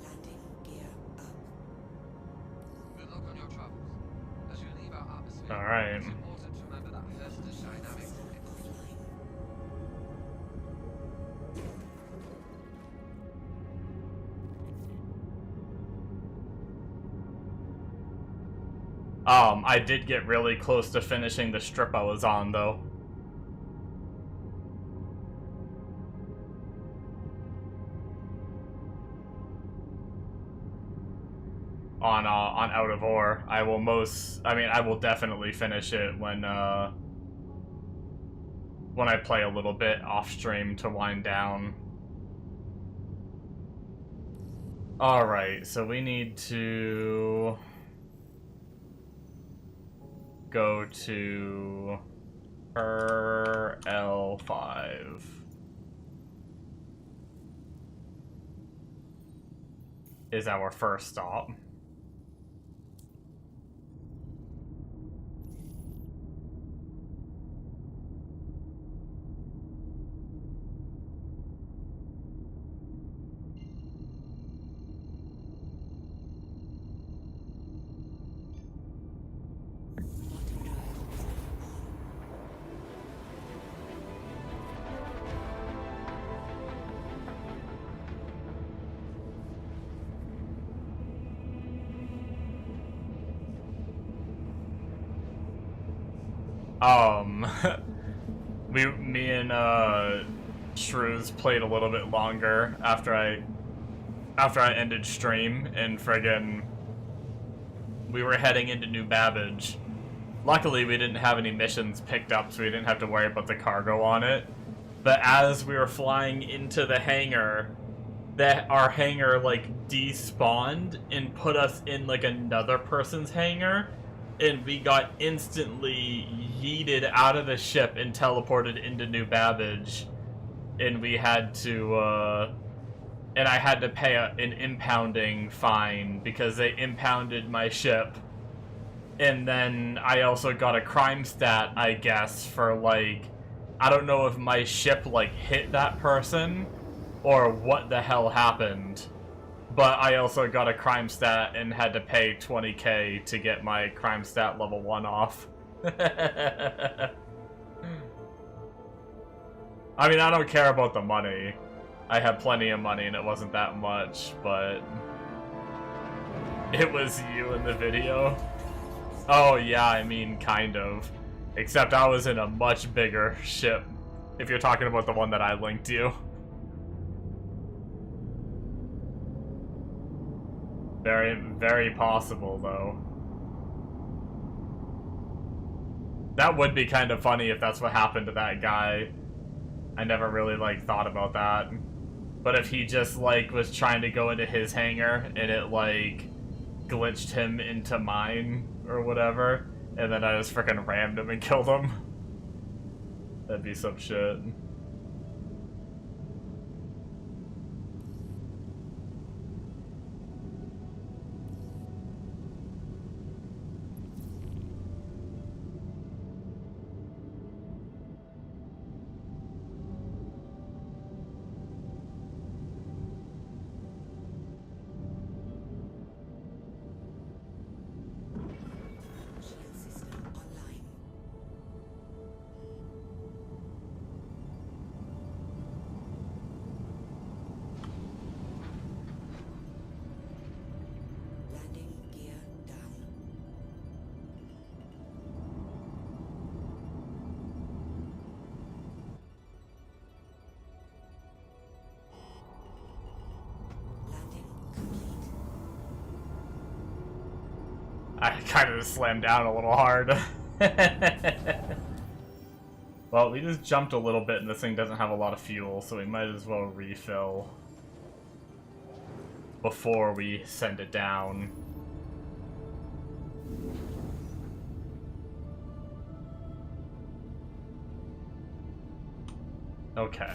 Speaker 5: Landing gear up.
Speaker 6: Good luck on your travels. As you leave our atmosphere,
Speaker 2: Alright.
Speaker 6: it's important to remember that Earth is a dynamic rocket.
Speaker 2: I did get really close to finishing the strip I was on, though. On Out of Ore. I will definitely finish it when I play a little bit off stream to wind down. Alright, so we need to go to L5. Is our first stop. Me and Shrews played a little bit longer after I ended stream, and friggin' we were heading into New Babbage. Luckily, we didn't have any missions picked up, so we didn't have to worry about the cargo on it. But as we were flying into the hangar, our hangar like despawned and put us in like another person's hangar. And we got instantly yeeted out of the ship and teleported into New Babbage. And we had to, and I had to pay an impounding fine because they impounded my ship. And then I also got a crime stat, I guess, for like, I don't know if my ship like hit that person or what the hell happened. But I also got a crime stat and had to pay 20k to get my crime stat level 1 off. I mean, I don't care about the money. I had plenty of money and it wasn't that much, but... It was you in the video? Oh yeah, I mean, kind of. Except I was in a much bigger ship, if you're talking about the one that I linked you. Very, very possible, though. That would be kind of funny if that's what happened to that guy. I never really, like, thought about that. But if he just, like, was trying to go into his hangar, and it, like, glitched him into mine, or whatever, and then I just frickin' rammed him and killed him. That'd be some shit.
Speaker 3: I kind of just slammed down a little hard. Well, we just jumped a little bit and this thing doesn't have a lot of fuel, so we might as well refill before we send it down. Okay.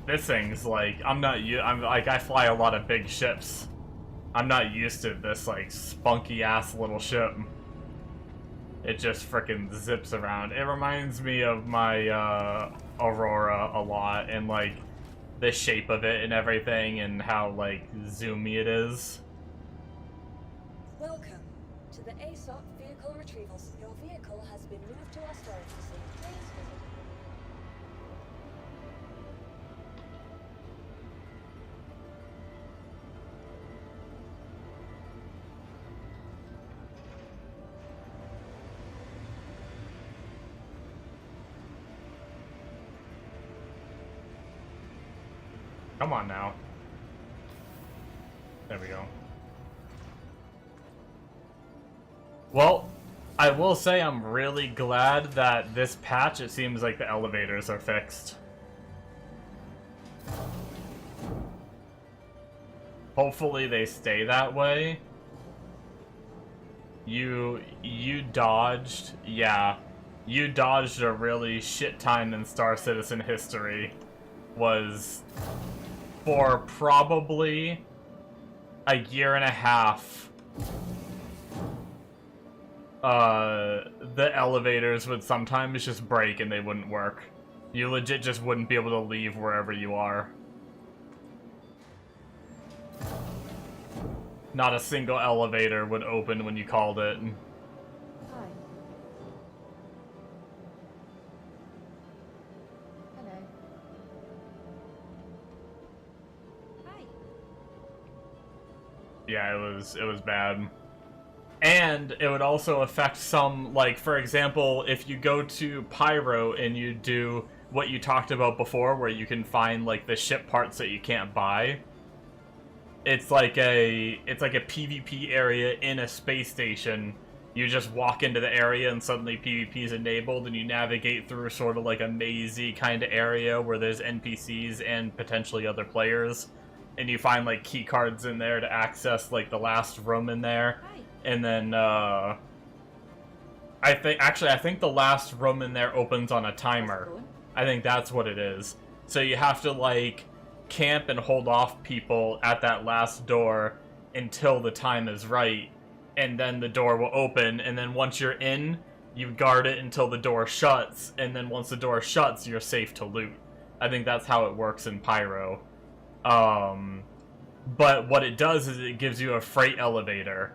Speaker 3: This thing's like, I'm like, I fly a lot of big ships. I'm not used to this, like, spunky ass little ship. It just frickin' zips around. It reminds me of my, Aurora a lot, and, like, the shape of it and everything, and how, like, zoomy it is.
Speaker 5: Welcome to the ASOP Vehicle Retrievals. Your vehicle has been moved to our storage facility. Please visit.
Speaker 3: Come on now. There we go. Well, I will say I'm really glad that this patch, it seems like the elevators are fixed. Hopefully they stay that way. You dodged, yeah. You dodged a really shit time in Star Citizen history. Was for probably a year and a half. The elevators would sometimes just break and they wouldn't work. You legit just wouldn't be able to leave wherever you are. Not a single elevator would open when you called it.
Speaker 7: Hi. Hello. Hi.
Speaker 3: Yeah, it was bad. And it would also affect some, like, for example, if you go to Pyro and you do what you talked about before, where you can find, like, the ship parts that you can't buy. It's like a PvP area in a space station. You just walk into the area and suddenly PvP is enabled, and you navigate through sort of like a mazy kind of area where there's NPCs and potentially other players. And you find, like, key cards in there to access, like, the last room in there.
Speaker 7: Hi.
Speaker 3: And then, I think the last room in there opens on a timer. I think that's what it is. So you have to, like, camp and hold off people at that last door until the time is right. And then the door will open, and then once you're in, you guard it until the door shuts. And then once the door shuts, you're safe to loot. I think that's how it works in Pyro. But what it does is it gives you a freight elevator.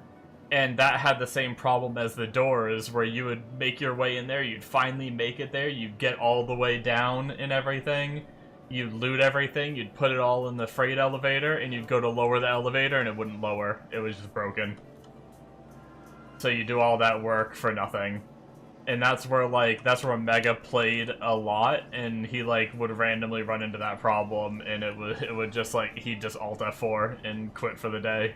Speaker 3: And that had the same problem as the doors, where you would make your way in there, you'd finally make it there, you'd get all the way down and everything, you'd loot everything, you'd put it all in the freight elevator, and you'd go to lower the elevator, and it wouldn't lower. It was just broken. So you do all that work for nothing. And that's where, like, that's where Mega played a lot, and he, like, would randomly run into that problem, and it would just, like, he'd just Alt F4 and quit for the day.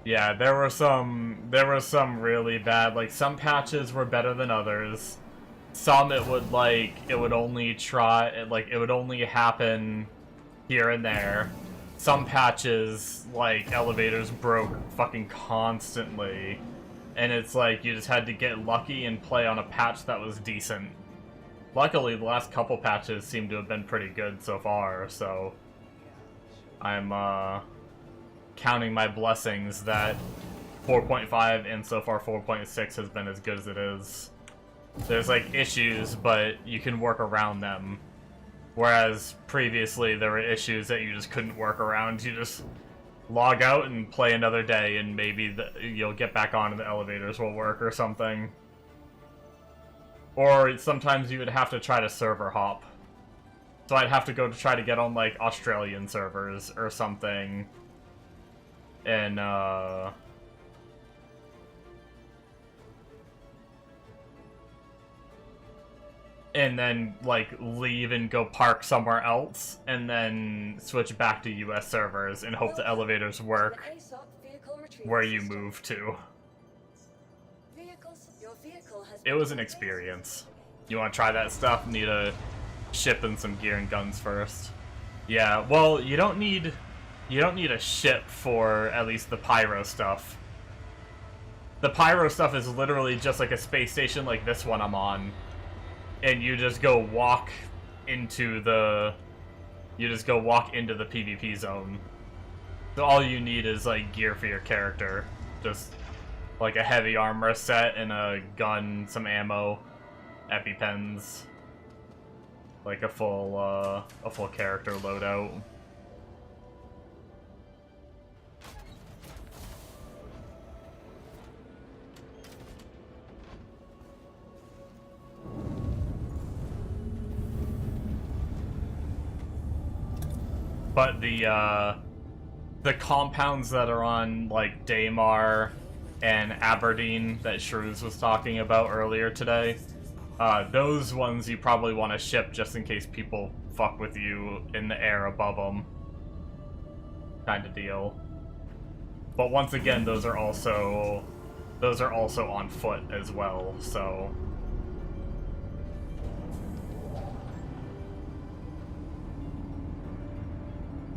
Speaker 3: Yeah, there were some really bad, like, some patches were better than others. Some it would only happen here and there. Some patches, like, elevators broke fucking constantly. And it's like, you just had to get lucky and play on a patch that was decent. Luckily, the last couple patches seem to have been pretty good so far, so I'm, counting my blessings that 4.5 and so far 4.6 has been as good as it is. There's, like, issues, but you can work around them. Whereas previously there were issues that you just couldn't work around. You just log out and play another day, and maybe you'll get back on and the elevators will work or something. Or sometimes you would have to try to server hop. So I'd have to go to try to get on, like, Australian servers or something. And, and then like leave and go park somewhere else, and then switch back to US servers and hope the elevators work
Speaker 5: The ASOP vehicle retrieval
Speaker 3: where you
Speaker 5: system.
Speaker 3: move to.
Speaker 5: Your vehicle has
Speaker 3: It
Speaker 5: been
Speaker 3: was an
Speaker 5: upgraded
Speaker 3: experience.
Speaker 5: to
Speaker 3: You want to try that stuff? Need a ship and some gear and guns first. Yeah, well, you don't need a ship for at least the pyro stuff. The pyro stuff is literally just like a space station like this one I'm on. And you just go walk into the PvP zone. So all you need is like gear for your character. Just like a heavy armor set and a gun, some ammo, EpiPens. Like a full character loadout. But the compounds that are on like Daymar and Aberdeen that Shrews was talking about earlier today, those ones you probably want to ship just in case people fuck with you in the air above them, kind of deal. But once again, those are also on foot as well, so.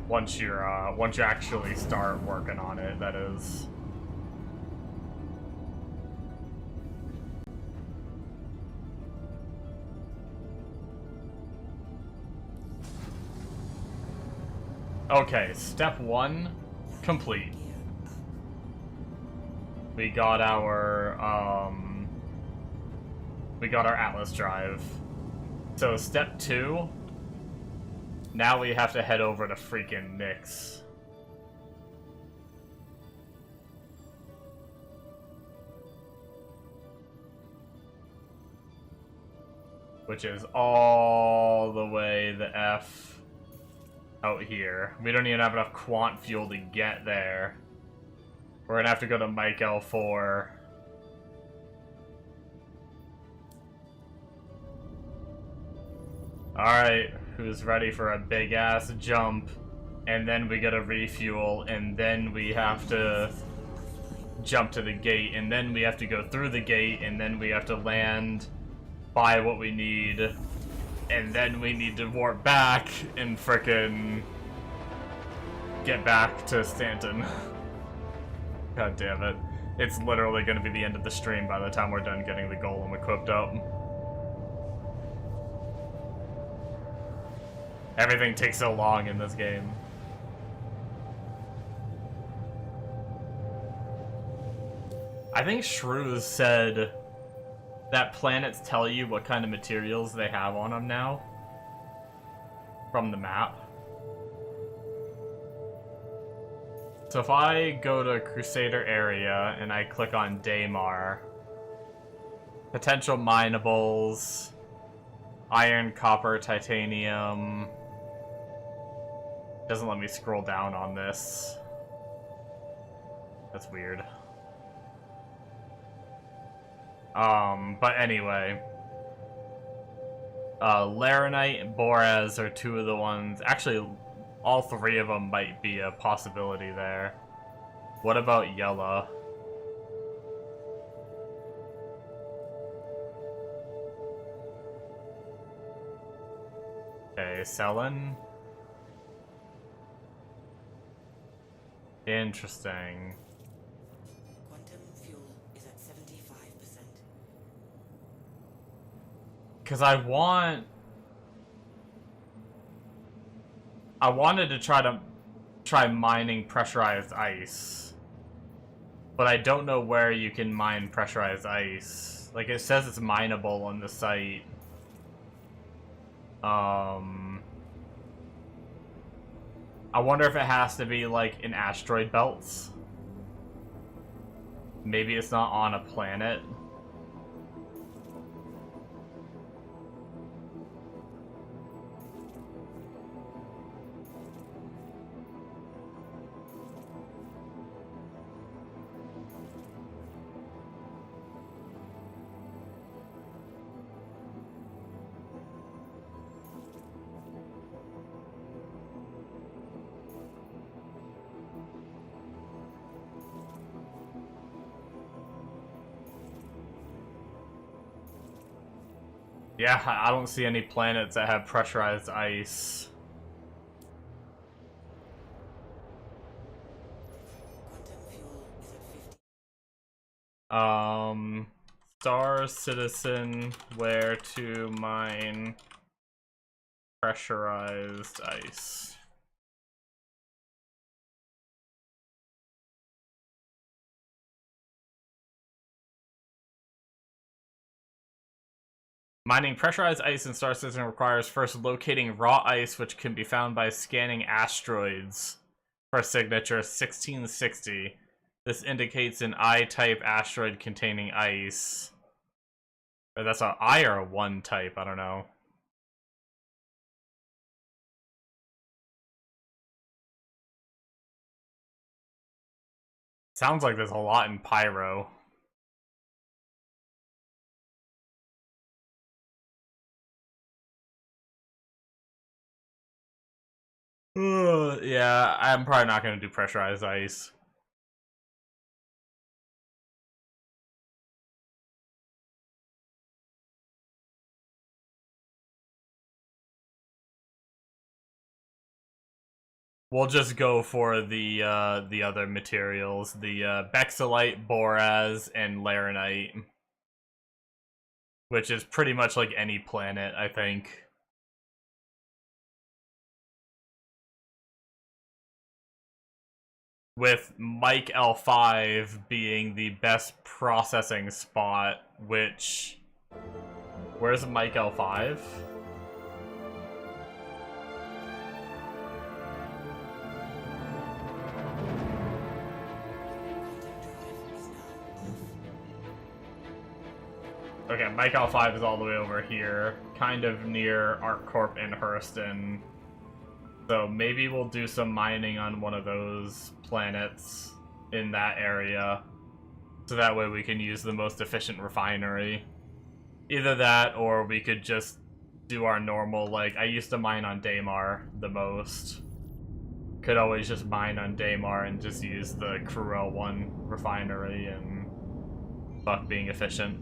Speaker 3: Once you actually start working on it, that is. Okay, step 1 complete. We got our Atlas drive. So step 2. Now we have to head over to freaking Nyx. Which is all the way the F out here. We don't even have enough quant fuel to get there. We're gonna have to go to Mike L4. Alright, who's ready for a big ass jump? And then we gotta refuel, and then we have to jump to the gate, and then we have to go through the gate, and then we have to land, buy what we need, and then we need to warp back and frickin' get back to Stanton. God damn it. It's literally gonna be the end of the stream by the time we're done getting the Golem equipped up. Everything takes so long in this game. I think Shrews said that planets tell you what kind of materials they have on them now from the map. So if I go to Crusader area and I click on Daymar, potential minables, iron, copper, titanium. Doesn't let me scroll down on this. That's weird. But anyway. Laranite and Boraz are two of the ones. Actually, all three of them might be a possibility there. What about Yella? Okay, Selen. Interesting.
Speaker 8: Quantum fuel is at 75%.
Speaker 3: Because I wanted to try mining pressurized ice. But I don't know where you can mine pressurized ice. Like, it says it's mineable on the site. I wonder if it has to be, like, in asteroid belts. Maybe it's not on a planet. Yeah, I don't see any planets that have pressurized ice.
Speaker 8: Quantum fuel is at 50.
Speaker 3: Star Citizen, where to mine pressurized ice. Mining pressurized ice in Star Citizen requires first locating raw ice, which can be found by scanning asteroids for signature 1660. This indicates an I-type asteroid containing ice. Or that's an I or a 1 type, I don't know. Sounds like there's a lot in Pyro. Yeah, I'm probably not going to do pressurized ice. We'll just go for the other materials, the Bexolite, Boraz, and Laranite, which is pretty much like any planet, I think. With Mike L5 being the best processing spot, which... Where's Mike L5? Okay, Mike L5 is all the way over here, kind of near ArcCorp and Hurston. So maybe we'll do some mining on one of those planets in that area, so that way we can use the most efficient refinery. Either that, or we could just do our normal, like, I used to mine on Daymar the most. Could always just mine on Daymar and just use the Cruel 1 refinery and fuck being efficient.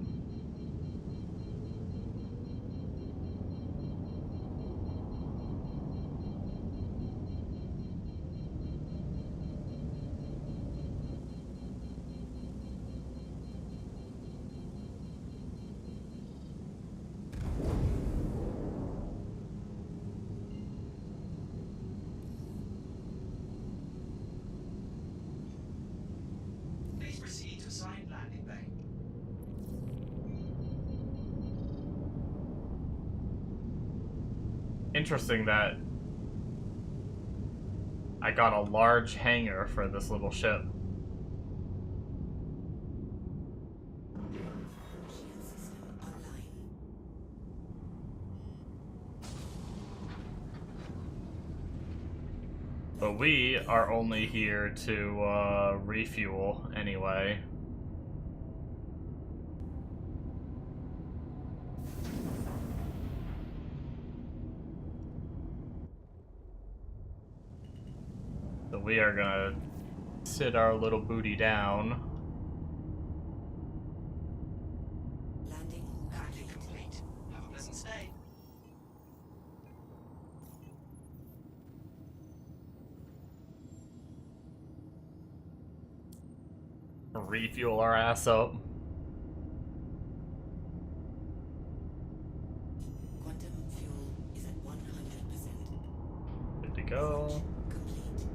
Speaker 6: Please proceed to assigned landing bay.
Speaker 3: Interesting that I got a large hangar for this little ship.
Speaker 8: Shield system online.
Speaker 3: But we are only here to refuel anyway. So we are gonna sit our little booty down.
Speaker 8: Landing
Speaker 6: Landing
Speaker 8: complete.
Speaker 6: complete. Have a pleasant stay.
Speaker 3: Refuel our ass up.
Speaker 8: Quantum fuel is at 100%.
Speaker 3: Good to go.
Speaker 8: Complete.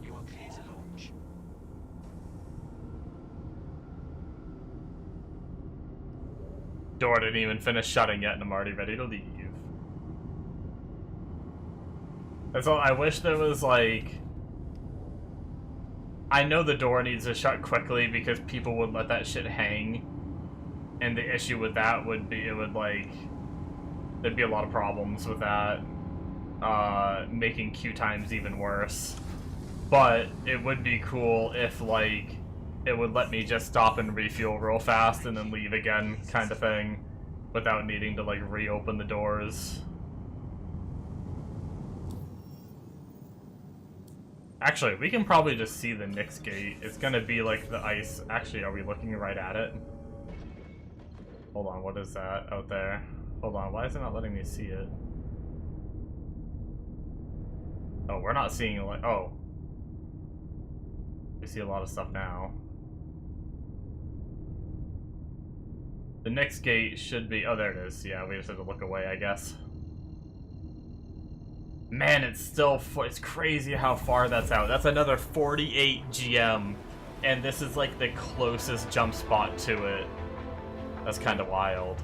Speaker 6: You are clear to launch.
Speaker 3: Door didn't even finish shutting yet and I'm already ready to leave. That's all. I wish there was like... I know the door needs to shut quickly because people would let that shit hang. And the issue with that would be, it would like... There'd be a lot of problems with that. Making queue times even worse. But it would be cool if like... It would let me just stop and refuel real fast and then leave again, kind of thing. Without needing to like reopen the doors. Actually, we can probably just see the Nyx gate. It's gonna be like the ice. Actually, are we looking right at it? Hold on, what is that out there? Hold on, why is it not letting me see it? Oh, we're not seeing like oh. We see a lot of stuff now. The next gate should be oh there it is. Yeah, we just have to look away, I guess. Man, it's still it's crazy how far that's out. That's another 48 GM. And this is like the closest jump spot to it. That's kind of wild.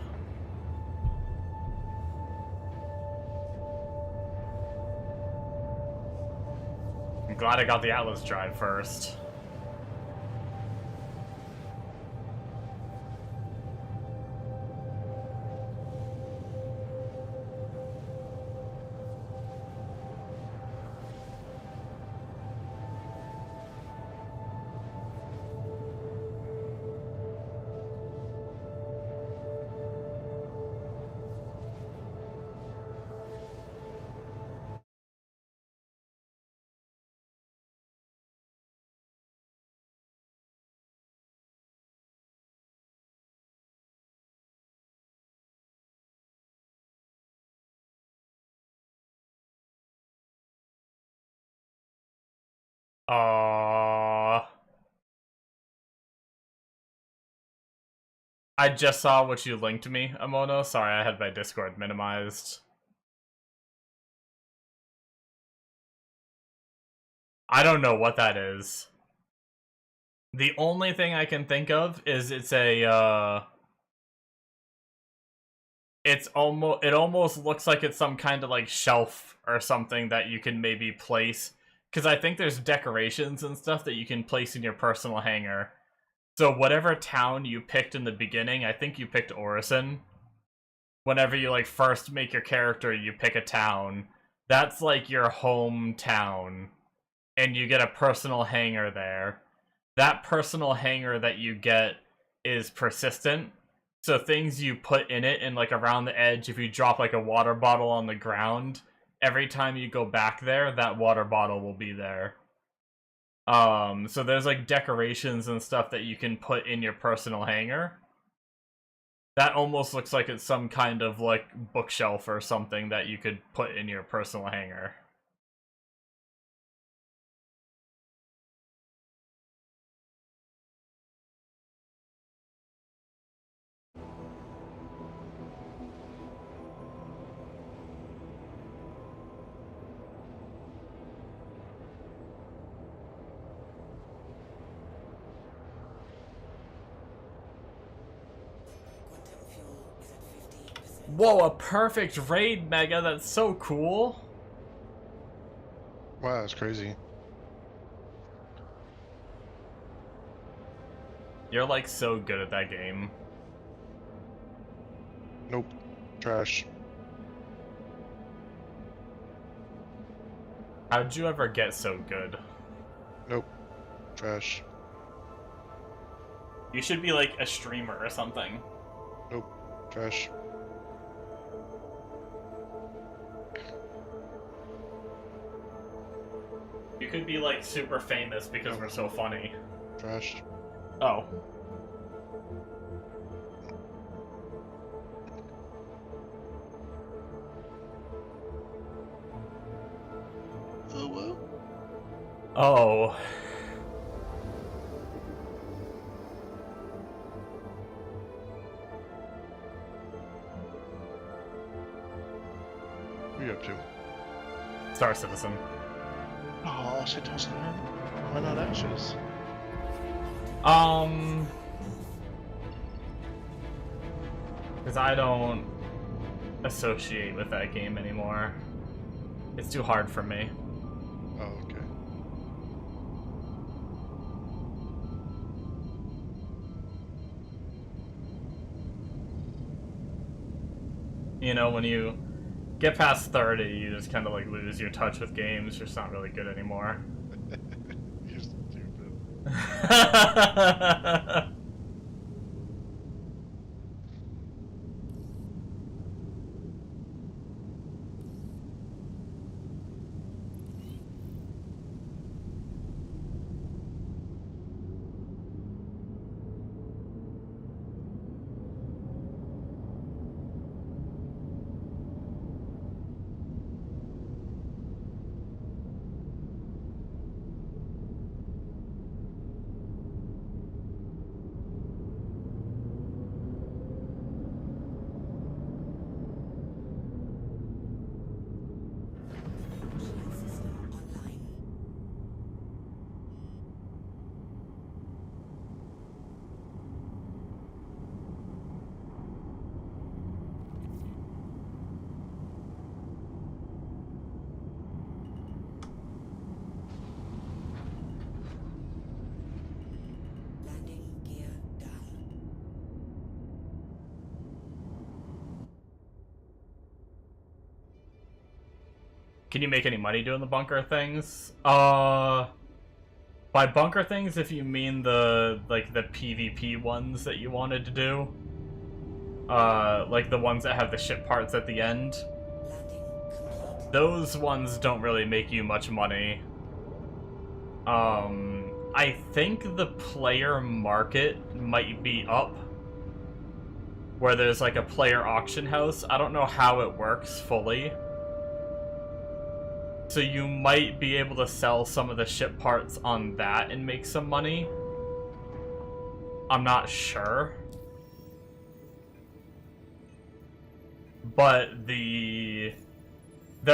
Speaker 3: I'm glad I got the Atlas drive first. I just saw what you linked me, Amono. Sorry, I had my Discord minimized. I don't know what that is. The only thing I can think of is it's a, it almost looks like it's some kind of like shelf or something that you can maybe place. Because I think there's decorations and stuff that you can place in your personal hangar. So whatever town you picked in the beginning, I think you picked Orison. Whenever you like first make your character, you pick a town. That's like your hometown. And you get a personal hangar there. That personal hangar that you get is persistent. So things you put in it and like around the edge, if you drop like a water bottle on the ground, every time you go back there, that water bottle will be there. So there's like decorations and stuff that you can put in your personal hangar. That almost looks like it's some kind of like bookshelf or something that you could put in your personal hangar.
Speaker 8: Quantum fuel is at 50%.
Speaker 3: Whoa, a perfect raid mega, that's so cool.
Speaker 1: Wow, that's crazy.
Speaker 3: You're like so good at that game.
Speaker 1: Nope. Trash.
Speaker 3: How'd you ever get so good?
Speaker 1: Nope. Trash.
Speaker 3: You should be like a streamer or something.
Speaker 1: Nope. Trash.
Speaker 3: You could be like super famous because we're so funny.
Speaker 1: Trash.
Speaker 3: Oh.
Speaker 1: Oh well.
Speaker 3: Oh.
Speaker 1: What are you up to?
Speaker 3: Star Citizen.
Speaker 1: Oh, shit, doesn't man. Why not Ashes?
Speaker 3: Because I don't associate with that game anymore. It's too hard for me.
Speaker 1: Oh, okay.
Speaker 3: You know, when you get past 30, you just kind of like lose your touch with games. You're just not really good anymore.
Speaker 1: You're stupid.
Speaker 2: Can you make any money doing the bunker things? By bunker things, if you mean the PvP ones that you wanted to do, like the ones that have the ship parts at the end.
Speaker 8: Landing complete.
Speaker 2: Those ones don't really make you much money. I think the player market might be up, where there's like a player auction house. I don't know how it works fully. So you might be able to sell some of the ship parts on that and make some money. I'm not sure. But there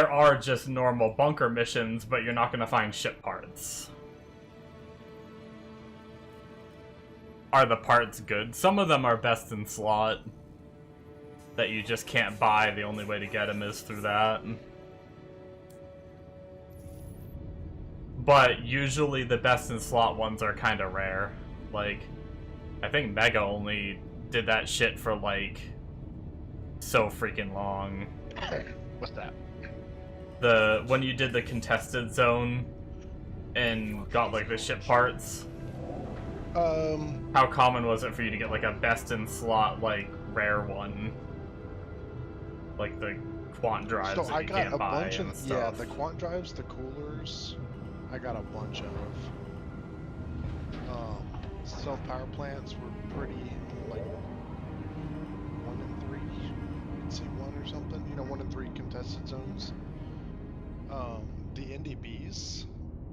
Speaker 2: are just normal bunker missions, but you're not going to find ship parts. Are the parts good? Some of them are best in slot that you just can't buy. The only way to get them is through that. But usually the best in slot ones are kind of rare. Like, I think Mega only did that shit for like so freaking long.
Speaker 1: What's that?
Speaker 2: When you did the contested zone and got like the ship parts. How common was it for you to get like a best in slot like rare one? Like the quant drives
Speaker 1: So
Speaker 2: that
Speaker 1: I
Speaker 2: you
Speaker 1: got
Speaker 2: can't
Speaker 1: a
Speaker 2: buy
Speaker 1: bunch
Speaker 2: and
Speaker 1: of
Speaker 2: stuff.
Speaker 1: the quant drives, the coolers. I got a bunch of. Self power plants were pretty like 1 in 3. You can see 1 or something. You know, 1 in 3 contested zones. The NDBs,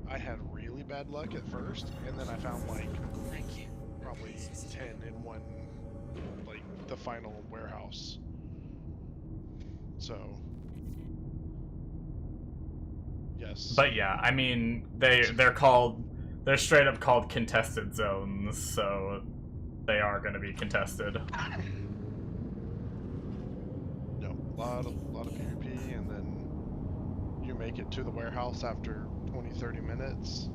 Speaker 1: I had really bad luck at first, and then I found like
Speaker 8: Thank you.
Speaker 1: probably 10 in one, like the final warehouse. So, yes.
Speaker 2: But yeah, I mean, they're straight up called contested zones, so they are going to be contested.
Speaker 1: No, a lot of PvP, and then you make it to the warehouse after 20-30 minutes.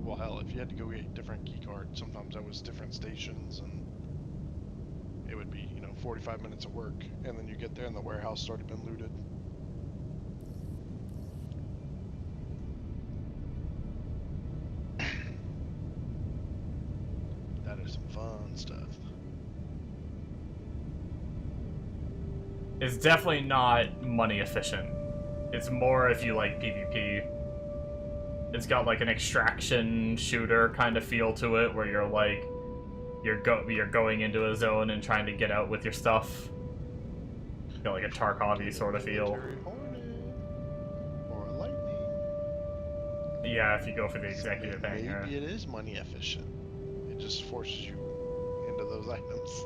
Speaker 1: Well, hell, if you had to go get different key cards, sometimes that was different stations, and it would be, 45 minutes of work, and then you get there and the warehouse has already been looted. That is some fun stuff.
Speaker 2: It's definitely not money efficient. It's more if you like PvP. It's got like an extraction shooter kind of feel to it, where you're like, you're going into a zone and trying to get out with your stuff. You know, like a Tarkov-y sort of feel.
Speaker 1: Military Hornet or a Lightning.
Speaker 2: Yeah, if you go for the executive
Speaker 1: Maybe
Speaker 2: hangar.
Speaker 1: it is money efficient. It just forces you into those items.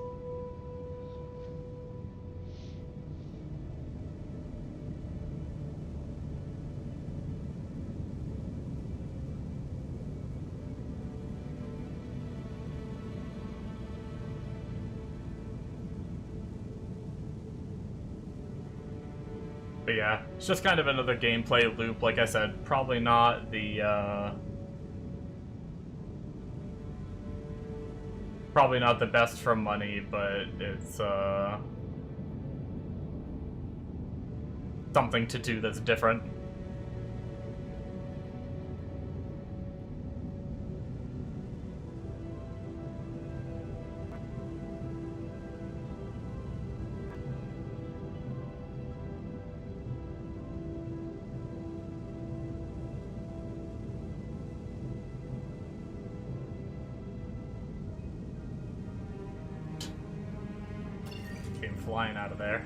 Speaker 2: But yeah, it's just kind of another gameplay loop. Like I said, probably not the best for money, but it's something to do that's different. Came flying out of there.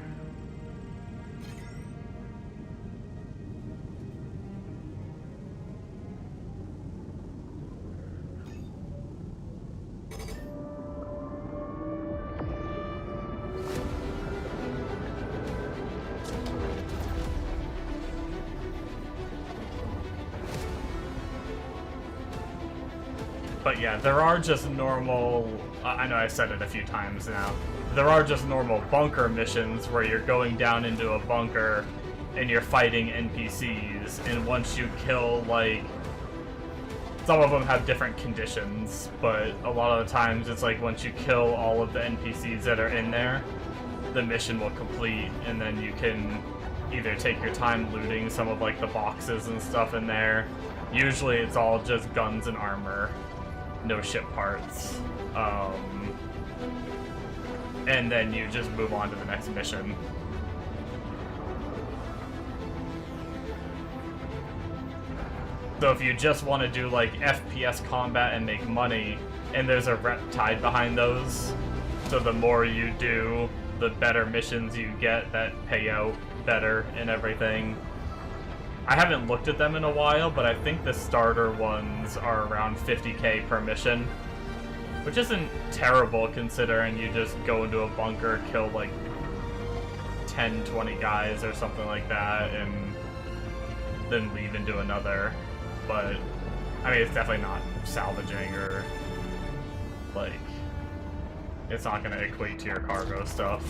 Speaker 2: But yeah, there are just normal... I know I said it a few times now. There are just normal bunker missions where you're going down into a bunker and you're fighting NPCs, and once you kill, like... Some of them have different conditions, but a lot of the times it's like once you kill all of the NPCs that are in there, the mission will complete, and then you can
Speaker 3: either take your time looting some of like the boxes and stuff in there. Usually it's all just guns and armor, no ship parts. And then you just move on to the next mission. So if you just want to do like FPS combat and make money, and there's a rep tied behind those, so the more you do, the better missions you get that pay out better and everything. I haven't looked at them in a while, but I think the starter ones are around 50k per mission, which isn't terrible considering you just go into a bunker, kill like 10, 20 guys or something like that, and then leave into another. But, I mean, it's definitely not salvaging or, like, it's not going to equate to your cargo stuff.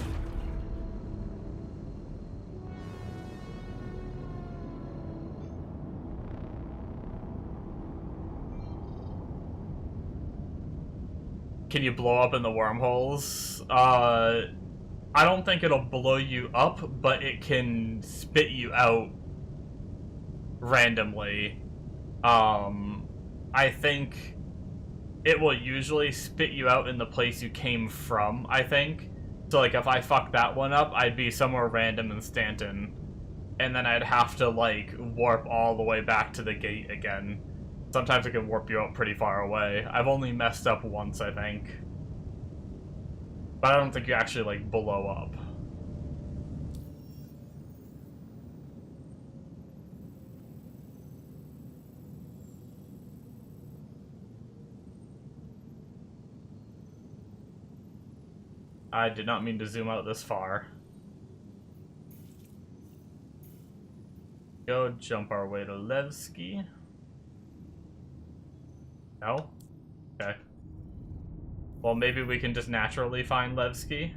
Speaker 3: Can you blow up in the wormholes? I don't think it'll blow you up, but it can spit you out randomly. I think it will usually spit you out in the place you came from, I think. So, like, if I fuck that one up, I'd be somewhere random in Stanton. And then I'd have to, like, warp all the way back to the gate again. Sometimes it can warp you out pretty far away. I've only messed up once, I think. But I don't think you actually, like, blow up. I did not mean to zoom out this far. Go jump our way to Levski. No? Okay. Well, maybe we can just naturally find Levski.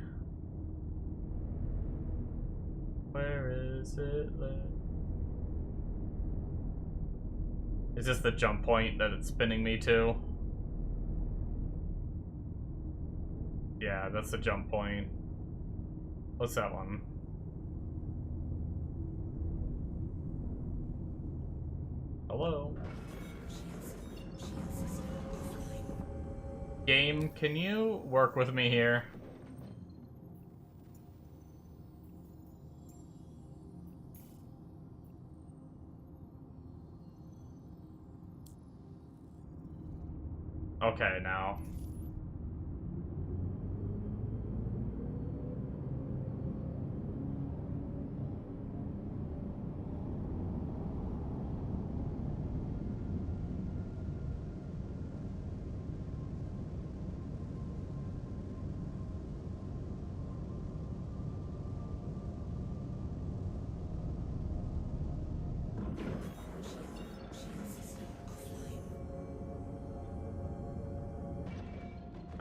Speaker 3: Where is it? Is this the jump point that it's spinning me to? Yeah, that's the jump point. What's that one? Hello? Game, can you work with me here? Okay, now.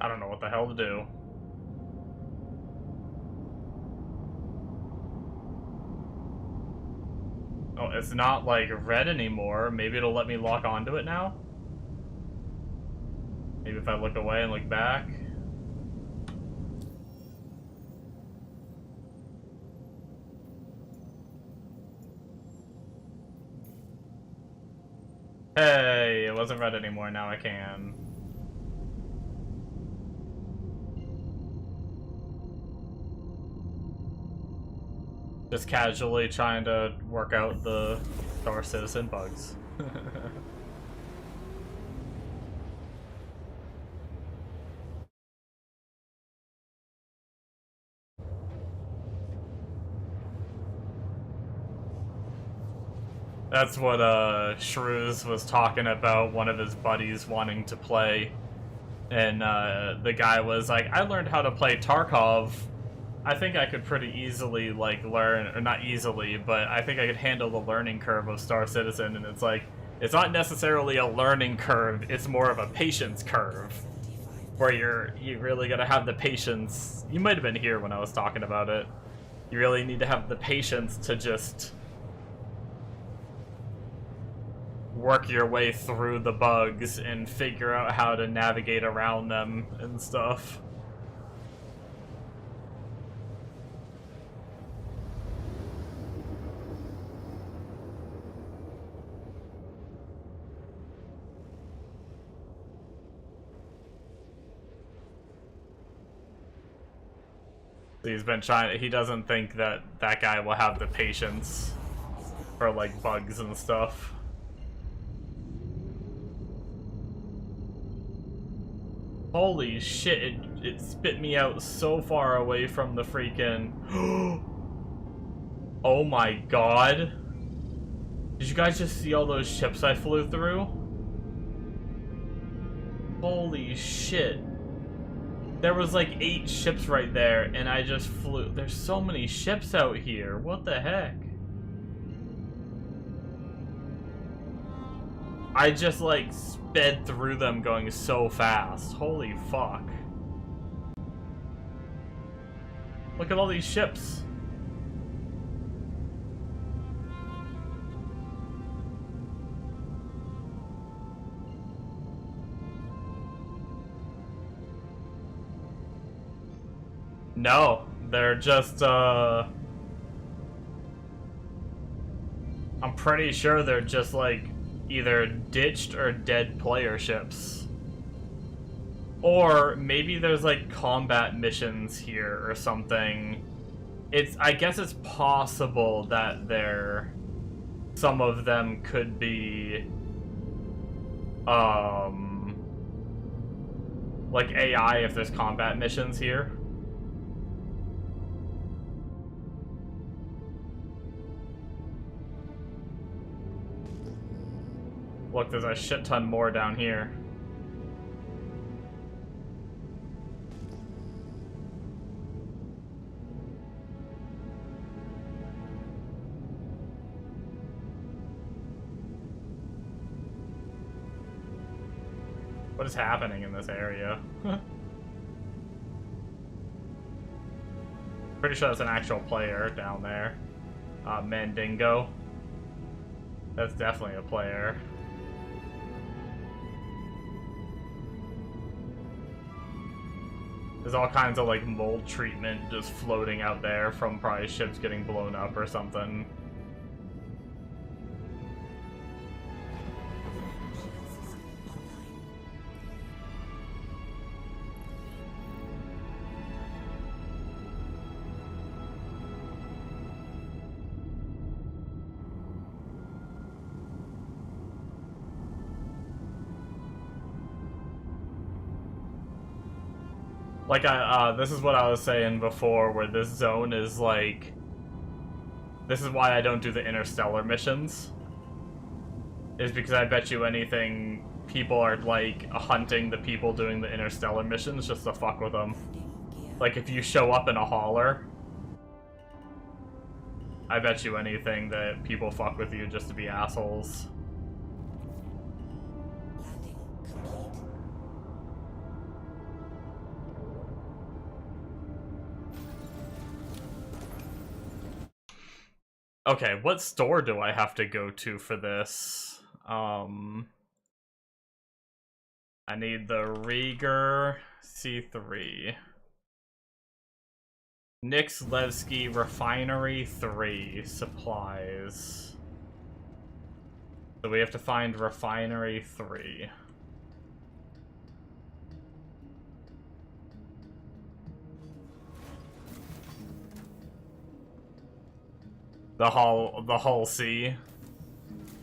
Speaker 3: I don't know what the hell to do. Oh, it's not, like, red anymore. Maybe it'll let me lock onto it now? Maybe if I look away and look back? Hey, it wasn't red anymore. Now I can. Just casually trying to work out the Star Citizen bugs. That's what Shrews was talking about, one of his buddies wanting to play. And the guy was like, I learned how to play Tarkov. I think I could pretty easily, like, learn, or not easily, but I think I could handle the learning curve of Star Citizen, and it's like, it's not necessarily a learning curve, it's more of a patience curve, where you really gotta have the patience. You might have been here when I was talking about it. You really need to have the patience to just work your way through the bugs and figure out how to navigate around them and stuff. He's been trying. He doesn't think that that guy will have the patience for like bugs and stuff. Holy shit! It spit me out so far away from the freaking. Oh my god! Did you guys just see all those ships I flew through? Holy shit! There was like 8 ships right there, and I just flew. There's so many ships out here. What the heck? I just like sped through them going so fast. Holy fuck. Look at all these ships. No, they're just, I'm pretty sure they're just, like, either ditched or dead player ships. Or maybe there's, like, combat missions here or something. I guess it's possible that some of them could be, like AI if there's combat missions here. Look, there's a shit ton more down here. What is happening in this area? Pretty sure that's an actual player down there. Mandingo. That's definitely a player. There's all kinds of like mold treatment just floating out there from probably ships getting blown up or something. Like this is what I was saying before, where this zone is like, this is why I don't do the interstellar missions. Is because I bet you anything, people are like hunting the people doing the interstellar missions just to fuck with them. Like if you show up in a hauler, I bet you anything that people fuck with you just to be assholes. Okay, what store do I have to go to for this? I need the Rieger C3. Nix Levski Refinery 3 supplies. So we have to find Refinery 3. The Hull C.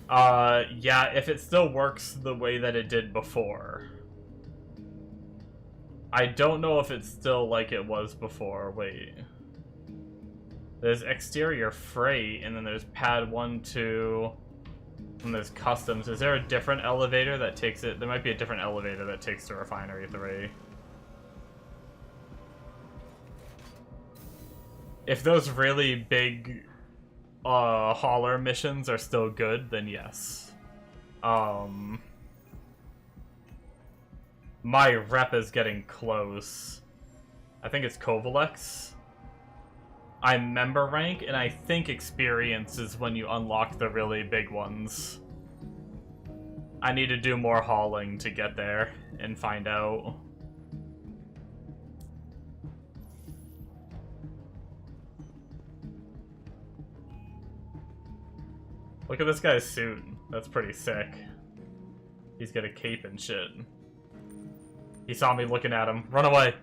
Speaker 3: Yeah, if it still works the way that it did before. I don't know if it's still like it was before. Wait. There's exterior freight, and then there's pad 1, 2, and there's customs. Is there a different elevator that takes it? There might be a different elevator that takes to Refinery 3. If those really big hauler missions are still good, then yes. My rep is getting close. I think it's Kovalex. I'm member rank, and I think experience is when you unlock the really big ones. I need to do more hauling to get there and find out. Look at this guy's suit. That's pretty sick. He's got a cape and shit. He saw me looking at him. Run away!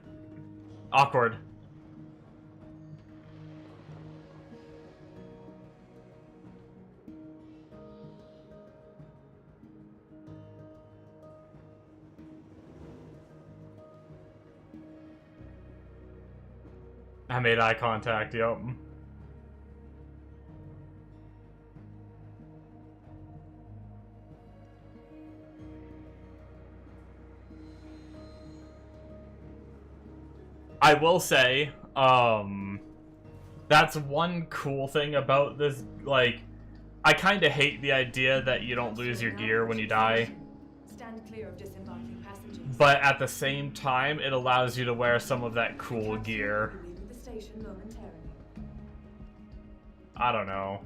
Speaker 3: Awkward. I made eye contact, yup. I will say, that's one cool thing about this, like, I kinda hate the idea that you don't lose your gear when you die.
Speaker 5: Stand clear of disembarking passengers.
Speaker 3: But at the same time, it allows you to wear some of that cool gear.
Speaker 5: Leaving the station momentarily.
Speaker 3: I don't know.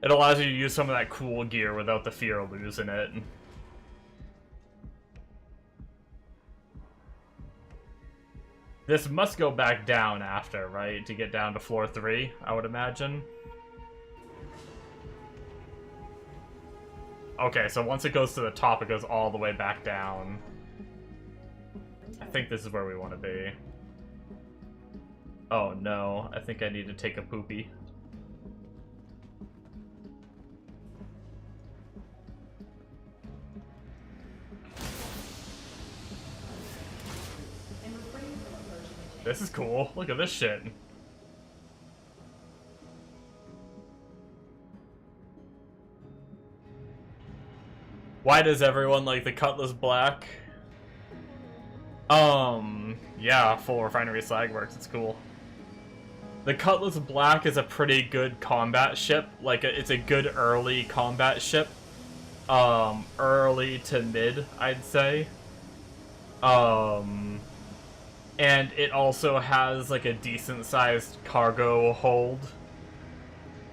Speaker 3: It allows you to use some of that cool gear without the fear of losing it. This must go back down after, right? To get down to floor 3, I would imagine. Okay, so once it goes to the top, it goes all the way back down. I think this is where we want to be. Oh no, I think I need to take a poopy. This is cool. Look at this shit. Why does everyone like the Cutlass Black? Yeah, full refinery slag works. It's cool. The Cutlass Black is a pretty good combat ship. Like, it's a good early combat ship. Early to mid, I'd say. And it also has like a decent sized cargo hold.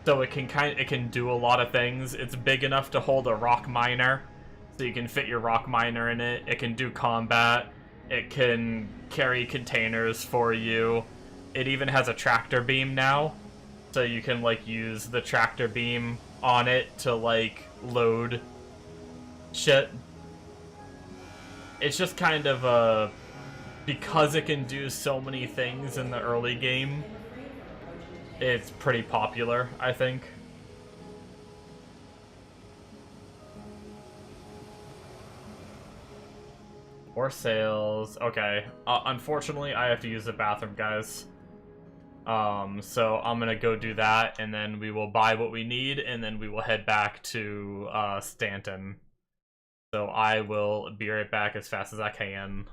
Speaker 3: So it can do a lot of things. It's big enough to hold a rock miner. So you can fit your rock miner in it. It can do combat. It can carry containers for you. It even has a tractor beam now. So you can like use the tractor beam on it to like load shit. It's just kind of a... because it can do so many things in the early game, it's pretty popular, I think. Or sales. Okay. Unfortunately, I have to use the bathroom, guys. So I'm gonna go do that, and then we will buy what we need, and then we will head back to Stanton. So I will be right back as fast as I can.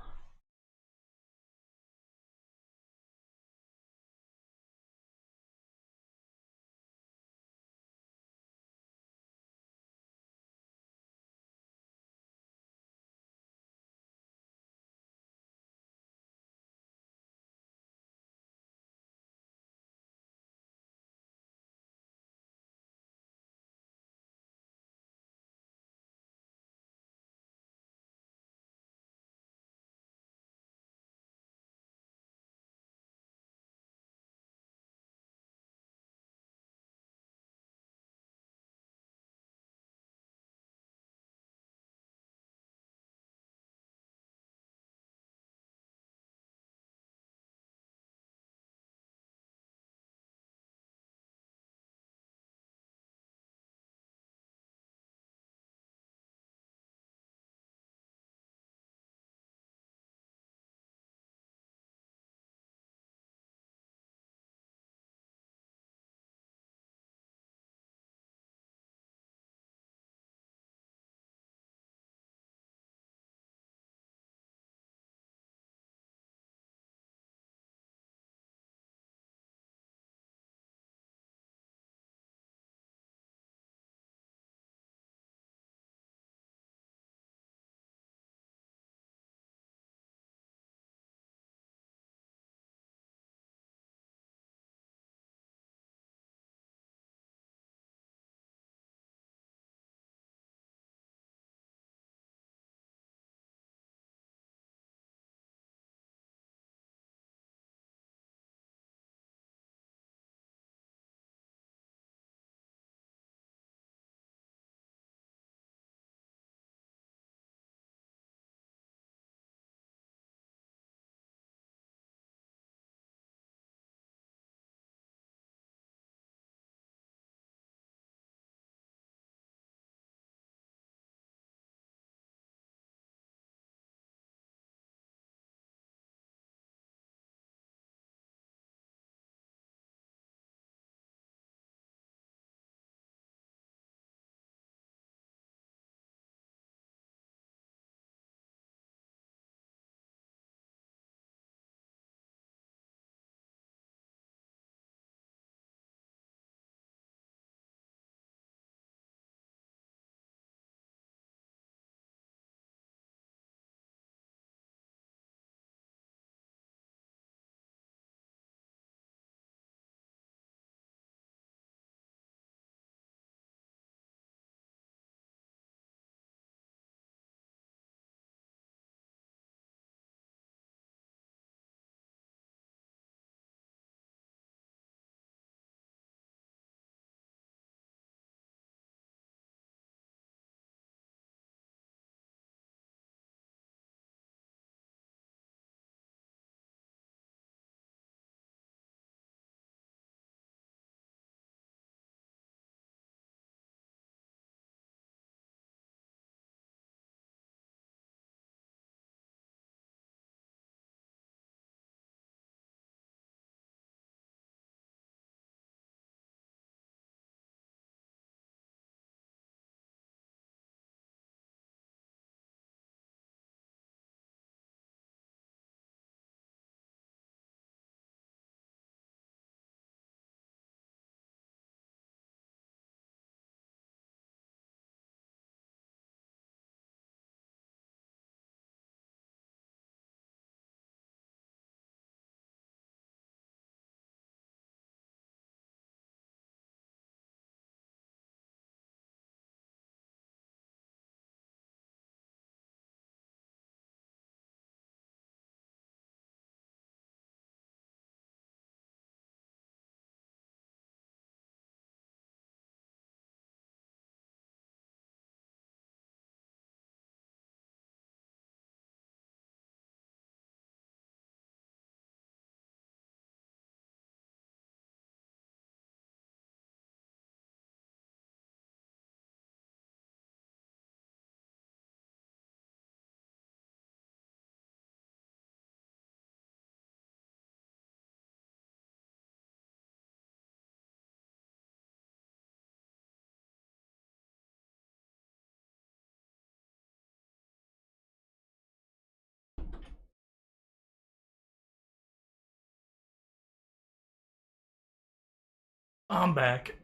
Speaker 3: I'm back.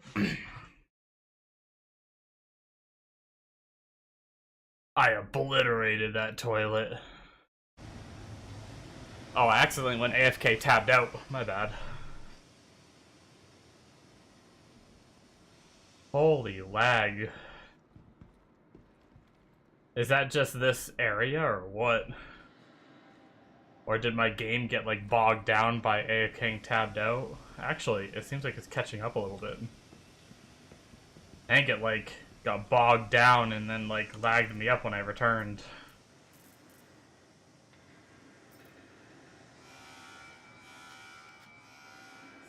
Speaker 3: I obliterated that toilet. Oh, I accidentally went AFK tabbed out. My bad. Holy lag. Is that just this area or what? Or did my game get like bogged down by AFK tabbed out? Actually, it seems like it's catching up a little bit. I think it like got bogged down and then like lagged me up when I returned.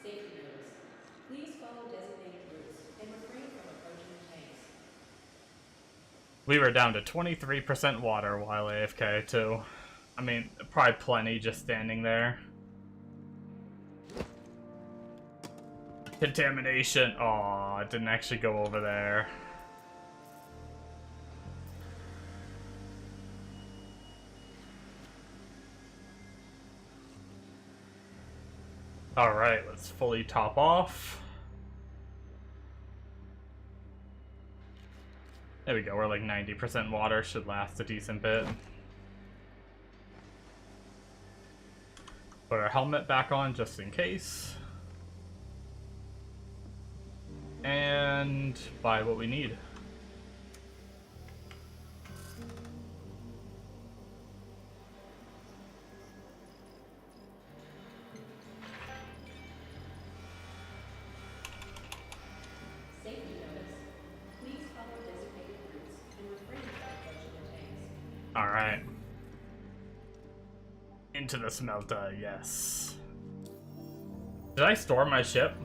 Speaker 8: Safety notice. Please follow designated routes and refrain from approaching the tanks.
Speaker 3: We were down to 23% water while AFK too. I mean, probably plenty just standing there. Contamination. Aw, it didn't actually go over there. Alright, let's fully top off. There we go, we're like 90% water, should last a decent bit. Put our helmet back on just in case. And buy what we need.
Speaker 8: Safety notice. Please follow designated routes and refrain from approaching the tanks.
Speaker 3: Alright. Into the smelter, yes. Did I store my ship?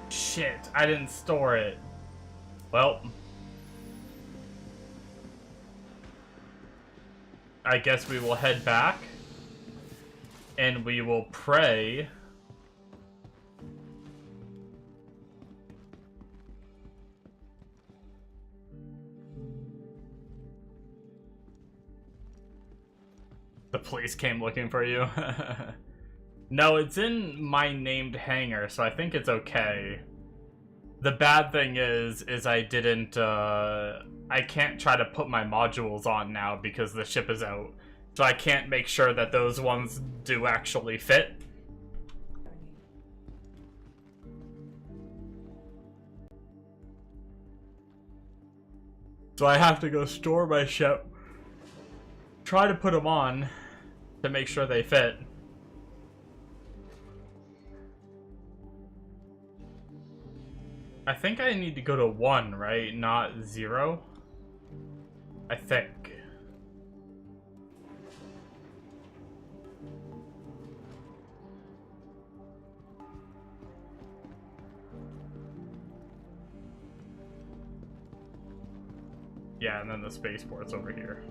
Speaker 3: Shit, I didn't store it. Well. I guess we will head back. And we will pray. The police came looking for you. No, it's in my named hangar, so I think it's okay. The bad thing is I didn't, I can't try to put my modules on now because the ship is out. So I can't make sure that those ones do actually fit. So I have to go store my ship, try to put them on to make sure they fit. I think I need to go to 1, right? Not 0? I think. Yeah, and then the spaceport's over here.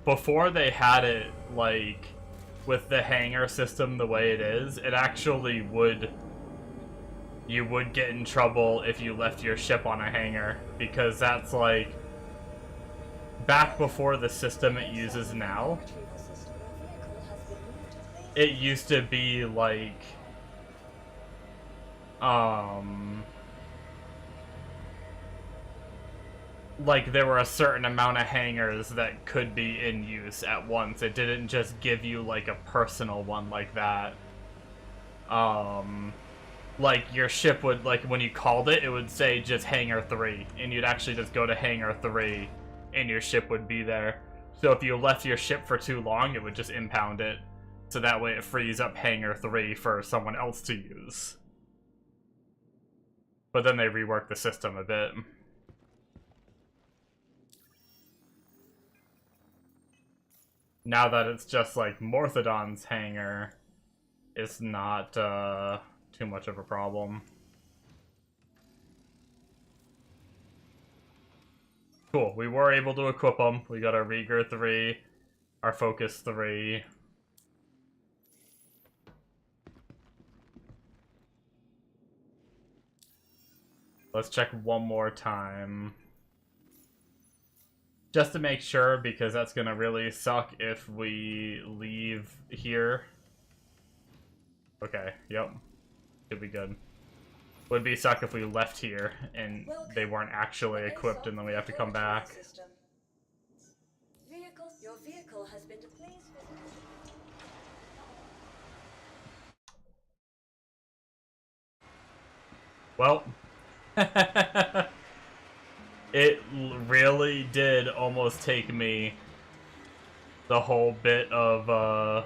Speaker 3: Before they had it, like, with the hangar system the way it is, it actually would... You would get in trouble if you left your ship on a hangar, because that's, like... Back before the system it uses now, it used to be, like... Like, there were a certain amount of hangars that could be in use at once. It didn't just give you, like, a personal one like that. Like, your ship would, like, when you called it, it would say just Hangar 3. And you'd actually just go to Hangar 3, and your ship would be there. So if you left your ship for too long, it would just impound it. So that way it frees up Hangar 3 for someone else to use. But then they reworked the system a bit. Now that it's just like Morthodon's hangar, it's not too much of a problem. Cool, we were able to equip them. We got our Rieger 3, our focus 3. Let's check one more time. Just to make sure, because that's gonna really suck if we leave here. Okay, yep. Should be good. Would be suck if we left here and they weren't actually equipped and then we have to come back.
Speaker 5: Your vehicle has been depleted.
Speaker 3: Well, it really did almost take me the whole bit of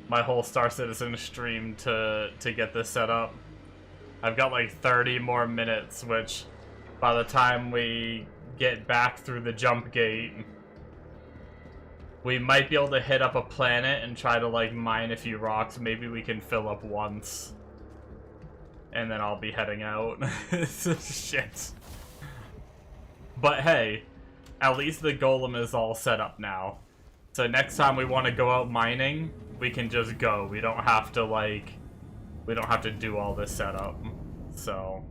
Speaker 3: my whole Star Citizen stream to get this set up. I've got like 30 more minutes, which by the time we get back through the jump gate, we might be able to hit up a planet and try to like mine a few rocks. Maybe we can fill up once. And then I'll be heading out. Shit. But hey, at least the golem is all set up now. So next time we want to go out mining, we can just go. We don't have to like, we don't have to do all this setup. So.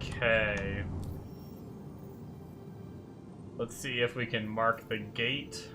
Speaker 3: Okay. Let's see if we can mark the gate.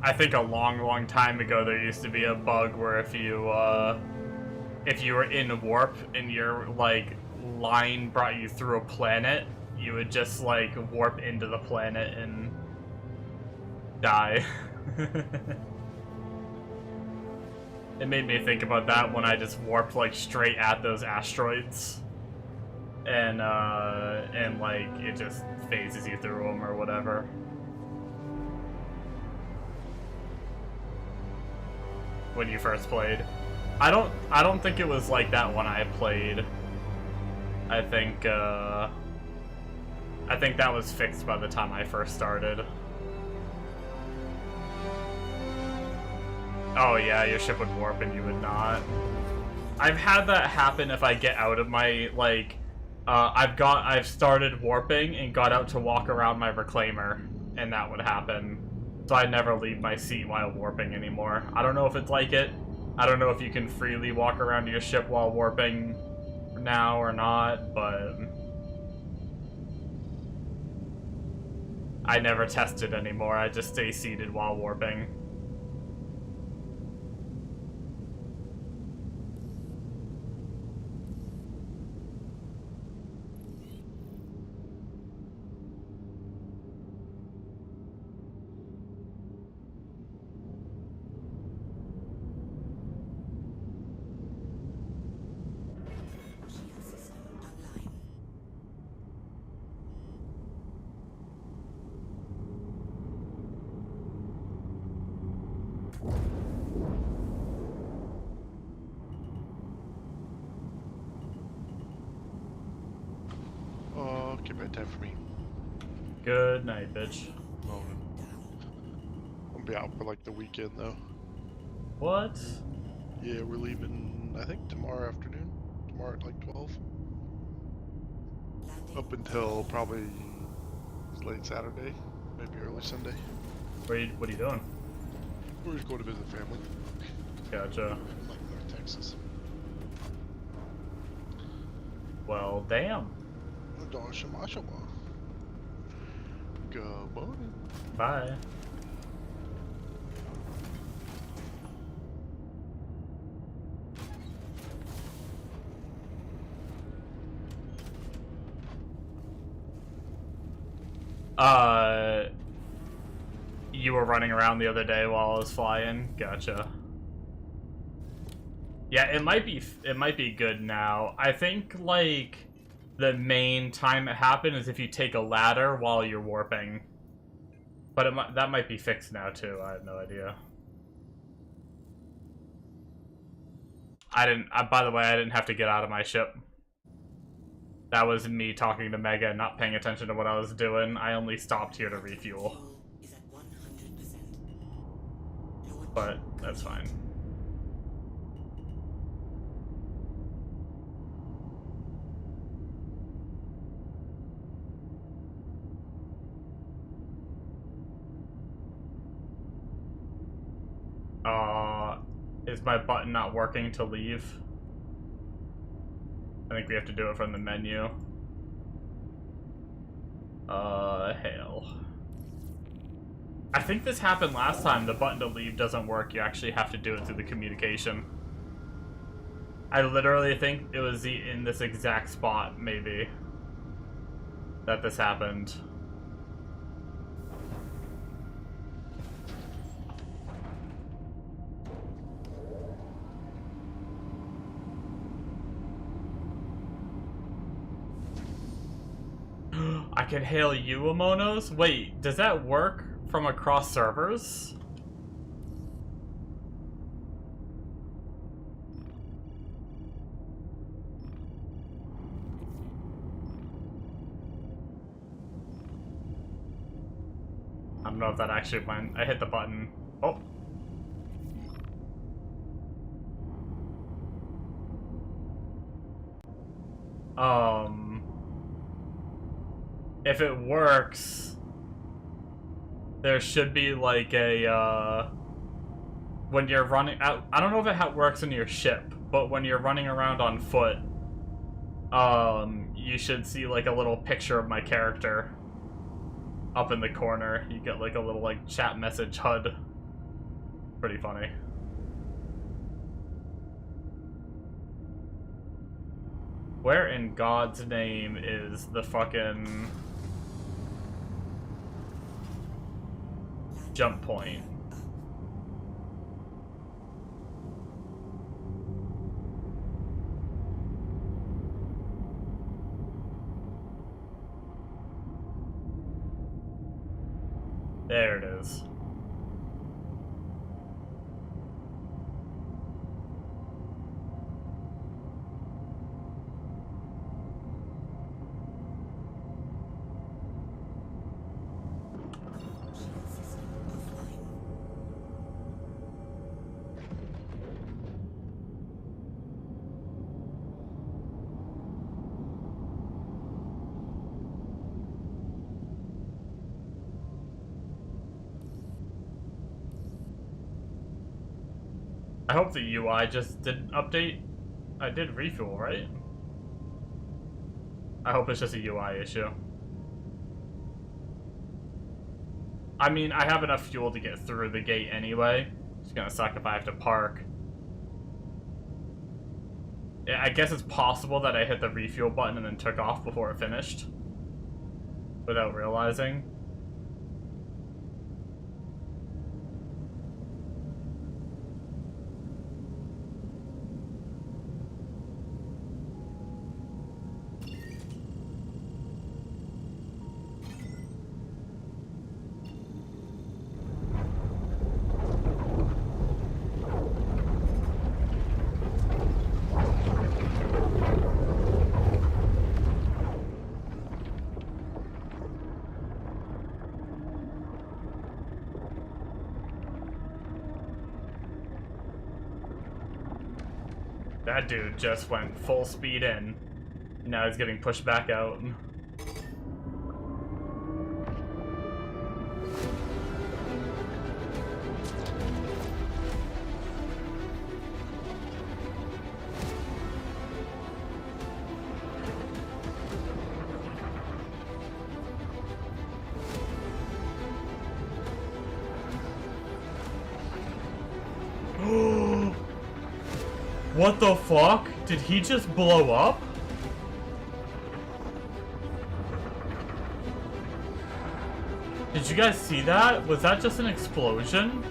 Speaker 3: I think a long time ago there used to be a bug where if you were in warp and your like line brought you through a planet, you would just like warp into the planet and die. It made me think about that when I just warped like straight at those asteroids, and like it just phases you through them or whatever. When you first played, I don't think it was like that when I played. I think that was fixed by the time I first started. Oh yeah, your ship would warp and you would not. I've had that happen if I get out of my, like, I've started warping and got out to walk around my reclaimer, and that would happen. So I never leave my seat while warping anymore. I don't know if it's like it. I don't know if you can freely walk around your ship while warping now or not, but I never test it anymore. I just stay seated while warping.
Speaker 1: Okay, bedtime for me.
Speaker 2: Good night, bitch.
Speaker 1: Morning. I'll be out for like the weekend though.
Speaker 2: What?
Speaker 1: Yeah, we're leaving, I think, tomorrow afternoon. Tomorrow at like 12. Up until probably late Saturday, maybe early Sunday.
Speaker 2: What are you doing?
Speaker 1: We're just going to visit family,
Speaker 2: Gotcha.
Speaker 1: like North Texas.
Speaker 2: Well, damn.
Speaker 1: Good morning.
Speaker 2: Bye. You were running around the other day while I was flying. Gotcha. Yeah, it might be good now. I think like the main time it happened is if you take a ladder while you're warping. But that might be fixed now too. I have no idea. By the way, I didn't have to get out of my ship. That was me talking to Mega and not paying attention to what I was doing. I only stopped here to refuel. But that's fine. Is my button not working to leave? I think we have to do it from the menu. Hail. I think this happened last time. The button to leave doesn't work. You actually have to do it through the communication. I literally think it was in this exact spot, maybe, that this happened. I can hail you, Amonos? Wait, does that work from across servers? I don't know if that actually went. I hit the button. Oh. If it works, there should be like a, when you're running out, I don't know if it works in your ship, but when you're running around on foot, you should see like a little picture of my character up in the corner. You get like a little like chat message HUD. Pretty funny. Where in God's name is the fucking jump point? There it is. I hope the UI just didn't update. I did refuel, right? I hope it's just a UI issue. I mean, I have enough fuel to get through the gate anyway. It's gonna suck if I have to park. Yeah, I guess it's possible that I hit the refuel button and then took off before it finished. Without realizing.
Speaker 3: That dude just went full speed in. Now he's getting pushed back out. What the fuck? Did he just blow up? Did you guys see that? Was that just an explosion?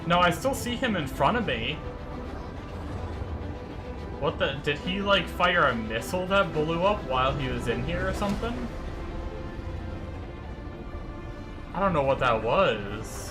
Speaker 3: No, I still see him in front of me. What the? Did he, like, fire a missile that blew up while he was in here or something? I don't know what that was.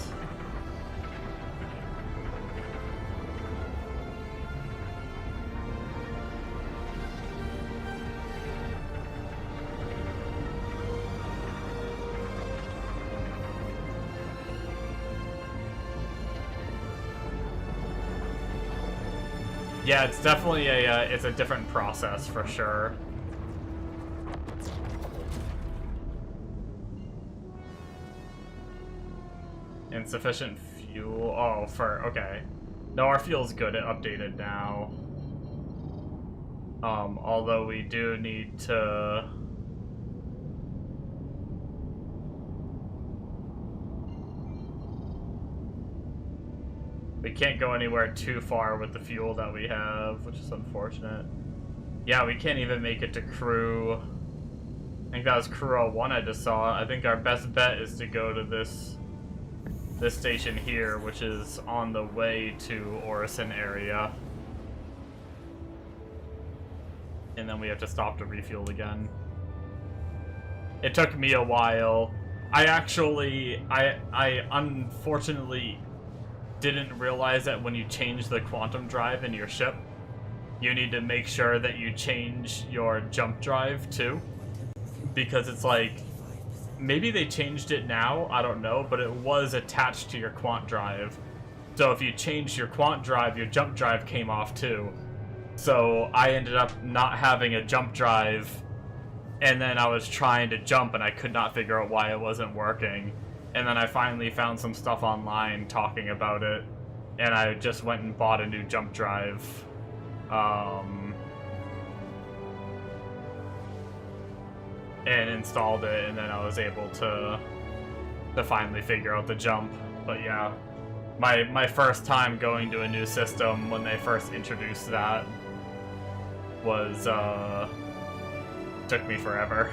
Speaker 3: Yeah, it's definitely it's a different process for sure. Insufficient fuel. Oh, okay. No, our fuel's good. It updated now. Although we do need to. We can't go anywhere too far with the fuel that we have, which is unfortunate. Yeah, we can't even make it to crew. I think that was crew 01 I just saw. I think our best bet is to go to this station here, which is on the way to Orison area. And then we have to stop to refuel again. It took me a while. I unfortunately didn't realize that when you change the quantum drive in your ship, you need to make sure that you change your jump drive too. Because it's like, maybe they changed it now, I don't know, but it was attached to your quant drive. So if you changed your quant drive, your jump drive came off too. So I ended up not having a jump drive, and then I was trying to jump and I could not figure out why it wasn't working. And then I finally found some stuff online talking about it, and I just went and bought a new jump drive. And installed it, and then I was able to finally figure out the jump. But yeah, my first time going to a new system when they first introduced that was took me forever.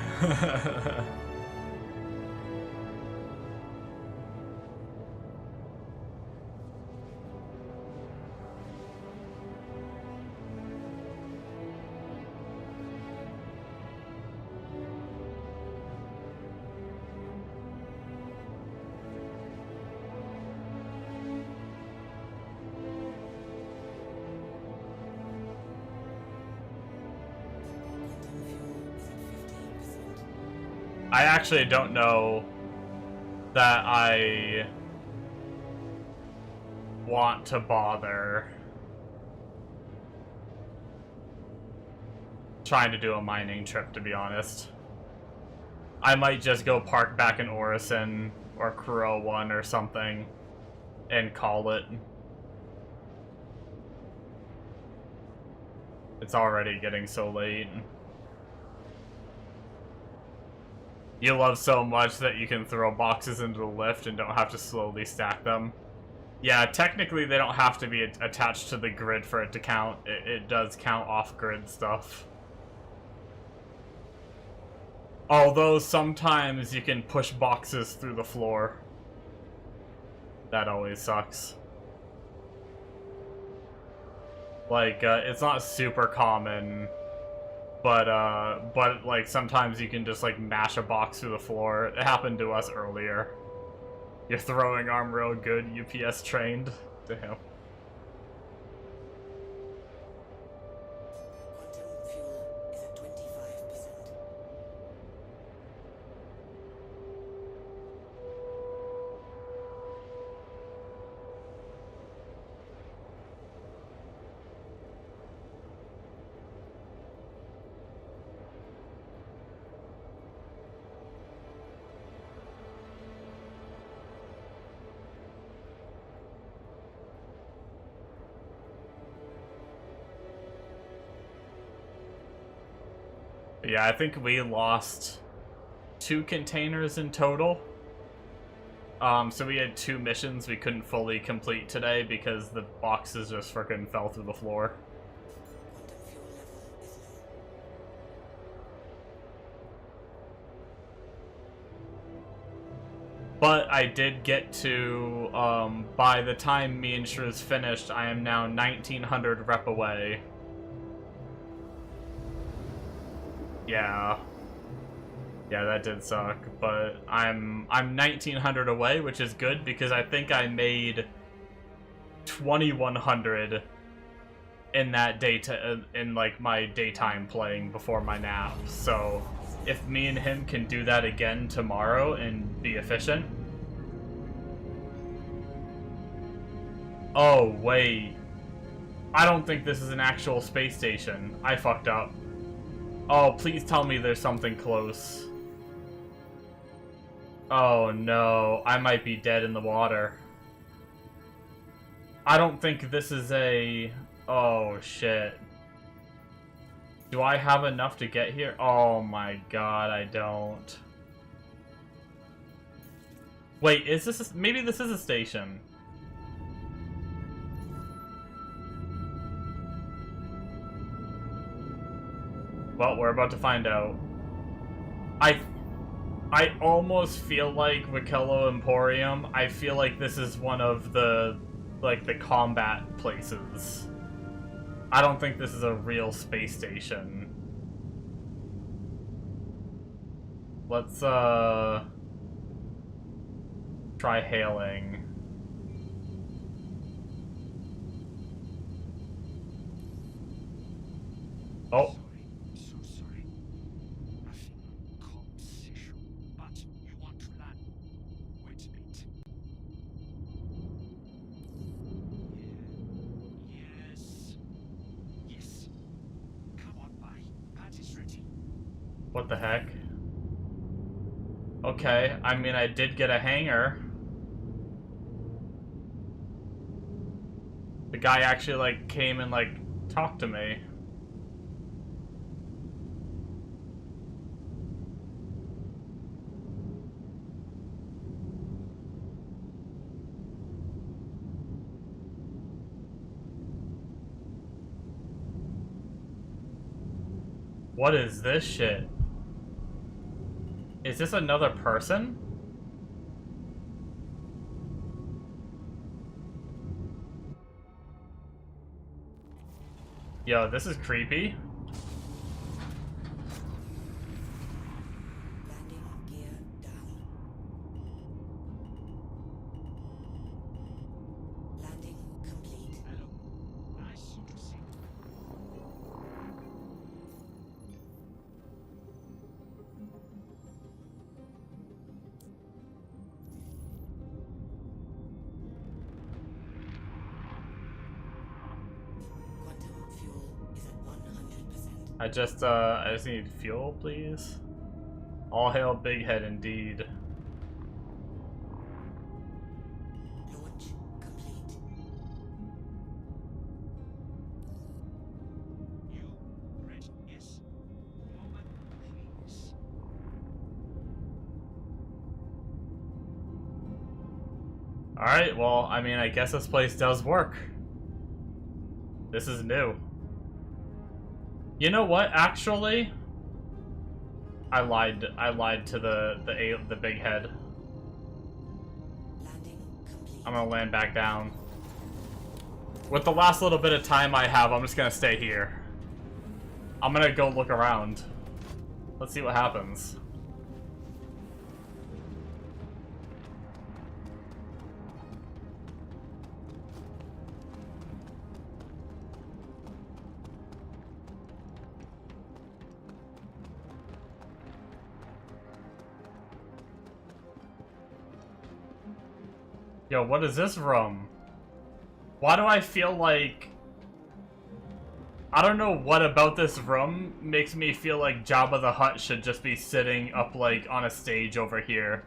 Speaker 3: I actually don't know that I want to bother trying to do a mining trip, to be honest. I might just go park back in Orison or Crew 01 or something and call it. It's already getting so late. You love so much that you can throw boxes into the lift and don't have to slowly stack them. Yeah, technically they don't have to be attached to the grid for it to count. It does count off-grid stuff. Although sometimes you can push boxes through the floor. That always sucks. Like, it's not super common, but like sometimes you can just like mash a box through the floor. It happened to us earlier. Your throwing arm real good, UPS trained. Damn. Yeah, I think we lost 2 containers in total. So we had 2 missions we couldn't fully complete today because the boxes just freaking fell through the floor. But I did get to, by the time me and Shrews finished, I am now 1900 rep away. Yeah. Yeah, that did suck, but I'm 1900 away, which is good because I think I made 2100 in that in like my daytime playing before my nap. So if me and him can do that again tomorrow and be efficient. Oh, wait. I don't think this is an actual space station. I fucked up. Oh, please tell me there's something close. Oh no, I might be dead in the water. I don't think this is a... Oh shit. Do I have enough to get here? Oh my god, I don't. Wait, is this a... Maybe this is a station. Well, we're about to find out. I almost feel like Wikello Emporium, I feel like this is one of the, like, the combat places. I don't think this is a real space station. Let's, try hailing. Oh.
Speaker 9: So sorry. Nothing comms issue, but you want to land. Wait a bit. Yes. Yes. Come on by. Pat is ready.
Speaker 3: What the heck? Okay, I mean, I did get a hangar. The guy actually, like, came and, like, talked to me. What is this shit? Is this another person? Yo, this is creepy.
Speaker 10: Landing gear down. Landing complete.
Speaker 9: Hello. Nice to see you.
Speaker 10: Quantum fuel is at 100%.
Speaker 3: I just need fuel, please. All hail Big Head indeed.
Speaker 10: Launch complete.
Speaker 9: You ready? Yes. Moment, please.
Speaker 3: Alright, well, I mean, I guess this place does work. This is new. You know what, actually? I lied to the Big Head.
Speaker 10: Landing complete.
Speaker 3: I'm gonna land back down. With the last little bit of time I have, I'm just gonna stay here. I'm gonna go look around. Let's see what happens. Yo, what is this room? Why do I feel like... I don't know what about this room makes me feel like Jabba the Hutt should just be sitting up, like, on a stage over here.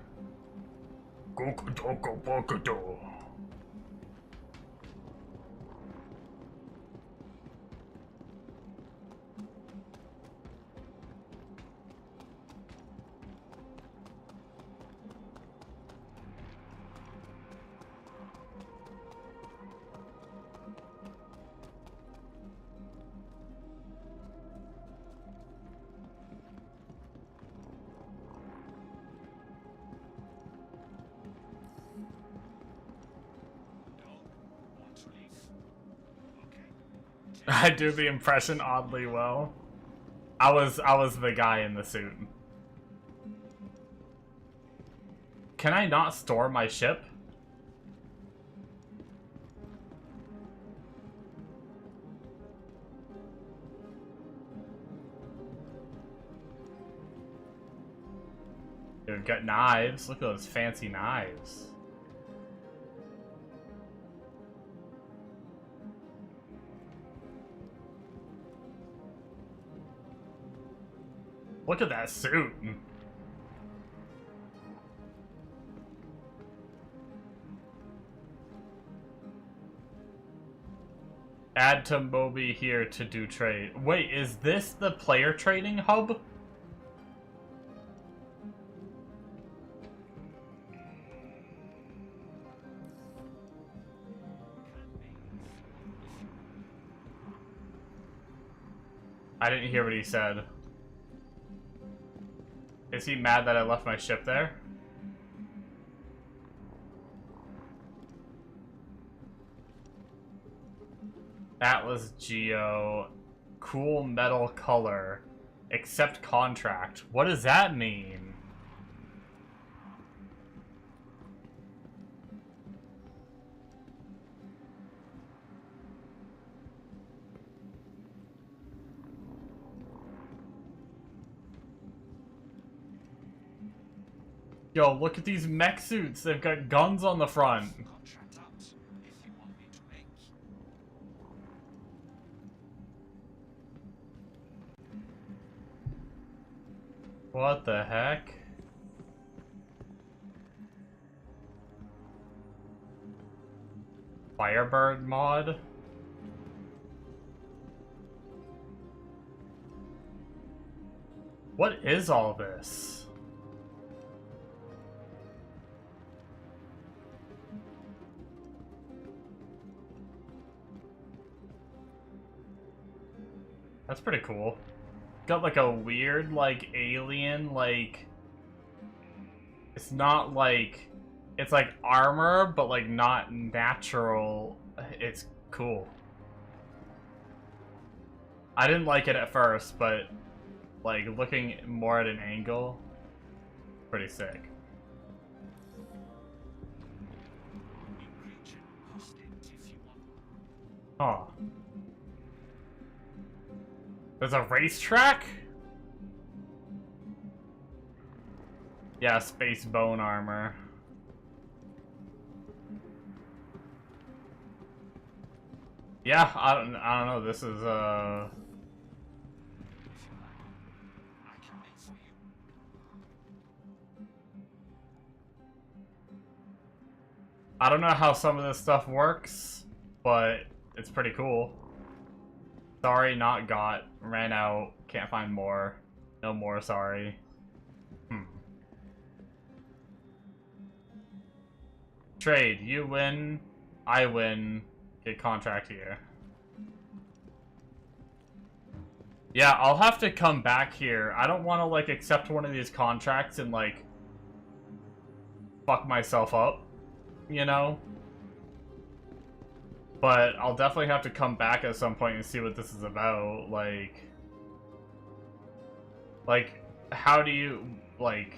Speaker 3: I do the impression oddly well. I was the guy in the suit. Can I not store my ship? Dude, got knives. Look at those fancy knives. Look at that suit. Add to Moby here to do trade. Wait, is this the player trading hub? I didn't hear what he said. Is he mad that I left my ship there? Atlas Geo. Cool metal color. Accept contract. What does that mean? Yo, look at these mech suits. They've got guns on the front.
Speaker 9: Contract out if you want me to make.
Speaker 3: What the heck? Firebird mod? What is all this? That's pretty cool. Got like a weird, like, alien, like... It's not like... It's like armor, but like not natural. It's cool. I didn't like it at first, but like looking more at an angle, pretty sick. Huh. There's a racetrack? Yeah, space bone armor. Yeah, I don't know. This is I don't know how some of this stuff works, but it's pretty cool. Sorry, not got. Ran out. Can't find more. No more, sorry. Trade. You win. I win. Get contract here. Yeah, I'll have to come back here. I don't want to, like, accept one of these contracts and, like, fuck myself up, you know? But I'll definitely have to come back at some point and see what this is about. Like, how do you, like,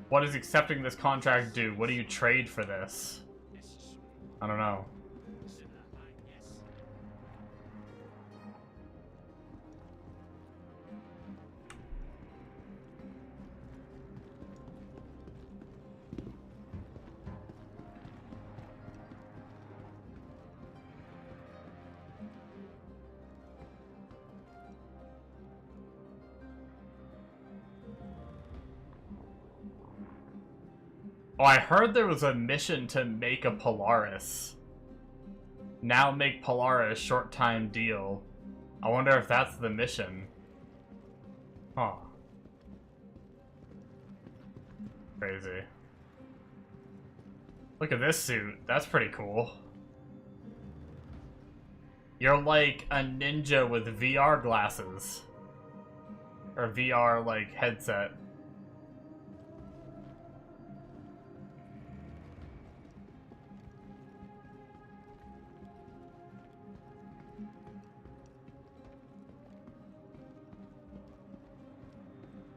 Speaker 3: what does accepting this contract do? What do you trade for this? I don't know. Oh, I heard there was a mission to make a Polaris. Now make Polaris short-time deal. I wonder if that's the mission. Huh. Crazy. Look at this suit. That's pretty cool. You're like a ninja with VR glasses. Or VR, like, headset.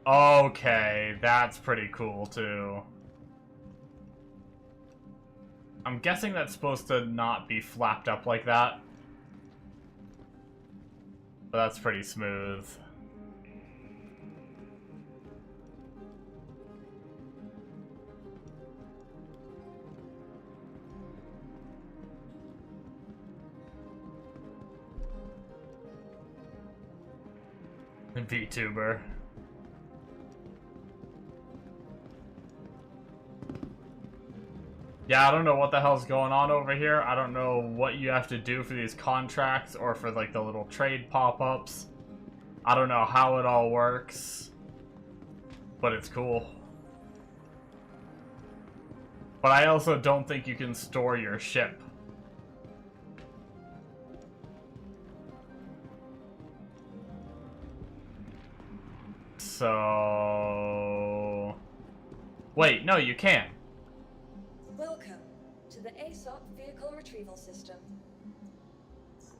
Speaker 3: Okay, that's pretty cool too. I'm guessing that's supposed to not be flapped up like that. But that's pretty smooth. VTuber. Yeah, I don't know what the hell's going on over here. I don't know what you have to do for these contracts or for like the little trade pop-ups. I don't know how it all works, but it's cool. But I also don't think you can store your ship. So... Wait, no, you can't.
Speaker 5: Welcome to the ASOP vehicle retrieval system.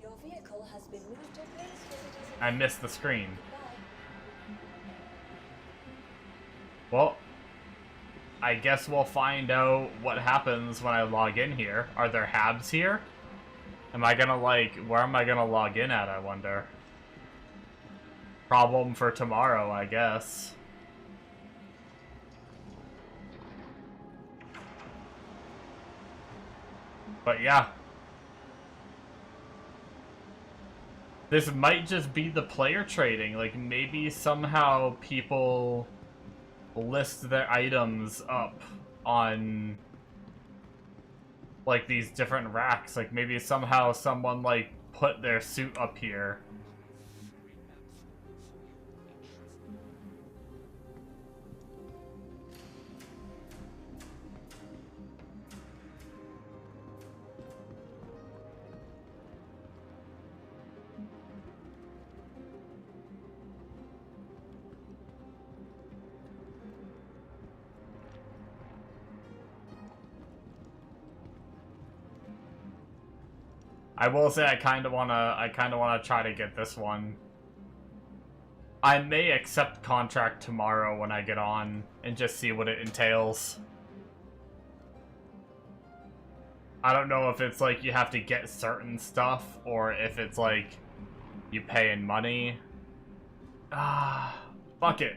Speaker 5: Your vehicle has been moved to a place where it is...
Speaker 3: I missed the screen.
Speaker 5: Goodbye.
Speaker 3: Well, I guess we'll find out what happens when I log in here. Are there habs here? Am I gonna, like, where am I gonna log in at, I wonder? Problem for tomorrow, I guess. But yeah. This might just be the player trading. Like, maybe somehow people list their items up on, like, these different racks. Like, maybe somehow someone, like, put their suit up here. I will say I kinda wanna try to get this one. I may accept contract tomorrow when I get on and just see what it entails. I don't know if it's like you have to get certain stuff or if it's like you pay in money. Ah, fuck it.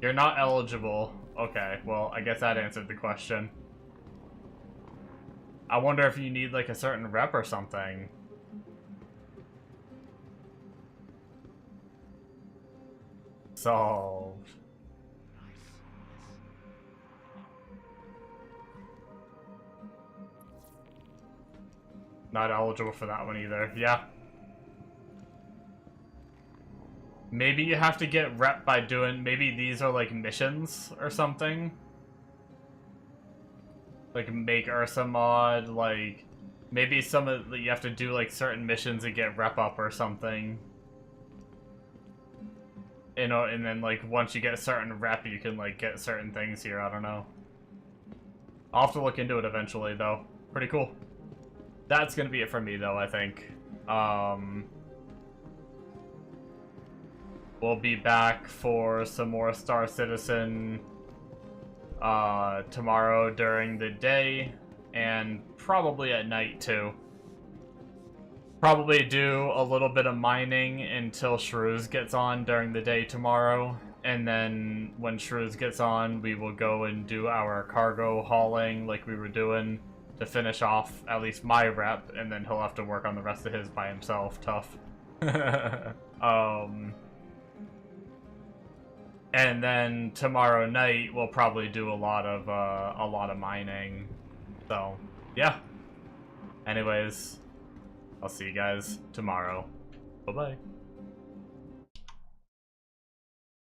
Speaker 3: You're not eligible. Okay, well, I guess that answered the question. I wonder if you need like a certain rep or something. Solved. Not eligible for that one either. Yeah. Maybe you have to get rep by doing, maybe these are like missions or something. Like make Ursa mod, like maybe some of you have to do like certain missions and get rep up or something. You know, and then like once you get a certain rep you can like get certain things here, I don't know. I'll have to look into it eventually though. Pretty cool. That's gonna be it for me though, I think. We'll be back for some more Star Citizen tomorrow during the day, and probably at night too. Probably do a little bit of mining until Shrews gets on during the day tomorrow, and then when Shrews gets on, we will go and do our cargo hauling like we were doing to finish off at least my rep, and then he'll have to work on the rest of his by himself. Tough. And then tomorrow night we'll probably do a lot of mining. So yeah. Anyways, I'll see you guys tomorrow. Bye bye.